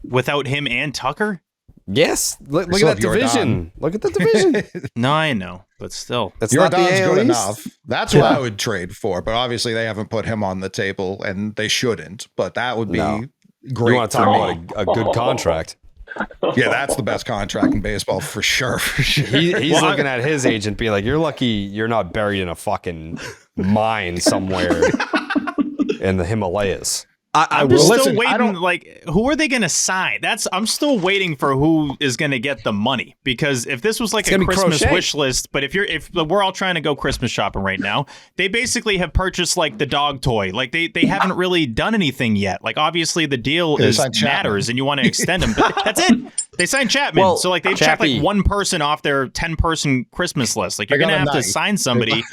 Without him and Tucker? Yes. Look still at that have Jordan. division. Look at the division. No, I know, but still. That's Your not the Don's AL good East. enough. That's what I would trade for. But obviously, they haven't put him on the table, and they shouldn't. But that would be No. great. You want to for talk me. about a good contract? Yeah, that's the best contract in baseball for sure. For sure. He's looking at his agent, being like, "You're lucky you're not buried in a fucking mine somewhere in the Himalayas." I'm will. just Listen, still I waiting. don't- Like, who are they going to sign? I'm still waiting for who is going to get the money. Because if this was like a gonna be Christmas Crochet. wish list, but if we're all trying to go Christmas shopping right now, they basically have purchased like the dog toy. Like they haven't really done anything yet. Like obviously the deal They is signed Chapman. matters, and you want to extend them. But that's it. They signed Chapman, Well, so like they've checked Chappie. like one person off their 10-person Christmas list. Like you're They going got to a have to night. sign somebody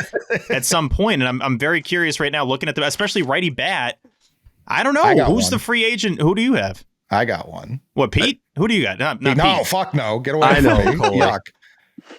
at some point, and I'm very curious right now looking at especially righty bat. I don't know. I got Who's one. the free agent? Who do you have? I got one. What, Pete? Who do you got? Not No, Pete. fuck no. Get away I from know, me. Cory. Yuck.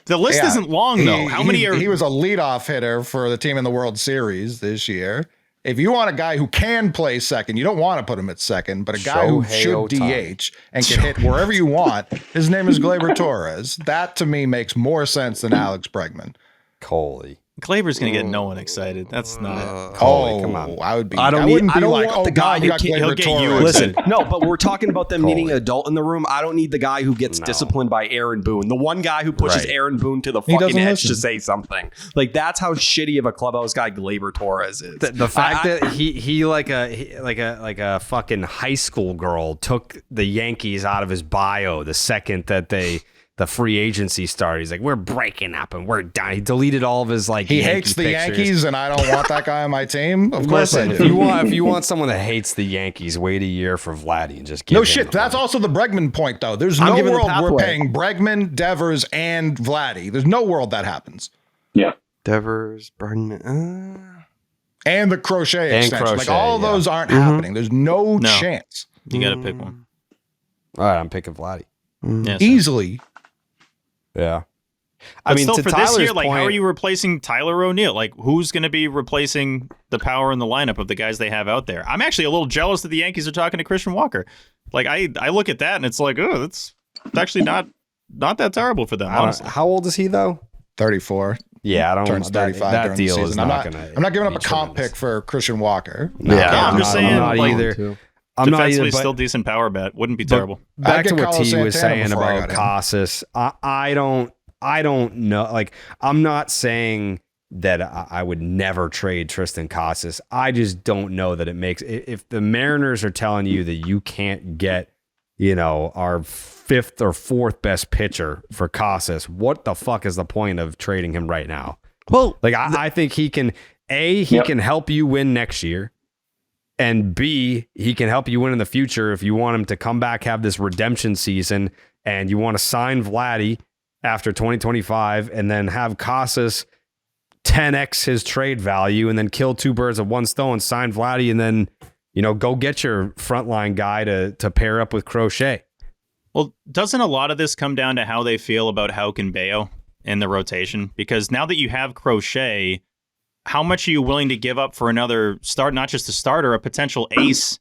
The list Yeah. isn't long, though. How many are... He was a leadoff hitter for the team in the World Series this year. If you want a guy who can play second, you don't want to put him at second, but a guy who Shohei should Ohtani. DH and can hit wherever you want, his name is Gleyber Torres. That, to me, makes more sense than Alex Bregman. Coley. Glaber's going to get no one excited. That's not... Coley, come on. I would be. I don't wouldn't need- be I don't like, want oh the guy God, who we got can't- he'll Gleyber get you Torres. Listen, no, but we're talking about them needing Coley. an adult in the room. I don't need the guy who gets disciplined by Aaron Boone, the one guy who pushes Right. Aaron Boone to the He fucking doesn't edge listen. to say something. Like that's how shitty of a clubhouse guy Gleyber Torres is. The fact that he like a fucking high school girl took the Yankees out of his bio the second that the free agency started. He's like, we're breaking up and we're done. He deleted all of his like. He Yankee hates the pictures. Yankees, and I don't want that guy on my team. Of course I Listen, do. if you want someone that hates the Yankees, wait a year for Vladdy and just give No him shit. the That's money. also the Bregman point, though. There's I'm no giving the world we're pathway. paying Bregman, Devers, and Vladdy. There's no world that happens. Yeah. Devers, Bregman. And the Crochet And extension. Like Crochet, all of yeah. those aren't happening. There's no No. chance. You got to pick one. All right, I'm picking Vladdy. Yeah, so- Easily. Yeah. But I mean, still, to for Tyler's this year, like, how point- are you replacing Tyler O'Neill? Like, who's going to be replacing the power in the lineup of the guys they have out there? I'm actually a little jealous that the Yankees are talking to Christian Walker. Like, I look at that and it's like, oh, it's actually not not that terrible for them, honestly. How old is he, though? 34. Yeah, I don't. Turns 35 that during deal the is season. not gonna. I'm not giving up a be comp tremendous. pick for Christian Walker. I'm just saying, I'm not like, either. I'm not either. Defensively, But still decent power bet. Wouldn't be terrible. back to I'd get what Carlos T was Santana saying before I about got him. Casas. I don't know. Like, I'm not saying that I would never trade Triston Casas. I just don't know that it makes. If the Mariners are telling you that you can't get, our fifth or fourth best pitcher for Casas, what the fuck is the point of trading him right now? Well, Like, I think he can, A, he can help you win next year. And B, he can help you win in the future if you want him to come back, have this redemption season, and you want to sign Vladdy after 2025 and then have Casas 10x his trade value and then kill two birds with one stone, sign Vladdy, and then, go get your frontline guy to pair up with Crochet. Well, doesn't a lot of this come down to how they feel about Houck and Bayo in the rotation? Because now that you have Crochet, how much are you willing to give up for another start, not just a starter, a potential ace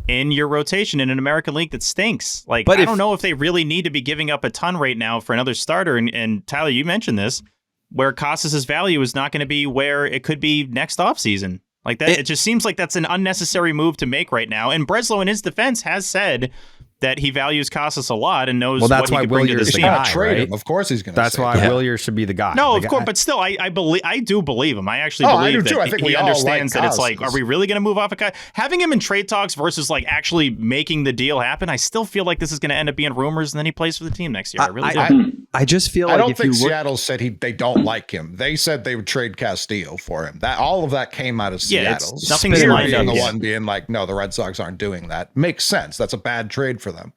in your rotation in an American League that stinks? Like, I don't know if they really need to be giving up a ton right now for another starter. And Tyler, you mentioned this, where Casas' value is not going to be where it could be next offseason. Like that, it just seems like that's an unnecessary move to make right now. And Breslow, in his defense, has said that he values Casas a lot and knows what he can bring to the If team. you're going to trade him, of course he's going to. That's why Willier should be the guy. No, of course, but still, I do believe him. I actually believe that I think he understands that it's like, Casas. are we really going to move off a guy? Having him in trade talks versus like actually making the deal happen, I still feel like this is going to end up being rumors and then he plays for the team next year. I really do. I just feel like I don't if think you look, Seattle said they don't like him. They said they would trade Castillo for him. That all of that came out of Seattle. Nothing's Spear lined being up the yet. one being like, no, the Red Sox aren't doing that. Makes sense. That's a bad trade for them.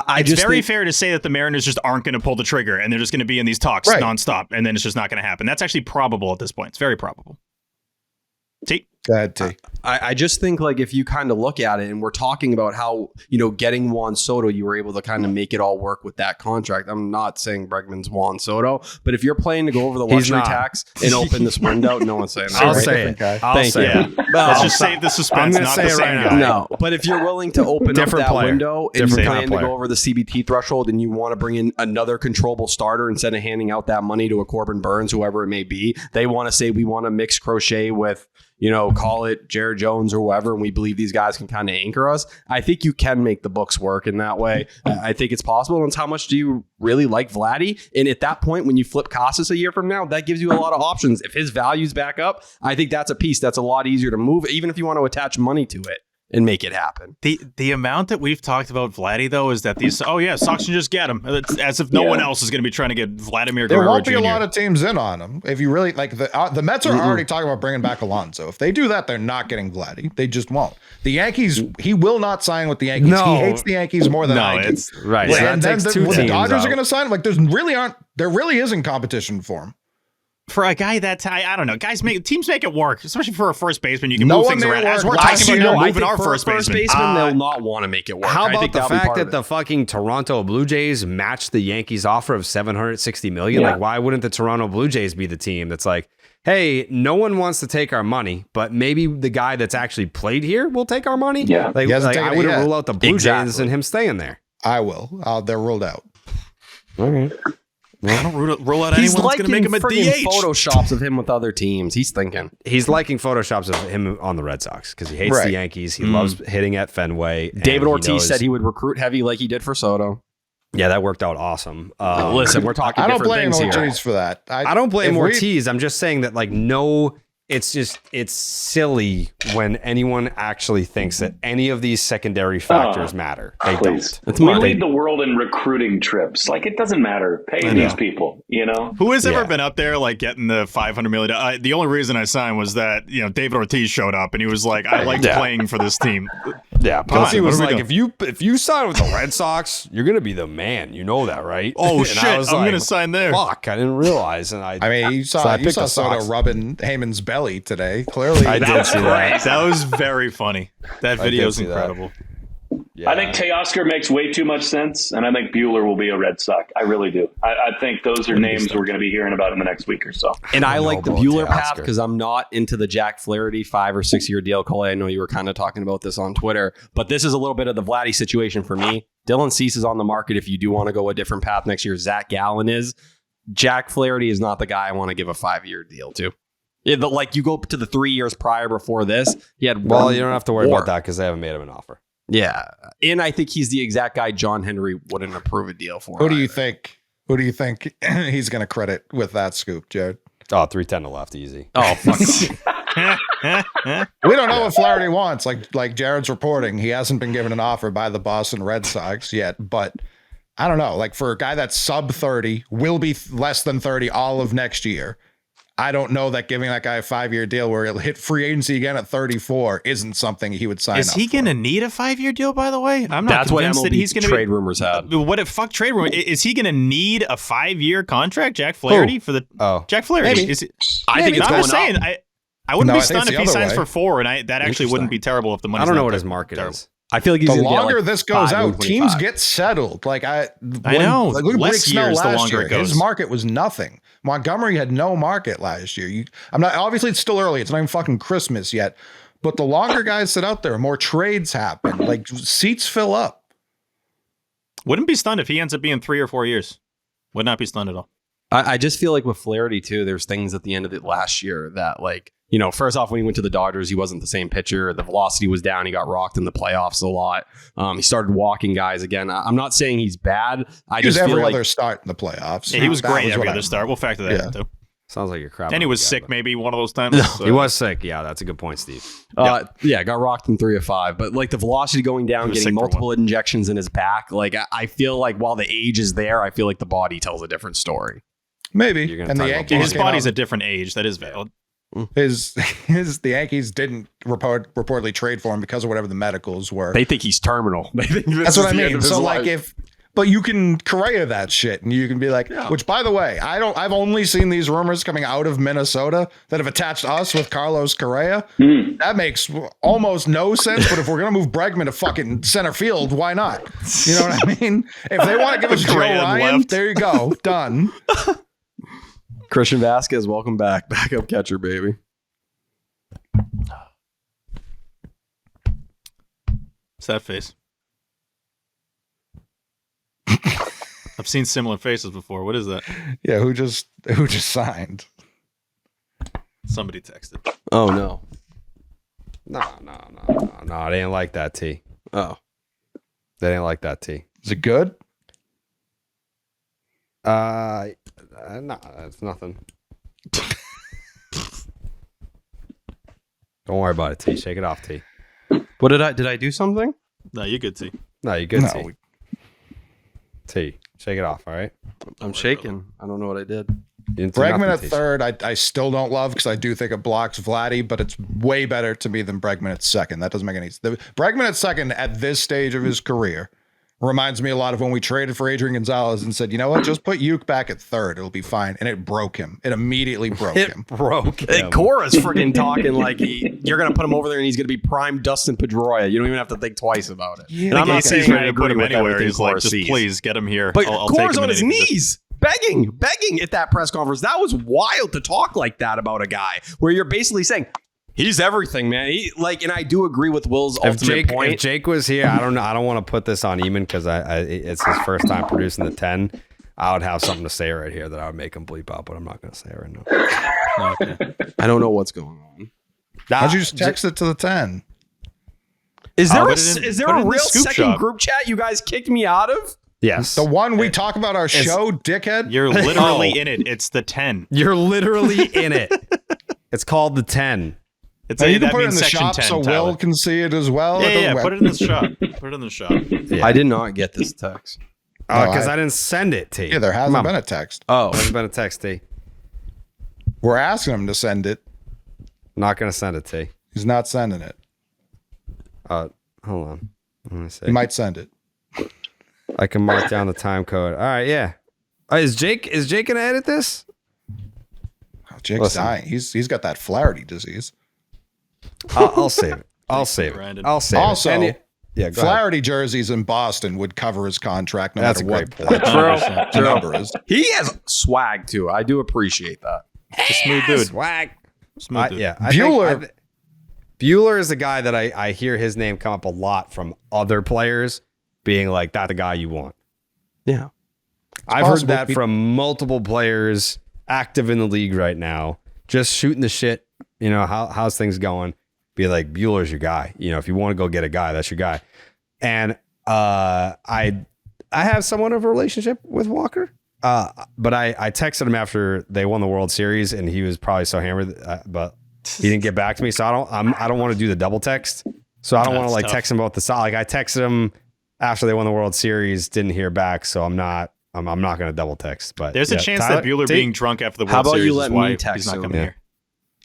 It's very fair to say that the Mariners just aren't going to pull the trigger and they're just going to be in these talks nonstop, and then it's just not going to happen. That's actually probable at this point. It's very probable. T. Go ahead, T. I just think like if you kind of look at it, and we're talking about how, getting Juan Soto, you were able to kind of make it all work with that contract. I'm not saying Bregman's Juan Soto, but if you're planning to go over the luxury tax and open this window, no one's saying that. I'll right? say it. Thank you. Yeah. Let's just save the suspense. I'm gonna Not say the it same right guy. No, but if you're willing to open up Different that player. window and Different you kind of plan to player. go over the CBT threshold and you want to bring in another controllable starter instead of handing out that money to a Corbin Burns, whoever it may be, they want to say we want to mix Crochet with, call it Jared Jones or whoever, and we believe these guys can kind of anchor us. I think you can make the books work in that way. I think it's possible. And it's how much do you really like Vladdy? And at that point, when you flip Casas a year from now, that gives you a lot of options. If his value's back up, I think that's a piece that's a lot easier to move, even if you want to attach money to it and make it happen. The amount that we've talked about Vladdy, though, is that these, Sox can just get him. It's as if no one else is going to be trying to get Vladimir There Guerrero won't be Jr. a lot of teams in on him. If you really like the Mets are already talking about bringing back Alonso. If they do that, they're not getting Vladdy. They just won't. The Yankees, he will not sign with the Yankees. No. He hates the Yankees more than I do. it's Right. Well, So and that then takes two the teams Dodgers out. are going to sign him. Like there really isn't competition for him. for a guy that I don't know. Teams make it work, especially for a first baseman. You can No move one things made it around. As we're work. talking about I moving think our for first a baseman. they'll not want to make it work. How I about think the that'll be fact part that of the it. fucking Toronto Blue Jays matched the Yankees offer of $760 million? Yeah. Like, why wouldn't the Toronto Blue Jays be the team that's like, hey, no one wants to take our money, but maybe the guy that's actually played here will take our money? Yeah. Like He hasn't taken I it wouldn't yet. rule out the Blue Jays Exactly. and him staying there. I will. They're ruled out. All right. I don't rule out He's anyone that's going to make him a friggin' DH. photoshops of him with other teams. He's thinking. He's liking photoshops of him on the Red Sox because he hates Right. the Yankees. He loves hitting at Fenway. and David he Ortiz knows- said he would recruit heavy like he did for Soto. Yeah, that worked out awesome. Listen, we're talking I don't different blame things here. Ortiz for that. I don't blame if we- Ortiz. I'm just saying that, like, no, it's silly when anyone actually thinks that any of these secondary factors matter. They Please. don't. We lead the world in recruiting trips. Like, it doesn't matter. Pay these people, you know? Who has ever Yeah. been up there like getting the $500 million? The only reason I signed was that David Ortiz showed up and he was like, "I liked playing for this team." Yeah, Come Pussy on, was what are we like, if you sign with the Red Sox, you're gonna be the man. You know that, right? Oh And shit! I was I'm like, gonna sign there. Fuck, I didn't realize. And I mean, you so I saw picked the Soto Sox. rubbing Heyman's belly today. Clearly, I did see that. That was very funny. That video's see that. incredible. Yeah. I think Teoscar makes way too much sense, and I think Buehler will be a Red Sox. I really do. I think those are names we're going to be hearing about in the next week or so. And I know like the about Buehler Teoscar. path because I'm not into the Jack Flaherty 5 or 6 year deal. Cole, I know you were kind of talking about this on Twitter, but this is a little bit of the Vladdy situation for me. Dylan Cease is on the market if you do want to go a different path next year. Zach Gallen is. Jack Flaherty is not the guy I want to give a 5-year deal to. Like you go to the 3 years prior before this, he had you don't have to worry about that because they haven't made him an offer. Yeah, and I think he's the exact guy John Henry wouldn't approve a deal for. Who do you think? Who do you think he's going to credit with that scoop, Jared? Oh, 310 to left, easy. Oh, fuck. We don't know what Flaherty wants. Like Jared's reporting, he hasn't been given an offer by the Boston Red Sox yet. But I don't know. Like for a guy that's sub 30, will be less than 30 all of next year. I don't know that giving that guy a 5-year deal where he'll hit free agency again at 34 isn't something he would sign up. Is he going to need a 5-year deal, by the way? I'm not That's convinced what that he's going to trade rumors had. What if fuck trade rumors? Is he going to need a 5-year contract, Jack Flaherty, for the Jack Flaherty? Maybe. Is it, I think it's I'm going just saying, up. I wouldn't be I think stunned it's if he the signs other for 4, and that actually wouldn't be terrible if the money's I don't know not what that his market terrible. is. I feel like he's The gonna longer get like this goes 5 out, and teams 25. get settled. Like I know. Like look at Blake Less Snell years the last longer year. it goes. His market was nothing. Montgomery had no market last year. I'm not. Obviously, it's still early. It's not even fucking Christmas yet. But the longer guys sit out there, more trades happen. Like seats fill up. Wouldn't be stunned if he ends up being 3 or 4 years. Would not be stunned at all. I just feel like with Flaherty too, there's things at the end of the last year that like, you know, first off, when he went to the Dodgers, he wasn't the same pitcher. The velocity was down. He got rocked in the playoffs a lot. He started walking guys again. I'm not saying he's bad. He was every other start in the playoffs. Yeah, he was That great every what other start. We'll factor that in too. Sounds like you're crap. And he was sick maybe one of those times. So. He was sick. Yeah, that's a good point, Steve. Yeah, got rocked in 3 of 5. But like the velocity going down, getting multiple injections in his back. Like I feel like while the age is there, I feel like the body tells a different story. Maybe. And the Yankees, his body's a different age. That is valid. The Yankees didn't reportedly trade for him because of whatever the medicals were. They think he's terminal. They think that's what I mean. So like but you can Correa that shit and you can be like, which by the way, I've only seen these rumors coming out of Minnesota that have attached us with Carlos Correa. That makes almost no sense. But if we're going to move Bregman to fucking center field, why not? You know what I mean? If they want to give us Joe Ryan, there you go. Done. Christian Vasquez, welcome back. Backup catcher, baby. What's that face? I've seen similar faces before. What is that? Yeah, who just signed? Somebody texted. Oh no. No, they didn't like that T. Oh. They didn't like that T. Is it good? No, it's nothing. Don't worry about it, T. Shake it off, T. What did I do something? No, you're good, T. No, you're good, No, T. T. Shake it off, all right? I'm shaking. I don't know what I did. Bregman at third, I still don't love because I do think it blocks Vladdy, but it's way better to me than Bregman at second. That doesn't make any sense. Bregman at second at this stage of his career reminds me a lot of when we traded for Adrian Gonzalez and said, you know what, just put Uke back at third. It'll be fine. And it broke him. It immediately broke him. Hey, Cora's freaking talking like you're going to put him over there and he's going to be prime Dustin Pedroia. You don't even have to think twice about it. Yeah, and I'm not saying ready to put him anywhere. He's like, just please get him here. But I'll Cora's take him on his position. knees. Begging at that press conference. That was wild to talk like that about a guy where you're basically saying, he's everything, man. And I do agree with Will's ultimate point. If Jake was here, I don't know. I don't want to put this on Eamon because it's his first time producing the 10. I would have something to say right here that I would make him bleep out, but I'm not going to say it right now. Okay. I don't know what's going on. How'd you just text it to the 10? Is there a real scoop second shop. group chat you guys kicked me out of? Yes. The one we talk about our show, dickhead? You're literally in it. It's the 10. You're literally in it. It's called the 10. It's You can that put it in means the section shop 10, so Tyler. Will can see it as well. Yeah, put it in the shop. Put it in the shop. Yeah. I did not get this text. Because I didn't send it, T. Yeah, there hasn't been a text. Oh, Hasn't been a text, T. We're asking him to send it. Not going to send it, T. He's not sending it. Hold on. Let me see. He might send it. I can mark down the time code. All right, yeah. Is Jake gonna edit this? Oh, Jake's dying. He's got that Flaherty disease. I'll save it. I'll save it. I'll save Also, it. Yeah, go ahead. Flaherty jerseys in Boston would cover his contract no That's matter a what great point. the number is. he has swag too. I do appreciate that. It's a smooth dude. Swag. Smooth dude. Yeah. Bueller. Bueller is the guy that I hear his name come up a lot from other players being like, that's the guy you want. Yeah. I've heard that from multiple players active in the league right now, just shooting the shit. You know, how's things going? Be like, Bueller's your guy. You know, if you want to go get a guy, that's your guy. And I have somewhat of a relationship with Walker, but I texted him after they won the World Series, and he was probably so hammered, but he didn't get back to me. So I don't want to do the double text. So I don't want to like text him about the side. Like I texted him after they won the World Series, didn't hear back. So I'm not going to double text. But there's a chance that Bueller being drunk after the World Series. How about you let me text him? He's not coming here.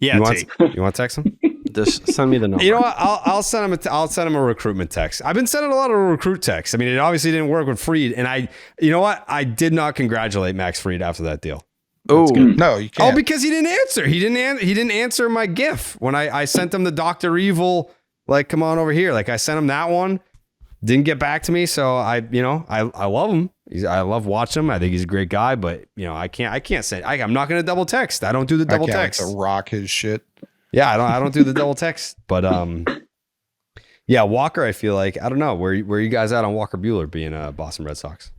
Yeah, you want to text him? Just send me the number. You know what? I'll send him a recruitment text. I've been sending a lot of recruit texts. I mean, it obviously didn't work with Fried, and you know what? I did not congratulate Max Fried after that deal. Oh no, you can't. Oh, because he didn't answer. He didn't answer my GIF when I sent him the Dr. Evil. Like, come on over here. Like I sent him that one. Didn't get back to me. So I love him. I love watching him. I think he's a great guy, but you know, I can't say I'm not going to double text. I don't do the double text. To rock his shit. Yeah, I don't do the double text, but yeah, Walker. I feel like I don't know where you guys at on Walker Buehler being a Boston Red Sox.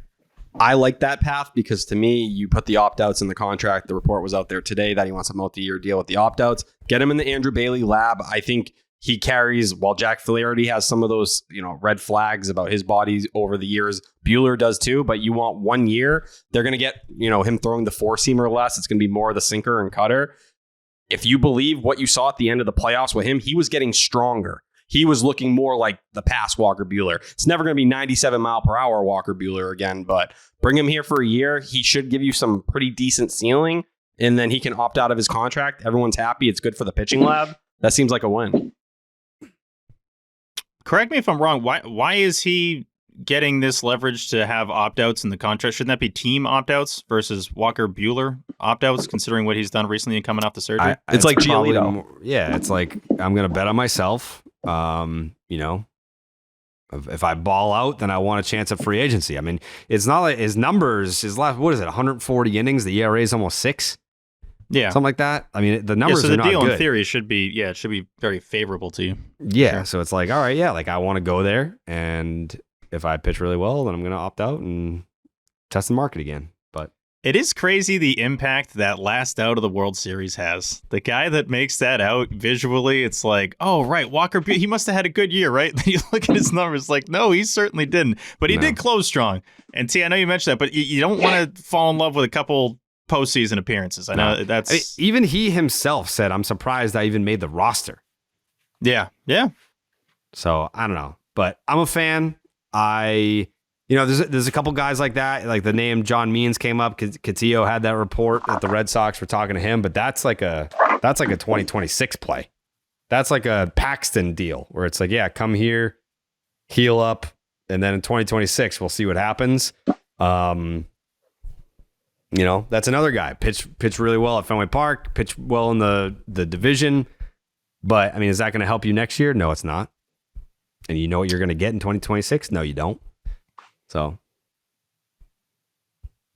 I like that path because to me, you put the opt-outs in the contract. The report was out there today that he wants a multi-year deal with the opt-outs. Get him in the Andrew Bailey lab. I think he carries, while Jack Flaherty has some of those, red flags about his body over the years. Buehler does too, but you want 1 year. They're going to get, him throwing the four-seamer less. It's going to be more of the sinker and cutter. If you believe what you saw at the end of the playoffs with him, he was getting stronger. He was looking more like the past Walker Buehler. It's never going to be 97 mile per hour Walker Buehler again, but bring him here for a year. He should give you some pretty decent ceiling, and then he can opt out of his contract. Everyone's happy. It's good for the pitching lab. That seems like a win. Correct me if I'm wrong. Why is he getting this leverage to have opt-outs in the contract? Shouldn't that be team opt-outs versus Walker Buehler opt-outs, considering what he's done recently and coming off the surgery? It's like Giolito. Yeah, it's like I'm going to bet on myself. If I ball out, then I want a chance at free agency. I mean, it's not like his numbers, his last, 140 innings? The ERA is almost 6. Yeah. Something like that. I mean, the numbers so are the not deal good. in theory should be very favorable to you. Yeah. Sure. So it's like, all right, yeah, like I want to go there. And if I pitch really well, then I'm going to opt out and test the market again. But it is crazy the impact that last out of the World Series has. The guy that makes that out visually, it's like, oh, right, Walker, he must have had a good year, right? Then you look at his numbers like, no, he certainly didn't. But he did close strong. And T, I know you mentioned that, but you don't want to fall in love with a couple postseason appearances. I know that's... even he himself said, I'm surprised I even made the roster. Yeah. Yeah. So I don't know. But I'm a fan. There's a couple guys like that, like the name John Means came up. Castillo had that report that the Red Sox were talking to him, but that's like a 2026 play. That's like a Paxton deal where it's like, yeah, come here, heal up, and then in 2026 we'll see what happens. That's another guy. Pitch really well at Fenway Park, pitch well in the division. But I mean, is that going to help you next year? No, it's not. And you know what you're going to get in 2026? No, you don't. So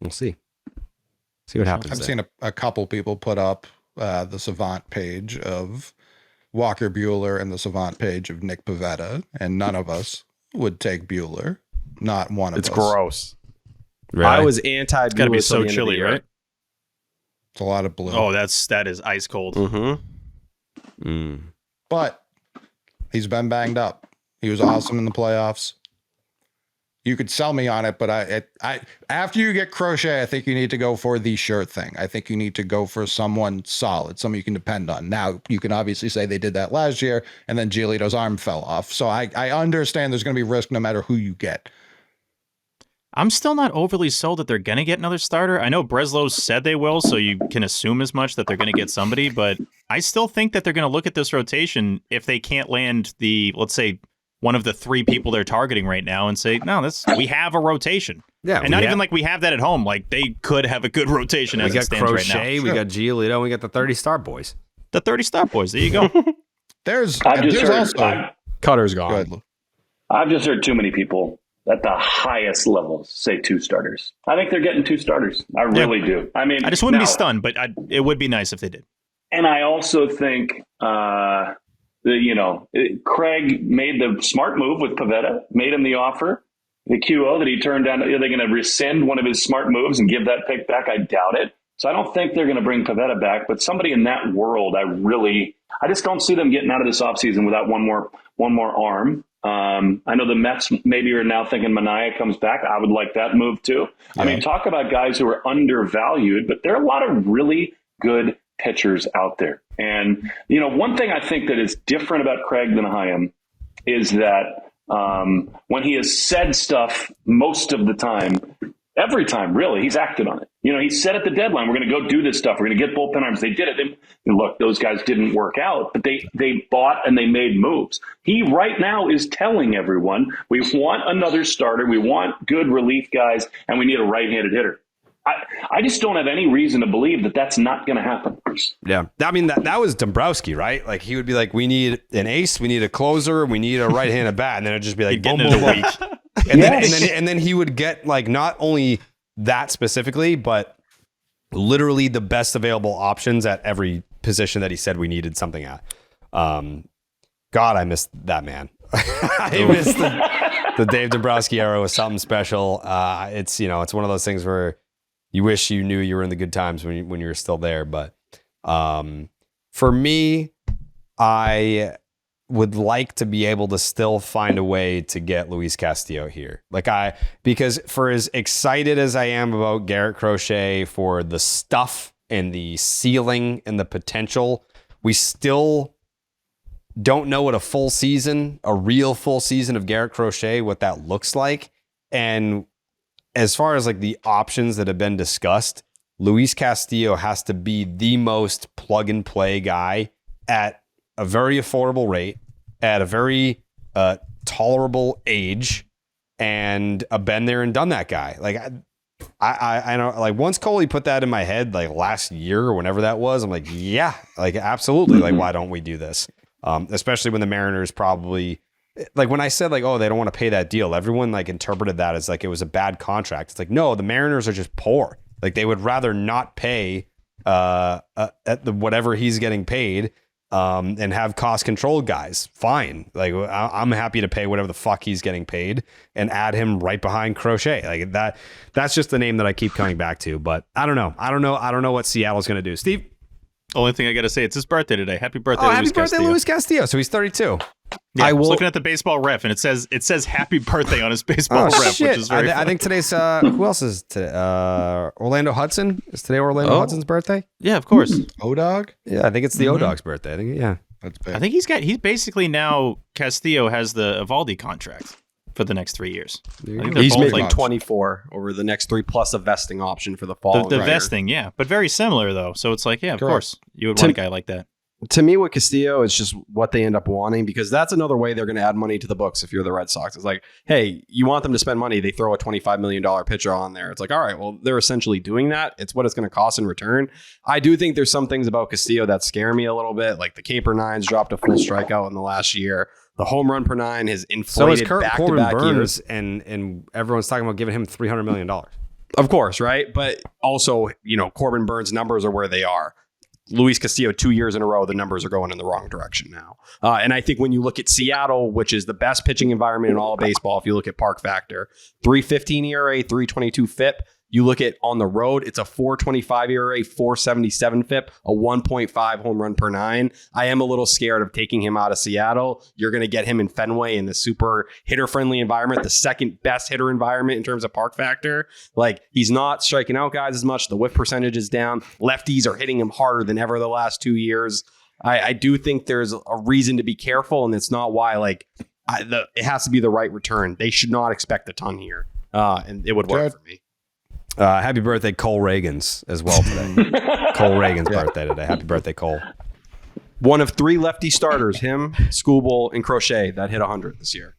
we'll see. See what happens. I've seen a couple people put up the Savant page of Walker Buehler and the Savant page of Nick Pivetta, and none of us would take Buehler. Not one of us. It's gross. Really? I was anti-Buehler. It's got to be so chilly, right? It's a lot of blue. Oh, that is ice cold. Mm-hmm. But he's been banged up. He was awesome in the playoffs. You could sell me on it, but I after you get Crochet, I think you need to go for the shirt thing. I think you need to go for someone solid, someone you can depend on. Now, you can obviously say they did that last year, and then Giolito's arm fell off. So I understand there's going to be risk no matter who you get. I'm still not overly sold that they're going to get another starter. I know Breslow said they will, so you can assume as much that they're going to get somebody, but I still think that they're going to look at this rotation if they can't land let's say, one of the 3 people they're targeting right now and say, no, we have a rotation. Yeah. And not even like we have that at home. Like they could have a good rotation as it stands right now. Crochet, we got Giolito, we got the 30 star boys. The 30 star boys. There you go. Cutter's gone. I've just heard too many people at the highest levels say 2 starters. I think they're getting 2 starters. I really do. I mean, I just wouldn't be stunned, but it would be nice if they did. And I also think, Craig made the smart move with Pivetta, made him the offer. the QO that he turned down. Are they going to rescind one of his smart moves and give that pick back? I doubt it. So I don't think they're going to bring Pivetta back, but somebody in that world, I just don't see them getting out of this offseason without one more arm. I know the Mets maybe are now thinking Manaea comes back. I would like that move too. Yeah. I mean, talk about guys who are undervalued, but there are a lot of really good pitchers out there. And, one thing I think that is different about Craig than Chaim is that when he has said stuff most of the time, every time, really, he's acted on it. He said at the deadline, we're going to go do this stuff. We're going to get bullpen arms. They did it. And look, those guys didn't work out, but they bought and they made moves. He right now is telling everyone, we want another starter. We want good relief guys, and we need a right-handed hitter. I just don't have any reason to believe that that's not going to happen. Yeah. I mean, that was Dombrowski, right? Like, he would be like, we need an ace, we need a closer, we need a right-handed bat. And then it'd just be like, boom, boom, boom. And then he would get, like, not only that specifically, but literally the best available options at every position that he said we needed something at. God, I missed that man. I missed the Dave Dombrowski era was something special. It's one of those things where you wish you knew you were in the good times when you were still there. But for me, I would like to be able to still find a way to get Luis Castillo here. Because for as excited as I am about Garrett Crochet for the stuff and the ceiling and the potential, we still don't know what a real full season of Garrett Crochet, what that looks like. And as far as like the options that have been discussed, Luis Castillo has to be the most plug and play guy at a very affordable rate, at a very tolerable age, and a been there and done that guy. Like I know, like once Cory put that in my head, like last year or whenever that was, I'm like, yeah, like absolutely. Like, why don't we do this? Especially when the Mariners probably, like when I said like, oh, they don't want to pay that deal, everyone like interpreted that as like it was a bad contract. It's like, no, the Mariners are just poor. Like they would rather not pay at whatever he's getting paid and have cost controlled guys. Fine. Like I'm happy to pay whatever the fuck he's getting paid and add him right behind Crochet. Like that's just the name that I keep coming back to. But I don't know what Seattle's going to do. Steve? Only thing I got to say, it's his birthday today. Happy birthday, Luis Castillo. Luis Castillo. So he's 32. Yeah, I was looking at the baseball ref, and it says happy birthday on his baseball ref, shit. which is very I think today's, who else is today? Orlando Hudson? Is today Orlando Hudson's birthday? Yeah, of course. O-Dog? Yeah, I think it's the O-Dog's birthday. I think, yeah. That's big. I think he's basically now, Castillo has the Evaldi contract for the next 3 years. He's making 24 over the next 3 plus a vesting option for the fall. The vesting, yeah, but very similar though. So it's like, yeah, of course, you would want a guy like that. To me, with Castillo, it's just what they end up wanting, because that's another way they're going to add money to the books if you're the Red Sox. It's like, hey, you want them to spend money, they throw a $25 million pitcher on there. It's like, all right, well, they're essentially doing that. It's what it's going to cost in return. I do think there's some things about Castillo that scare me a little bit, like the K per nines dropped a full strikeout in the last year. The home run per nine has inflated back-to-back years. And everyone's talking about giving him $300 million. Of course, right? But also, Corbin Burns' numbers are where they are. Luis Castillo, 2 years in a row, the numbers are going in the wrong direction now. And I think when you look at Seattle, which is the best pitching environment in all of baseball, if you look at Park Factor, 3.15 ERA, 3.22 FIP. You look at on the road, it's a 4.25 ERA, 4.77 FIP, a 1.5 home run per nine. I am a little scared of taking him out of Seattle. You're going to get him in Fenway in the super hitter-friendly environment, the second best hitter environment in terms of Park Factor. Like, he's not striking out guys as much. The whiff percentage is down. Lefties are hitting him harder than ever the last 2 years. I do think there's a reason to be careful, and it's not why, it has to be the right return. They should not expect a ton here, and it would work for me. Happy birthday, Cole Reagans, as well today. Cole Reagan's birthday today. Happy birthday, Cole. One of 3 lefty starters, him, Skubal, and Crochet, that hit 100 this year.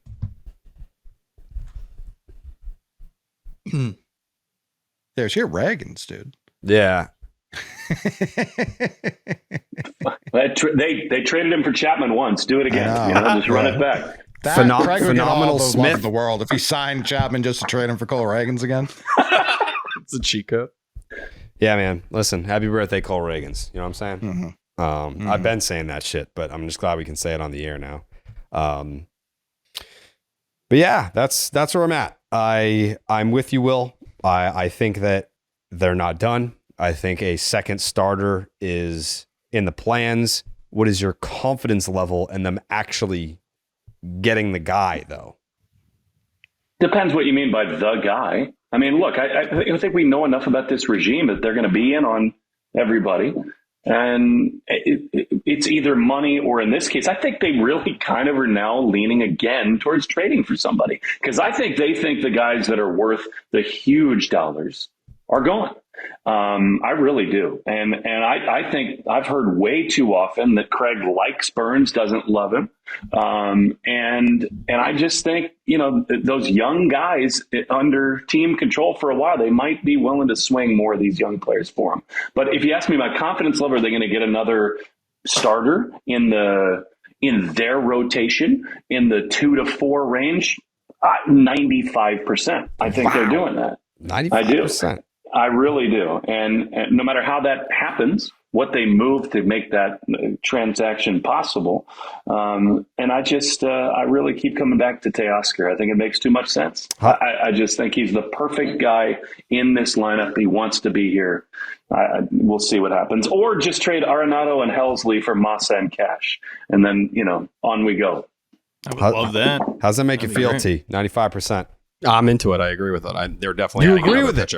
There's your Reagans, dude. Yeah. They traded him for Chapman once. Do it again. Just run it back. Phenomenal Smith of the world. If he signed Chapman just to trade him for Cole Reagans again. It's a cheat code. Yeah, man. Listen, happy birthday, Cole Reagans. You know what I'm saying? Mm-hmm. I've been saying that shit, but I'm just glad we can say it on the air now. But yeah, that's where I'm at. I'm with you, Will. I think that they're not done. I think a second starter is in the plans. What is your confidence level in them actually getting the guy, though? Depends what you mean by the guy. I mean, look, I think we know enough about this regime that they're going to be in on everybody. And it's either money or, in this case, I think they really kind of are now leaning again towards trading for somebody. Because I think they think the guys that are worth the huge dollars are gone. I really do. And I think I've heard way too often that Craig likes Burns, doesn't love him. And I just think, those young guys under team control for a while, they might be willing to swing more of these young players for them. But if you ask me my confidence level, are they going to get another starter in their rotation in the 2 to 4 range? 95%. I think they're doing that. 95%. I really do. And no matter how that happens, what they move to make that transaction possible. And I really keep coming back to Teoscar. I think it makes too much sense. I just think he's the perfect guy in this lineup. He wants to be here. We'll see what happens. Or just trade Arenado and Helsley for Massa and Cash. And then, on we go. I would love that. How's that make you feel, T? 95%. I'm into it. I agree with it. They're definitely. You agree with it?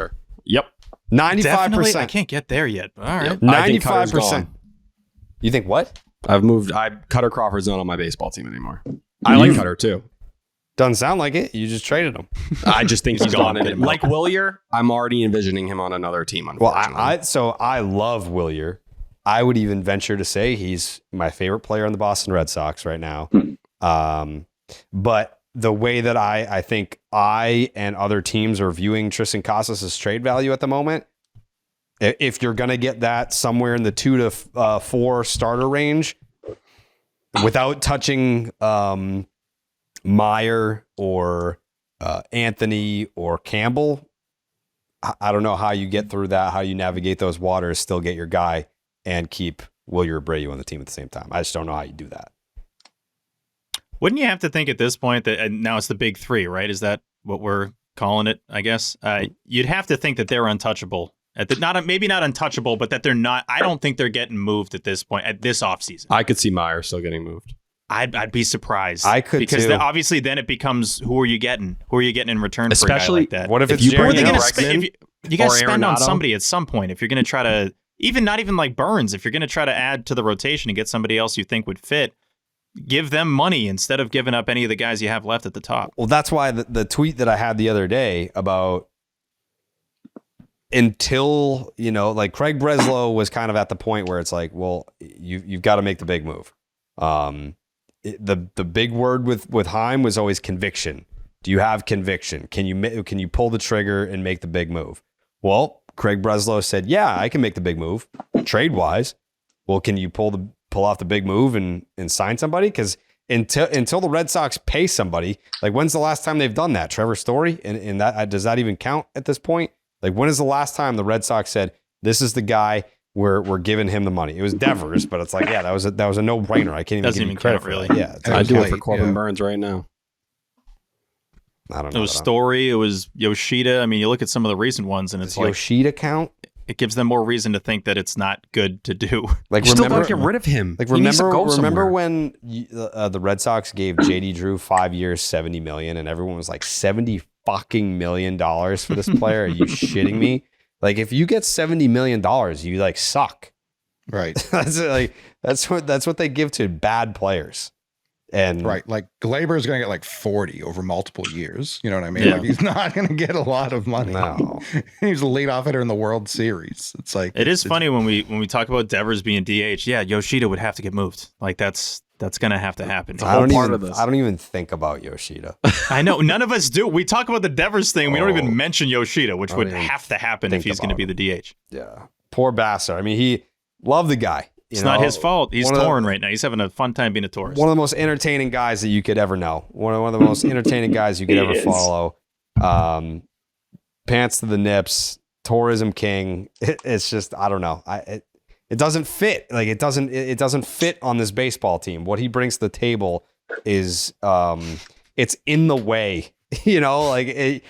Yep. 95%. I can't get there yet. But all right. 95%. You think what? Cutter Crawford's not on my baseball team anymore. I like Cutter too. Doesn't sound like it. You just traded him. I just think he's gone. Like Willier, I'm already envisioning him on another team. Well, I love Willier. I would even venture to say he's my favorite player on the Boston Red Sox right now. But the way that I think I and other teams are viewing Triston Casas' trade value at the moment, if you're going to get that somewhere in the 2 to 4 starter range without touching Meyer or Anthony or Campbell, I don't know how you get through that, how you navigate those waters, still get your guy and keep Wilyer Abreu on the team at the same time. I just don't know how you do that. Wouldn't you have to think at this point that now it's the big three, right? Is that what we're calling it? I guess you'd have to think that they're untouchable. Maybe not untouchable, but that they're not. I don't think they're getting moved at this point at this offseason. I could see Meyer still getting moved. I'd be surprised. I could because too. Obviously then it becomes who are you getting? Who are you getting in return for a guy like that? What if it's you Jerry got to Bregman spend on somebody at some point if you're going to try to not even like Burns. If you're going to try to add to the rotation and get somebody else you think would fit. Give them money instead of giving up any of the guys you have left at the top. Well, that's why the tweet that I had the other day about until, like Craig Breslow was kind of at the point where it's like, well, you've got to make the big move. The big word with Heim was always conviction. Do you have conviction? Can you pull the trigger and make the big move? Well, Craig Breslow said, yeah, I can make the big move trade wise. Well, can you pull off the big move and sign somebody? Because until the Red Sox pay somebody, like when's the last time they've done that? Trevor Story? And that does that even count at this point? Like when is the last time the Red Sox said, this is the guy, we're giving him the money? It was Devers, but it's like, yeah, that was a no-brainer. I can't even give you credit really. For that. Yeah, I do it for Corbin Burns right now. I don't know. It was Story. It was Yoshida. I mean, you look at some of the recent ones, and it's like Yoshida count. It gives them more reason to think that it's not good to do. Like you still got to get rid of him. Like remember when the Red Sox gave JD Drew 5 years, $70 million, and everyone was like $70 fucking million for this player? Are you shitting me? Like if you get $70 million, you like suck. Right. that's what they give to bad players. And right, like Glaber is going to get like 40 over multiple years. You know what I mean? Yeah. Like he's not going to get a lot of money. No. He's a leadoff hitter in the World Series. It's like it is funny when we talk about Devers being DH. Yeah, Yoshida would have to get moved. Like that's going to have to happen. I don't even think about Yoshida. I know none of us do. We talk about the Devers thing. We don't even mention Yoshida, which would have to happen if he's going to be the DH. Yeah, poor bastard. I mean, he loved the guy. It's not his fault. He's torn right now. He's having a fun time being a tourist. One of the most entertaining guys that you could ever know. One of the most entertaining guys you could ever follow. Pants to the nips, tourism king. It's just, I don't know. It doesn't fit. Like it doesn't fit on this baseball team. What he brings to the table is it's in the way I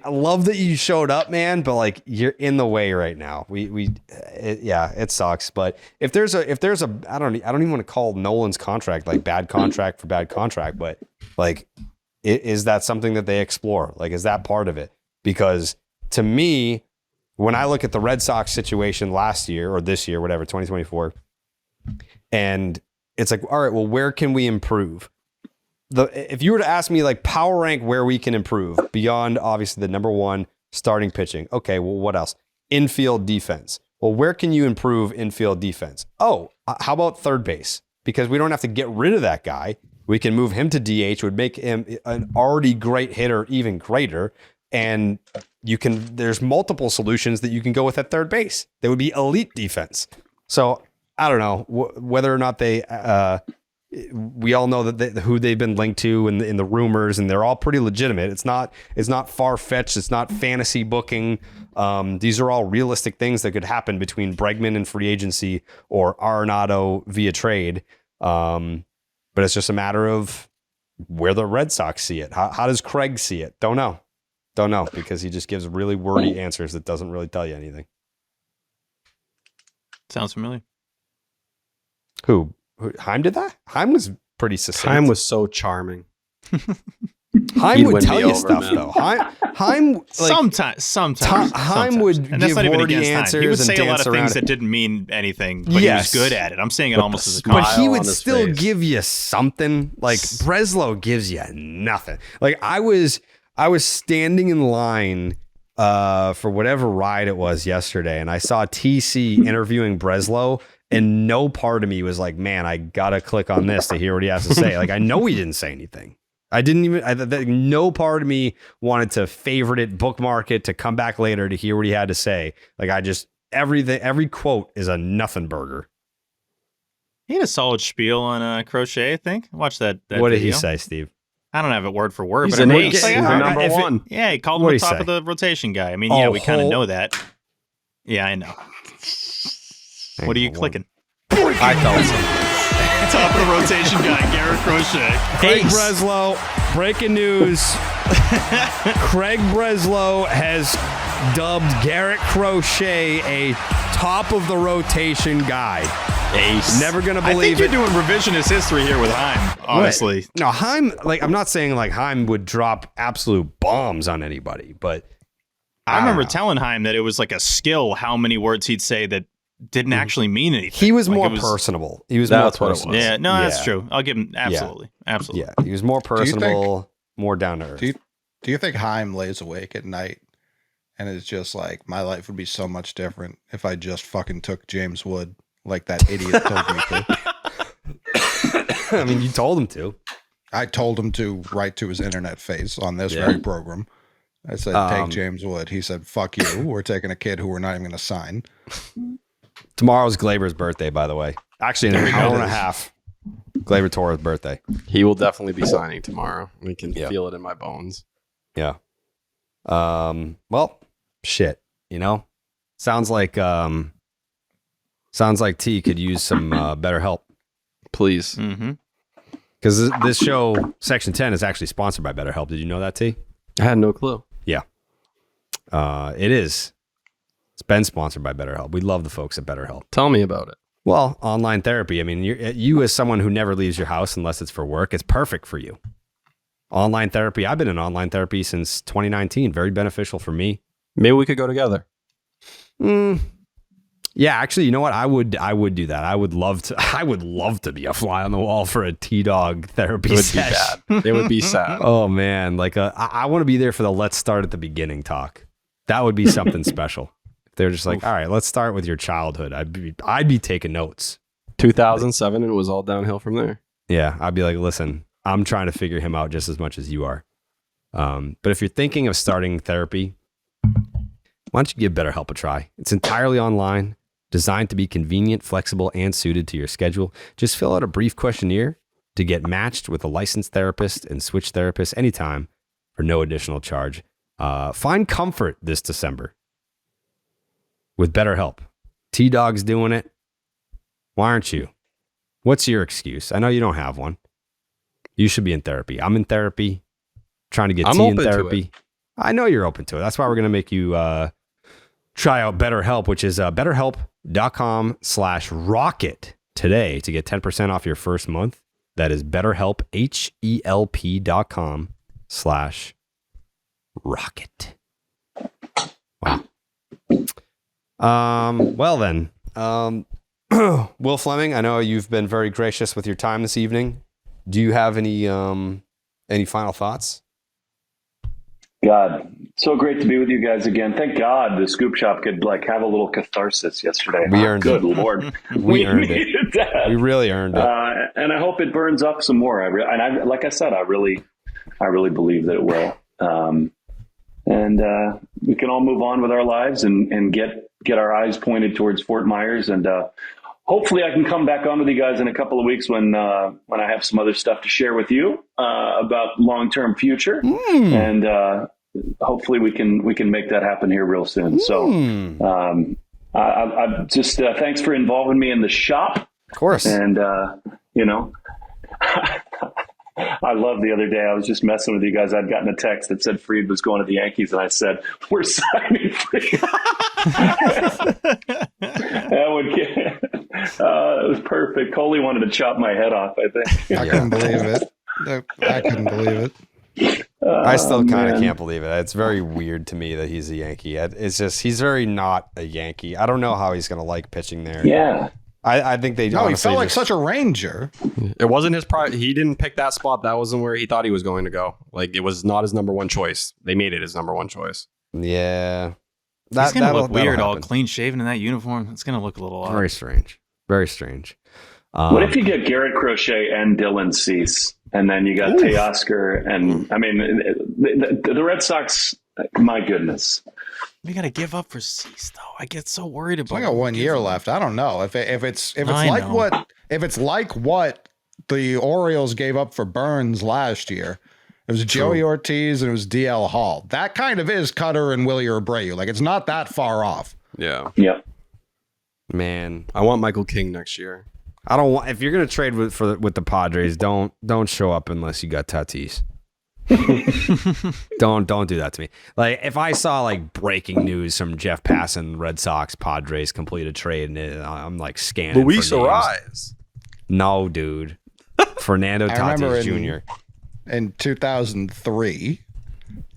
love that you showed up, man, but like you're in the way right now. It sucks. But if there's a, I don't even want to call Nolan's contract like bad contract for bad contract, but like, is that something that they explore? Like, is that part of it? Because to me, when I look at the Red Sox situation last year or this year, whatever, 2024, and it's like, all right, well, where can we improve? If you were to ask me like power rank where we can improve beyond obviously the number one starting pitching. Okay, well, what else? Infield defense. Well, where can you improve infield defense? Oh, how about third base? Because we don't have to get rid of that guy. We can move him to DH, would make him an already great hitter even greater. And there's multiple solutions that you can go with at third base. They would be elite defense. So I don't know whether or not they, we all know that who they've been linked to in the rumors, and they're all pretty legitimate. It's not far-fetched. It's not fantasy booking. These are all realistic things that could happen between Bregman and free agency or Arenado via trade. But it's just a matter of where the Red Sox see it. How does Craig see it? Don't know, because he just gives really wordy answers that doesn't really tell you anything. Sounds familiar. Who Heim did that? Heim was pretty succinct. Heim was so charming. Heim would tell you stuff, though. Heim sometimes. Heim would give wordy answers. He would say a lot of things it. that didn't mean anything, but he was good at it. I'm saying it almost as a But compliment. he would still give you something. Like Breslow gives you nothing. Like I was standing in line for whatever ride it was yesterday, and I saw TC interviewing Breslow. And no part of me was like, man, I gotta click on this to hear what he has to say. Like, I know he didn't say anything. No part of me wanted to favorite it, bookmark it, to come back later to hear what he had to say. Like, every quote is a nothing burger. He had a solid spiel on Crochet, I think. Watch that What did video. he say, Steve? I don't have it word for word, He's but an I know ace. he's like, He's all the right. number one. He called him the top of the rotation guy. I mean, we kind of know that. Yeah, I know. What are you clicking? I felt something. Top of the rotation guy, Garrett Crochet. Craig Breslow, breaking news. Craig Breslow has dubbed Garrett Crochet a top of the rotation guy. Ace. Never gonna believe I think you're doing revisionist history here with Heim, honestly. Right. No, Heim, like, I'm not saying like Heim would drop absolute bombs on anybody, but I remember telling Heim that it was like a skill how many words he'd say that didn't actually mean anything. He was more personable. He was more personable. Yeah, no, that's true. I'll give him absolutely. Yeah, he was more personable, more down to earth. Do you think Heim lays awake at night and is just like, my life would be so much different if I just fucking took James Wood like that idiot told me to? I mean, you told him to. I told him to right to his internet face on this very program. I said, take James Wood. He said, fuck you. We're taking a kid who we're not even going to sign. Tomorrow's Glaber's birthday, by the way. Actually, in an hour and a half. Glaber Torres' birthday. He will definitely be signing tomorrow. We can feel it in my bones. Yeah. Well, shit. You know, sounds like T could use some better help. Please. Because this show, Section 10, is actually sponsored by BetterHelp. Did you know that, T? I had no clue. Yeah. It is. It's been sponsored by BetterHelp. We love the folks at BetterHelp. Tell me about it. Well, online therapy. I mean, you as someone who never leaves your house unless it's for work, it's perfect for you. Online therapy. I've been in online therapy since 2019. Very beneficial for me. Maybe we could go together. Yeah, actually, you know what? I would do that. I would love to be a fly on the wall for a T-Dog therapy session. Be bad. It would be sad. Oh man, like I want to be there for the let's start at the beginning talk. That would be something special. They're just like, all right, let's start with your childhood. I'd be taking notes. 2007, and it was all downhill from there. Yeah, I'd be like, listen, I'm trying to figure him out just as much as you are. But if you're thinking of starting therapy, why don't you give BetterHelp a try? It's entirely online, designed to be convenient, flexible, and suited to your schedule. Just fill out a brief questionnaire to get matched with a licensed therapist and switch therapists anytime for no additional charge. Find comfort this December with BetterHelp. T-Dog's doing it. Why aren't you? What's your excuse? I know you don't have one. You should be in therapy. I'm in therapy. trying to get I'm tea and open to therapy. I know you're open to it. That's why we're going to make you try out BetterHelp, which is betterhelp.com/rocket today to get 10% off your first month. That is BetterHelp, HELP.com/rocket. Wow. Well then, Will Fleming, I know you've been very gracious with your time this evening. Do you have any final thoughts? God, so great to be with you guys again. Thank God the Scoop Shop could have a little catharsis yesterday. We earned Good it. Lord. We earned needed that. We really earned it. And I hope it burns up some more. Like I said, I really believe that it will. And we can all move on with our lives and get our eyes pointed towards Fort Myers. And hopefully I can come back on with you guys in a couple of weeks when I have some other stuff to share with you about long-term future. And hopefully we can make that happen here real soon. So I just thanks for involving me in the shop. Of course. And I love the other day, I was just messing with you guys. I'd gotten a text that said Fried was going to the Yankees, and I said, we're signing Fried. It was perfect. Coley wanted to chop my head off, I think. I couldn't believe it. I couldn't believe it. I still kind of can't believe it. It's very weird to me that he's a Yankee. It's just, he's very not a Yankee. I don't know how he's going to like pitching there. Yeah. I think they No, he felt like such a Ranger. It wasn't his he didn't pick that spot. That wasn't where he thought he was going to go. Like, it was not his number one choice. They made it his number one choice. Yeah. He's going to look weird, all clean shaven in that uniform. It's going to look a little odd. Very strange. Very strange. What if you get Garrett Crochet and Dylan Cease, and then you got Teoscar, and I mean the Red Sox? My goodness, we got to give up for Cease though. I get so worried about. I got 1 year left. I don't know if it's like what the Orioles gave up for Burns last year. It was Joey Ortiz and it was DL Hall. That kind of is Cutter and Willie Abreu. Like, it's not that far off. Yeah. Yep. Man, I want Michael King next year. I don't want. If you're gonna trade with the Padres, don't show up unless you got Tatis. don't do that to me. Like, if I saw like breaking news from Jeff Passan, Red Sox, Padres complete a trade, and I'm like scanning. Luis Arraez. No, dude. Fernando Tatis Jr. In 2003,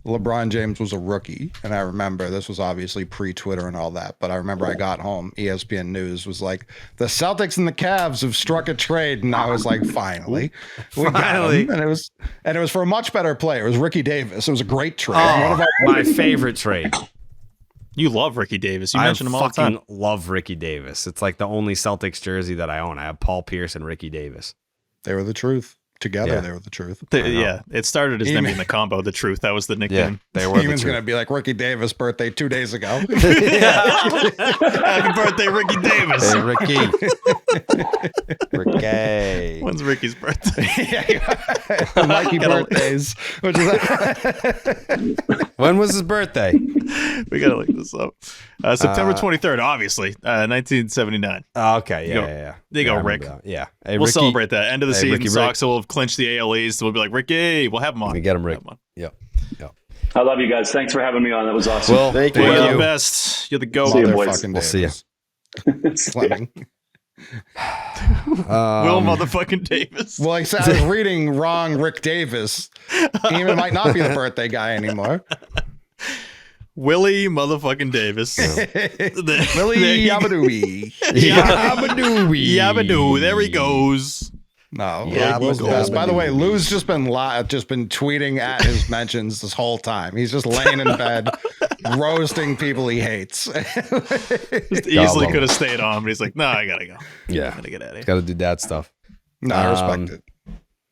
LeBron James was a rookie, and I remember this was obviously pre-Twitter and all that, but I remember I got home, ESPN News was like, the Celtics and the Cavs have struck a trade, and I was like, finally. We got him. And it was for a much better player. It was Ricky Davis. It was a great trade. My favorite trade. You love Ricky Davis. You mention him all the time. I fucking love Ricky Davis. It's like the only Celtics jersey that I own. I have Paul Pierce and Ricky Davis. They were the truth. Together, they were the truth. It started as them being the combo, the truth. That was the nickname. Yeah, they were. Eamon's going to be like Ricky Davis' birthday 2 days ago. Happy birthday, Ricky Davis. Hey, Ricky. Ricky. When's Ricky's birthday? Mikey birthdays. When was his birthday? We got to look this up. September 23rd, obviously. 1979. Okay, yeah. There you go, Rick. Yeah. Hey, we'll celebrate that. End of the season. Ricky, Sox will have clinched the AL East. So we'll be like, Ricky, we'll have him on. We get him, Rick. Yep. I love you guys. Thanks for having me on. That was awesome. Well, thank you. You're the best. You're the GOAT. See you, boys. We'll see you. Fleming. Will motherfucking Davis. Well, like I said, I was reading wrong Rick Davis. He might not be the birthday guy anymore. Willie motherfucking Davis. Willie Yabadoo. Yabadoo. There he goes. No. Yeah, Lou's the best. By the way, Lou's just been tweeting at his mentions this whole time. He's just laying in bed, roasting people he hates. Just easily could have stayed on, but he's like, no, I gotta go. Yeah. I gotta get out of here. Got to do dad stuff. No, I respect it.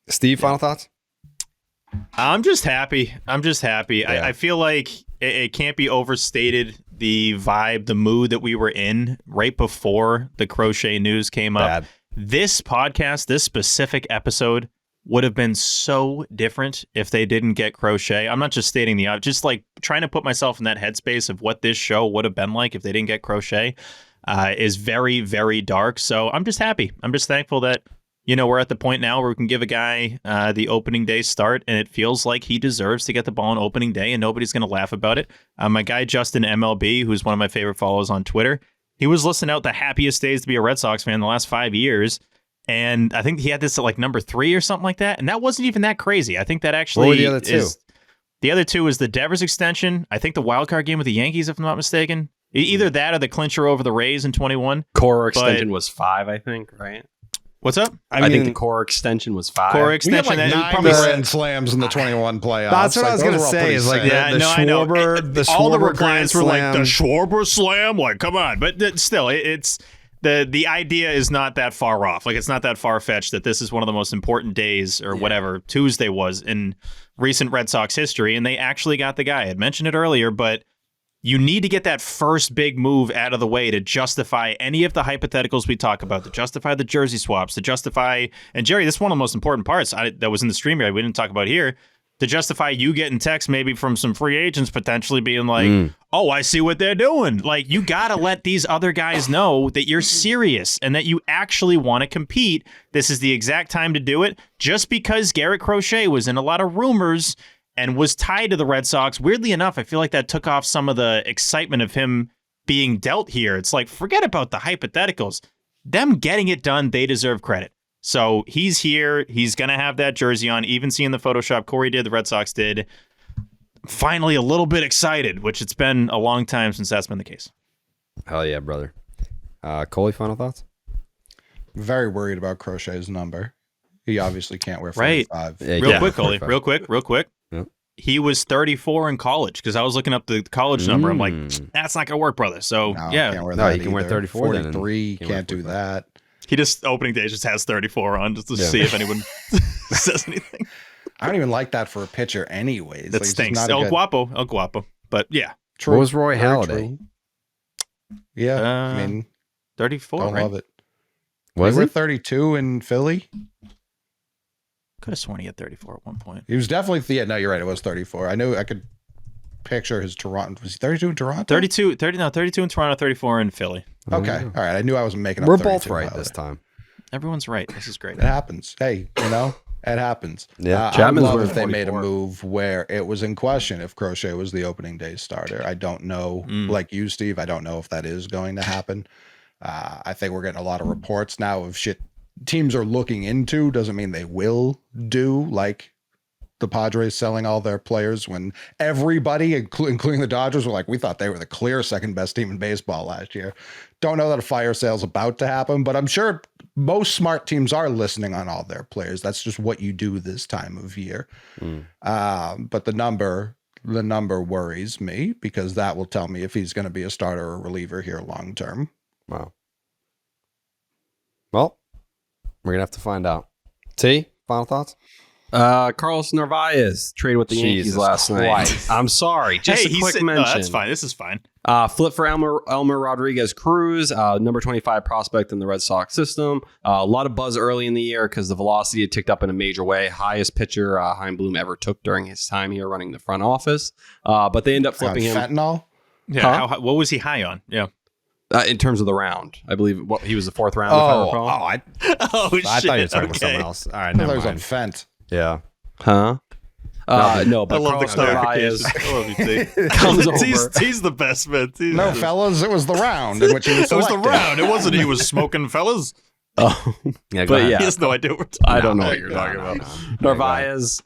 Steve, final thoughts? I'm just happy. Yeah. I feel like it can't be overstated, the vibe, the mood that we were in right before the Crochet news came up. Bad. This podcast, this specific episode, would have been so different if they didn't get Crochet. I'm not just stating the obvious, just like trying to put myself in that headspace of what this show would have been like if they didn't get Crochet is very, very dark. So I'm just happy. I'm just thankful that we're at the point now where we can give a guy the opening day start, and it feels like he deserves to get the ball on opening day, and nobody's going to laugh about it. My guy, Justin MLB, who's one of my favorite follows on Twitter, he was listing out the happiest days to be a Red Sox fan in the last 5 years. And I think he had this at like number 3 or something like that. And that wasn't even that crazy. I think that actually What were the other two? The other two is the Devers extension. I think the wild card game with the Yankees, if I'm not mistaken. Either that or the clincher over the Rays in 21. Cora extension was 5, I think, right? What's up? I think the Cora extension was 5. Cora We had extension. like that 9 probably grand slams in the 21 playoffs. That's what I was those gonna were all say, pretty is like sick. the I know. Schwarber, All the Schwarber replies grand were like the slam. Schwarber slam. Like, come on, but still, it's the idea is not that far off. Like, it's not that far fetched that this is one of the most important days or whatever Tuesday was in recent Red Sox history, and they actually got the guy. I had mentioned it earlier, but you need to get that first big move out of the way to justify any of the hypotheticals we talk about, to justify the jersey swaps, to justify, and Jerry, this is one of the most important parts that was in the stream we didn't talk about here, to justify you getting text maybe from some free agents potentially being like, oh, I see what they're doing. Like, you got to let these other guys know that you're serious and that you actually want to compete. This is the exact time to do it. Just because Garrett Crochet was in a lot of rumors and was tied to the Red Sox, weirdly enough, I feel like that took off some of the excitement of him being dealt here. It's like, forget about the hypotheticals. Them getting it done, they deserve credit. So he's here. He's going to have that jersey on. Even seeing the Photoshop Cory did, the Red Sox did. Finally, a little bit excited, which it's been a long time since that's been the case. Hell yeah, brother. Coley, final thoughts? Very worried about Crochet's number. He obviously can't wear Right. 45. Real quick, Coley. Real quick. Yep. He was 34 in college because I was looking up the college number. I'm like, that's not going to work, brother. So, No, yeah. can't wear No, that he can wear either. 34 then. 43, Can't can't wear do 45. that. He just, opening day, just has 34 on just to see if anyone says anything. I don't even like that for a pitcher anyways. That Like, it's just stinks. not a El good- Guapo. But yeah, True. What was Roy Very Halladay? true. Yeah, I mean, 34, don't right? love it. Was They were he? 32 in Philly. Could have sworn he had 34 at one point. He was definitely, no, you're right. It was 34. I knew I could picture his Toronto. Was he 32 in Toronto? 32 in Toronto, 34 in Philly. Okay. All right. I knew I wasn't making up We're 32, both right by the this way. time. Everyone's right. This is great. It happens. Hey, it happens. Yeah. I Chapman's love wearing if they made a 44. move where it was in question if Crochet was the opening day starter. I don't know, like you, Steve, I don't know if that is going to happen. I think we're getting a lot of reports now of shit teams are looking into. Doesn't mean they will do, like the Padres selling all their players when everybody, including the Dodgers, were like, we thought they were the clear second best team in baseball last year. Don't know that a fire sale is about to happen, but I'm sure most smart teams are listening on all their players. That's just what you do this time of year. But the number worries me because that will tell me if he's going to be a starter or reliever here long term. Wow. Well, we're going to have to find out. T, final thoughts? Carlos Narvaez traded with the Yankees Jesus last night. Christ. I'm sorry. Just a quick mention. That's fine. This is fine. Flip for Elmer Rodriguez Cruz, number 25 prospect in the Red Sox system. A lot of buzz early in the year because the velocity had ticked up in a major way. Highest pitcher Chaim Bloom ever took during his time here running the front office. But they end up flipping him. Fentanyl? Yeah. What was he high on? Yeah. In terms of the round. I believe he was the 4th round, if I recall. I Oh, shit. thought you were talking about Okay. someone else. All right, I never thought it was on mind. Fent. Yeah. Huh? No, but I love the Carlos Narvaez clarification. I love you, T. comes over. He's the best, man. No, fellas, it was the round in which he was It was the selected. round. It wasn't he was smoking, fellas. Oh, Yeah, go but ahead. yeah, He has no idea what we're talking I don't know about. what you're talking No, about. no. Narvaez,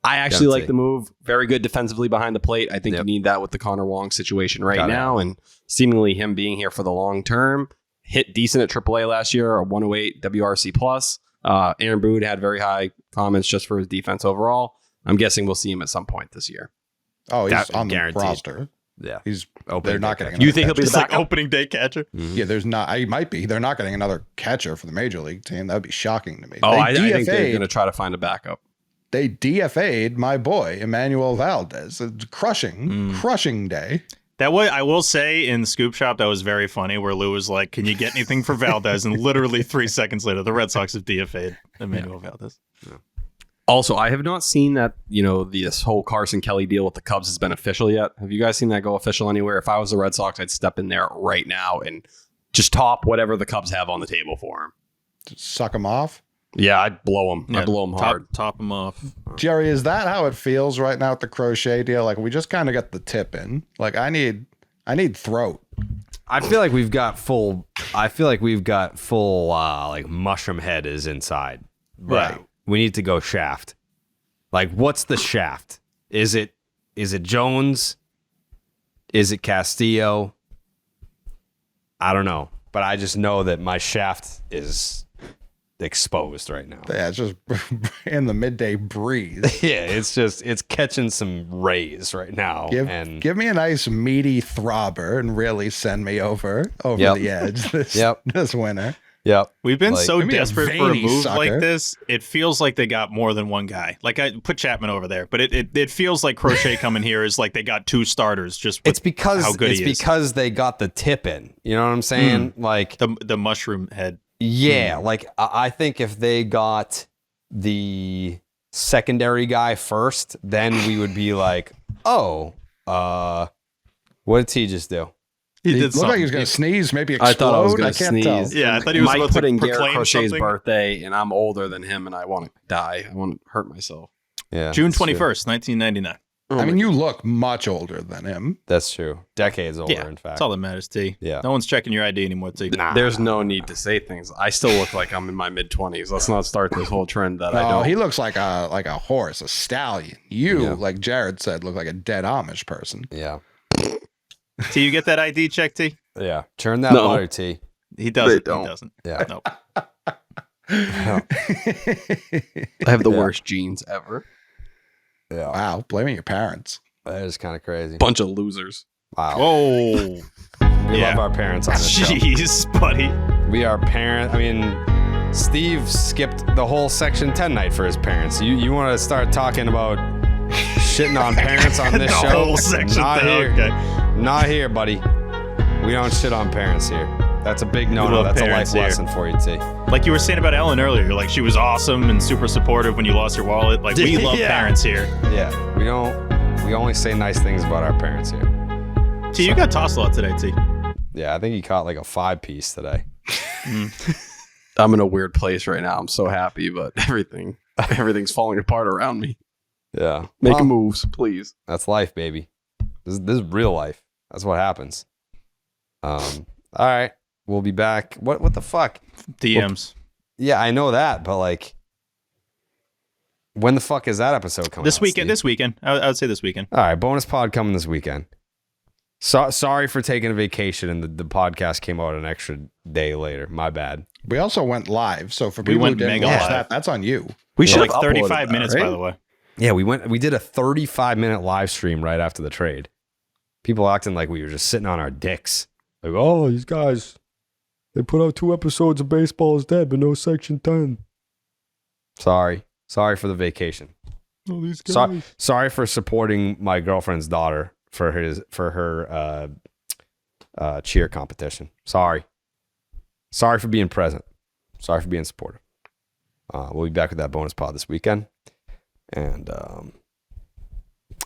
I actually Can't like see. the move. Very good defensively behind the plate. I think Yep. you need that with the Connor Wong situation right Got it. now, and seemingly him being here for the long term. Hit decent at AAA last year, a 108 WRC plus. Aaron Boone had very high comments just for his defense overall. I'm guessing we'll see him at some point this year. Oh, he's That on the guaranteed. roster. Yeah. He's Opening they're not day getting. You another think he'll be catcher. the It's like backup? opening day catcher. Yeah, there's not. He might be. They're not getting another catcher for the major league team. That would be shocking to me. Oh, They I think they're DFA'd going to try to find a backup. They DFA'd my boy Emmanuel Valdez. It's crushing day. That way, I will say in Scoop Shop, that was very funny where Lou was like, can you get anything for Valdez? And literally 3 seconds later, the Red Sox have DFA'd Emmanuel Valdez. Also, I have not seen that, this whole Carson Kelly deal with the Cubs has been official yet. Have you guys seen that go official anywhere? If I was the Red Sox, I'd step in there right now and just top whatever the Cubs have on the table for him. Just suck him off. Yeah, I'd blow him. Yeah, I'd blow him hard. Top him off. Jerry, is that how it feels right now at the crochet deal? Like we just kind of got the tip in. Like I need throat. I feel like we've got full. Like mushroom head is inside. Right. We need to go shaft. Like, what's the shaft? Is it Jones? Is it Castillo? I don't know, but I just know that my shaft is exposed right now. Yeah, it's just in the midday breeze. Yeah, it's catching some rays right now. Give me a nice meaty throbber and really send me over the edge this winter. Yep. We've been so give me a desperate for a veiny move sucker. like this. It feels like they got more than one guy. Like I put Chapman over there, but it feels like Crochet coming here is like they got 2 starters. Just with how good he is. Because they got the tip in. You know what I'm saying? Like the mushroom head. Yeah, like I think if they got the secondary guy first, then we would be like, oh, what did he just do? He looked like he was going to sneeze, maybe explode. I thought I was going to can't sneeze. tell. Yeah, I thought he was Mike about put to in Garrett proclaim Crochet's something. birthday, and I'm older than him, and I want to die. I want to hurt myself. Yeah, June that's true. 21st, 1999. I mean, you look much older than him. That's true. Decades older, Yeah, in fact. that's all that matters, T. Yeah. No one's checking your ID anymore, T. Nah. There's no need to say things. I still look like I'm in my mid-20s. Let's not start this whole trend that I don't. He looks like a horse, a stallion. Like Jared said, look like a dead Amish person. Yeah. T, you get that ID check, T? Yeah. Turn that No. butter, T. He doesn't. They don't. He doesn't. Yeah. Nope. I have the worst genes ever. Yeah. Wow, blaming your parents. That is kind of crazy. Bunch of losers. Wow. Whoa. We Yeah. love our parents on this show. Jeez, buddy. We are parent. I mean, Steve skipped the whole Section 10 night for his parents. You want to start talking about shitting on parents on this The show? whole Section Not 10, here. okay. Not here, buddy. We don't shit on parents here. That's a big no-no. love That's a life parents here. lesson for you, T. Like you were saying about Ellen earlier, like she was awesome and super supportive when you lost your wallet. Like we love Yeah. parents here. Yeah. We only say nice things about our parents here. T, you got tossed a lot today, T. Yeah, I think he caught like a 5-piece today. I'm in a weird place right now. I'm so happy, but everything's falling apart around me. Yeah. Making moves, please. That's life, baby. This is real life. That's what happens. All right. We'll be back. What the fuck? DMs. Yeah, I know that, but like, when the fuck is that episode coming This out, weekend. Steve? This weekend. I would say this weekend. All right, bonus pod coming this weekend. Sorry for taking a vacation and the podcast came out an extra day later. My bad. We also went live, so for We people who went didn't mega watch live. that, that's on you. We should Like have 35 uploaded minutes, that, by right? the way. Yeah, we did a 35-minute live stream right after the trade. People acting like we were just sitting on our dicks. Like, oh, these guys, they put out 2 episodes of Baseball is Dead, but no Section 10. Sorry for the vacation. Oh, these guys. Sorry for supporting my girlfriend's daughter for her cheer competition. Sorry for being present. Sorry for being supportive. We'll be back with that bonus pod this weekend, and I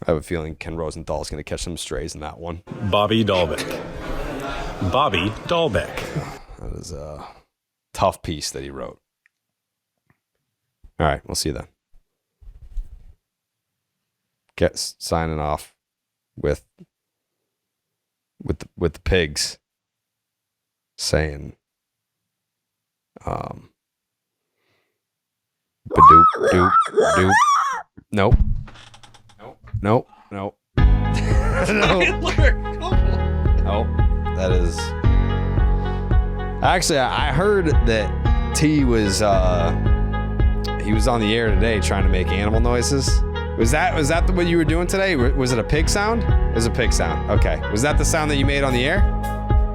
have a feeling Ken Rosenthal is going to catch some strays in that one. Bobby Dahlbeck. That is a tough piece that he wrote. All right, we'll see you then. Signing off with the pigs saying badoop doop doop. Nope. Nope. Nope. Nope. That is actually, I heard that T was he was on the air today trying to make animal noises. Was that what you were doing today? Was it a pig sound? It was a pig sound. Okay. Was that the sound that you made on the air?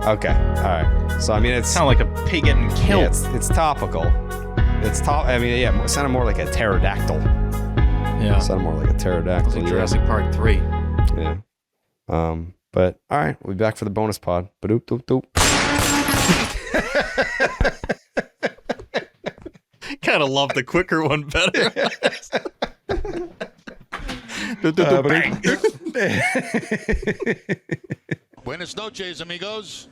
Okay. All right. So I mean, it's Sound like a pig getting killed. yeah, it's topical. I mean, yeah, it sounded more like a pterodactyl. Yeah. It sounded more like a pterodactyl. Like Jurassic Park 3. Yeah. But all right, we'll be back for the bonus pod. Badoop doop doop. Kind of love the quicker one better. Bang. Buenas noches, amigos.